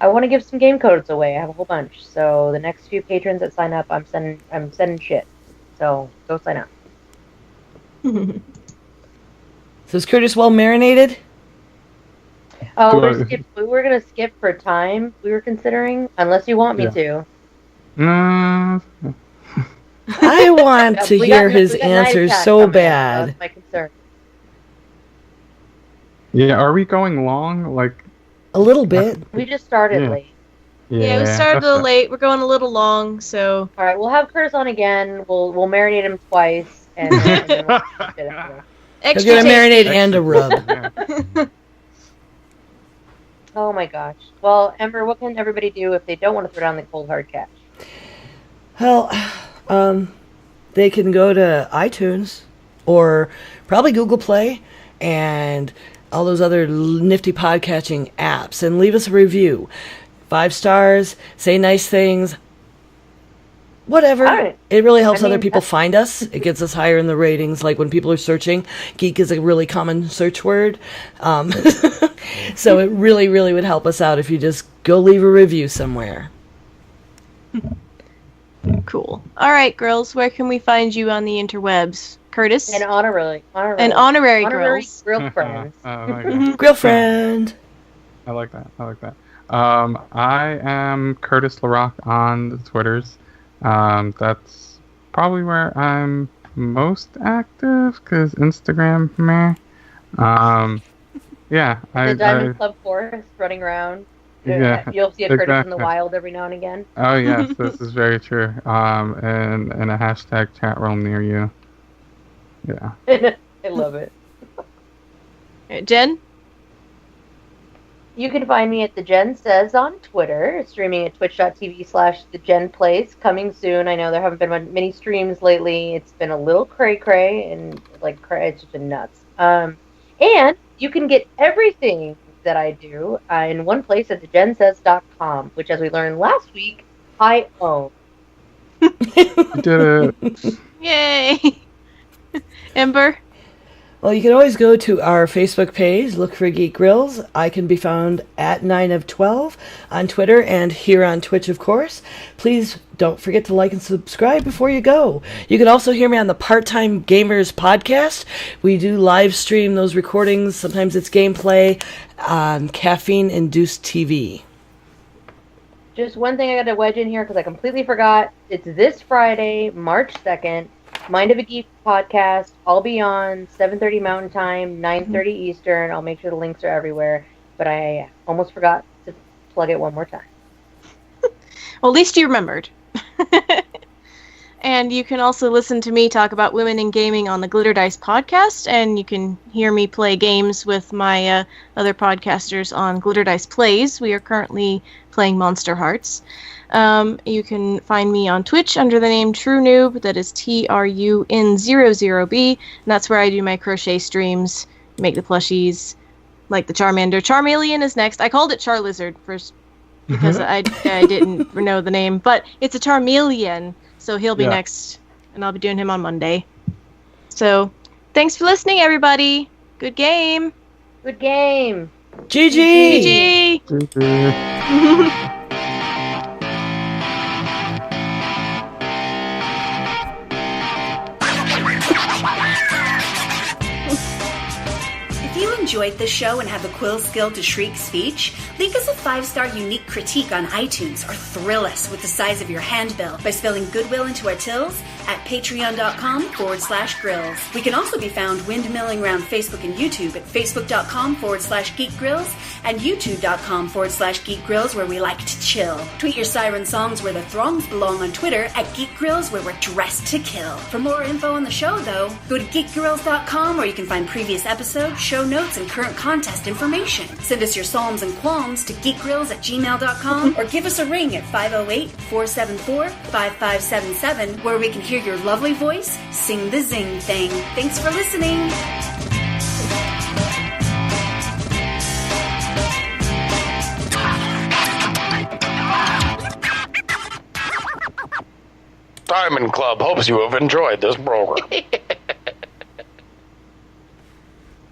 Speaker 5: I want to give some game codes away. I have a whole bunch. So the next few patrons that sign up, I'm sending shit. So go sign up.
Speaker 2: So is Curtis well marinated?
Speaker 5: Oh, we're gonna skip for time. We were considering, unless you want me to.
Speaker 2: I want to hear his answers so bad.
Speaker 5: That's my concern.
Speaker 3: Yeah, are we going long? Like
Speaker 2: a little bit.
Speaker 5: We just started late.
Speaker 1: Yeah, we started a little late. We're going a little long, so.
Speaker 5: All right, we'll have Curtis on again. We'll marinate him twice, and then we'll
Speaker 2: He's gonna marinate and a rub.
Speaker 5: Oh my gosh. Well, Ember, what can everybody do if they don't want to throw down the cold hard cash?
Speaker 2: Well, they can go to iTunes or probably Google Play and all those other nifty podcatching apps and leave us a review. 5 stars, say nice things, whatever.
Speaker 5: Right.
Speaker 2: It really helps other people find us. It gets us higher in the ratings. Like when people are searching, geek is a really common search word. So it really, really would help us out if you just go leave a review somewhere.
Speaker 1: Cool. All right, girls, where can we find you on the interwebs? Curtis?
Speaker 5: An honorary
Speaker 1: girls.
Speaker 5: grill friends.
Speaker 2: Grill friend.
Speaker 3: I like that. I am Curtis LaRock on the Twitters. That's probably where I'm most active because Instagram, meh. Yeah,
Speaker 5: the Diamond Club Forest running around.
Speaker 3: Yeah,
Speaker 5: you'll see a Curtis in the wild every now and again.
Speaker 3: Oh yes, this is very true. And a hashtag chat room near you. Yeah.
Speaker 5: I love it.
Speaker 1: Jen?
Speaker 5: You can find me at The Jen Says on Twitter, streaming at twitch.tv/TheJenPlays. Coming soon. I know there haven't been many streams lately. It's been a little cray-cray, and it's just been nuts. And you can get everything that I do in one place at thejensays.com, which, as we learned last week, I own.
Speaker 3: You did it.
Speaker 1: Yay! Ember?
Speaker 2: Well, you can always go to our Facebook page, look for Geek Grills. I can be found at 9 of 12 on Twitter and here on Twitch, of course. Please don't forget to like and subscribe before you go. You can also hear me on the Part-Time Gamers podcast. We do live stream those recordings. Sometimes it's gameplay on Caffeine Induced TV.
Speaker 5: Just one thing I got to wedge in here because I completely forgot. It's this Friday, March 2nd. Mind of a Geek podcast. I'll be on 7:30 Mountain Time, 9:30 Eastern. I'll make sure the links are everywhere. But I almost forgot to plug it one more time.
Speaker 1: Well, at least you remembered. And you can also listen to me talk about women in gaming on the Glitter Dice podcast, and you can hear me play games with my other podcasters on Glitter Dice Plays. We are currently playing Monster Hearts. You can find me on Twitch under the name True Noob. That is TRUN00B, and that's where I do my crochet streams, make the plushies, like the Charmander. Charmeleon is next. I called it Charlizard first because I didn't know the name, but it's a Charmeleon, so he'll be next, and I'll be doing him on Monday. So, thanks for listening, everybody. Good game.
Speaker 5: Good game.
Speaker 2: GG!
Speaker 1: GG!
Speaker 8: If you enjoyed the show and have the quill skill to shriek speech, leave us a 5-star unique critique on iTunes or thrill us with the size of your handbill by spelling goodwill into our tills at patreon.com/grills. We can also be found windmilling around Facebook and YouTube at facebook.com/geekgrills and youtube.com/geekgrills, where we like to chill. Tweet your siren songs where the throngs belong on Twitter at geekgrills, where we're dressed to kill. For more info on the show, though, go to geekgrills.com, where you can find previous episodes, show notes, and current contest information. Send us your psalms and qualms to geekgrills@gmail.com or give us a ring at 508-474-5577, where we can hear your lovely voice sing the zing thing. Thanks for listening.
Speaker 9: Diamond Club hopes you have enjoyed this program.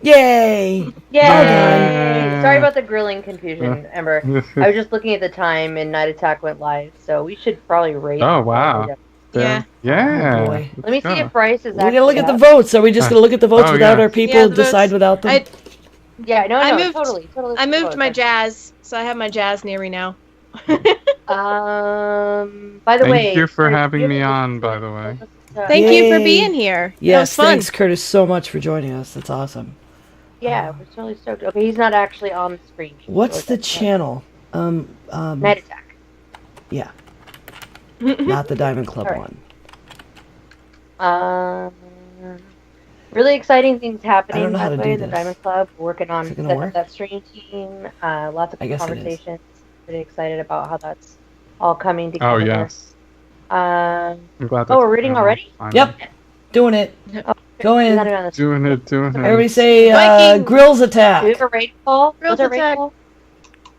Speaker 2: Yay!
Speaker 5: Yay! Sorry about the grilling confusion, Ember. I was just looking at the time and Night Attack went live, so we should probably rate.
Speaker 3: Oh, wow.
Speaker 1: Yeah.
Speaker 3: Yeah.
Speaker 2: Oh, boy.
Speaker 5: Let me see if Bryce is
Speaker 2: We
Speaker 5: actually
Speaker 2: gotta look at the
Speaker 5: up.
Speaker 2: votes. Are we just gonna look at the votes
Speaker 3: Oh,
Speaker 2: without
Speaker 3: yeah.
Speaker 2: our people,
Speaker 1: Yeah, the
Speaker 2: decide
Speaker 1: votes.
Speaker 2: without them?
Speaker 5: Yeah, no,
Speaker 1: I
Speaker 5: no,
Speaker 1: moved-
Speaker 5: totally.
Speaker 1: I moved my jazz, so I have my jazz near me now.
Speaker 5: By the way,
Speaker 3: Thank you for
Speaker 5: Curtis,
Speaker 3: having
Speaker 5: you
Speaker 3: me
Speaker 5: have
Speaker 3: on, by the way.
Speaker 1: Thank you for
Speaker 2: Yay.
Speaker 1: being here. That was
Speaker 2: Yes,
Speaker 1: fun.
Speaker 2: thanks, Curtis, so much for joining us. That's awesome.
Speaker 5: Yeah, we're totally stoked. Okay, he's not actually on the screen.
Speaker 2: What's the
Speaker 5: channel?
Speaker 2: channel?
Speaker 5: Night Attack.
Speaker 2: Yeah, not the Diamond Club
Speaker 5: Sorry.
Speaker 2: one.
Speaker 5: Really exciting things happening.
Speaker 2: I don't know how
Speaker 5: by
Speaker 2: to
Speaker 5: the way,
Speaker 2: do
Speaker 5: the
Speaker 2: this.
Speaker 5: Diamond Club working on
Speaker 2: Is it gonna
Speaker 5: setting
Speaker 2: work?
Speaker 5: up that stream team. Lots of
Speaker 2: I guess it is.
Speaker 5: conversations. Pretty excited about how that's all coming together.
Speaker 3: Oh, yes.
Speaker 5: Um,
Speaker 3: I'm glad
Speaker 5: we're reading already?
Speaker 2: Yep, doing it. Go in.
Speaker 5: not on the
Speaker 3: Doing it.
Speaker 2: Everybody say
Speaker 1: Viking.
Speaker 2: Grills
Speaker 5: Do we
Speaker 2: attack.
Speaker 5: have a raid call?
Speaker 1: Grills
Speaker 5: What's our raid
Speaker 1: attack.
Speaker 5: call?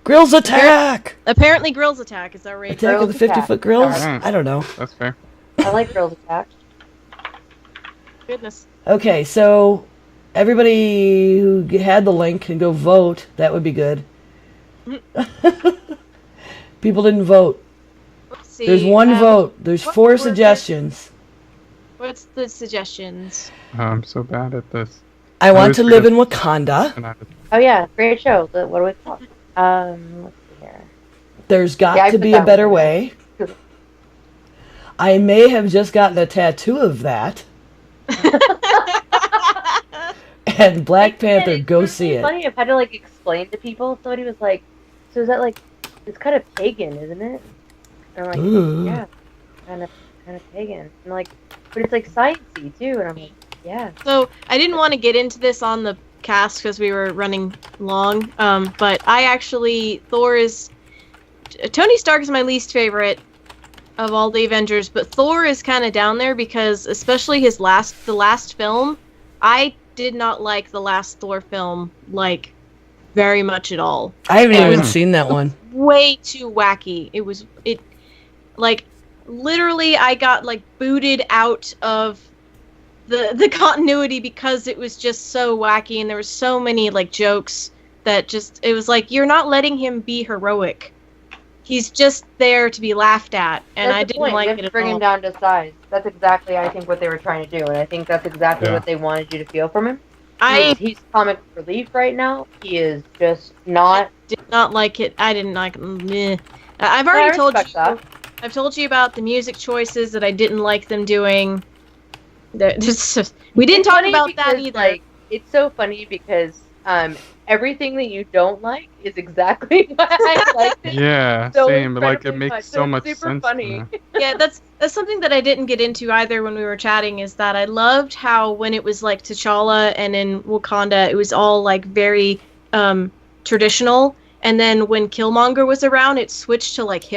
Speaker 2: Grills attack.
Speaker 1: Apparently, Grills Attack is our rating.
Speaker 2: Attack of the
Speaker 5: Grills attack.
Speaker 2: 50-foot grills.
Speaker 3: Alright.
Speaker 2: I don't know.
Speaker 3: That's fair.
Speaker 5: I like Grills Attack.
Speaker 1: Goodness.
Speaker 2: Okay, so everybody who had the link can go vote. That would be good. People didn't vote.
Speaker 1: Let's see.
Speaker 2: There's one vote. There's
Speaker 1: what
Speaker 2: 4
Speaker 1: were the-
Speaker 2: suggestions.
Speaker 1: What's the suggestions?
Speaker 3: I'm so bad at this.
Speaker 2: I want
Speaker 3: was
Speaker 2: to live in
Speaker 3: gonna-
Speaker 2: Wakanda.
Speaker 5: Oh yeah, great show. What do we call it? Let's see here.
Speaker 2: There's got
Speaker 5: Yeah, I
Speaker 2: to
Speaker 5: put
Speaker 2: be
Speaker 5: that
Speaker 2: a better
Speaker 5: one.
Speaker 2: way. I may have just gotten a tattoo of that. And Black Panther,
Speaker 5: It's
Speaker 2: go
Speaker 5: really
Speaker 2: see it.
Speaker 5: funny. I've had to like explain to people. Somebody was like, "So is that like, it's kind of pagan, isn't it?" And I'm like,
Speaker 2: Ooh.
Speaker 5: "Yeah, kind of pagan." And like, but it's like sciencey too. And I'm like, "Yeah."
Speaker 1: So I didn't want to get into this on the cast because we were running long. But I actually Tony Stark is my least favorite of all the Avengers, but Thor is kind of down there because especially the last film, I did not like the last Thor film like very much at all.
Speaker 2: I haven't
Speaker 1: It
Speaker 2: even
Speaker 1: was-
Speaker 2: seen that one.
Speaker 1: Way too wacky. Like literally I got like booted out of the continuity because it was just so wacky and there were so many like jokes that just it was like you're not letting him be heroic. He's just there to be laughed at, and I didn't like it at all.
Speaker 5: Bring him down to size. That's exactly, I think, what they were trying to do, and I think that's exactly what they wanted you to feel from him. He's comic relief right now. He is just not.
Speaker 1: Did not like it. I didn't like. Meh. I've already told you.
Speaker 5: That.
Speaker 1: I've told you about the music choices that I didn't like them doing. We didn't talk about that either.
Speaker 5: Like, it's so funny because everything that you don't like is exactly what I like.
Speaker 3: Yeah,
Speaker 5: so
Speaker 3: same. But like, it makes so much
Speaker 5: super
Speaker 3: sense.
Speaker 5: Funny.
Speaker 1: Yeah, that's something that I didn't get into either when we were chatting. Is that I loved how when it was like T'Challa and in Wakanda, it was all like very traditional, and then when Killmonger was around, it switched to like hip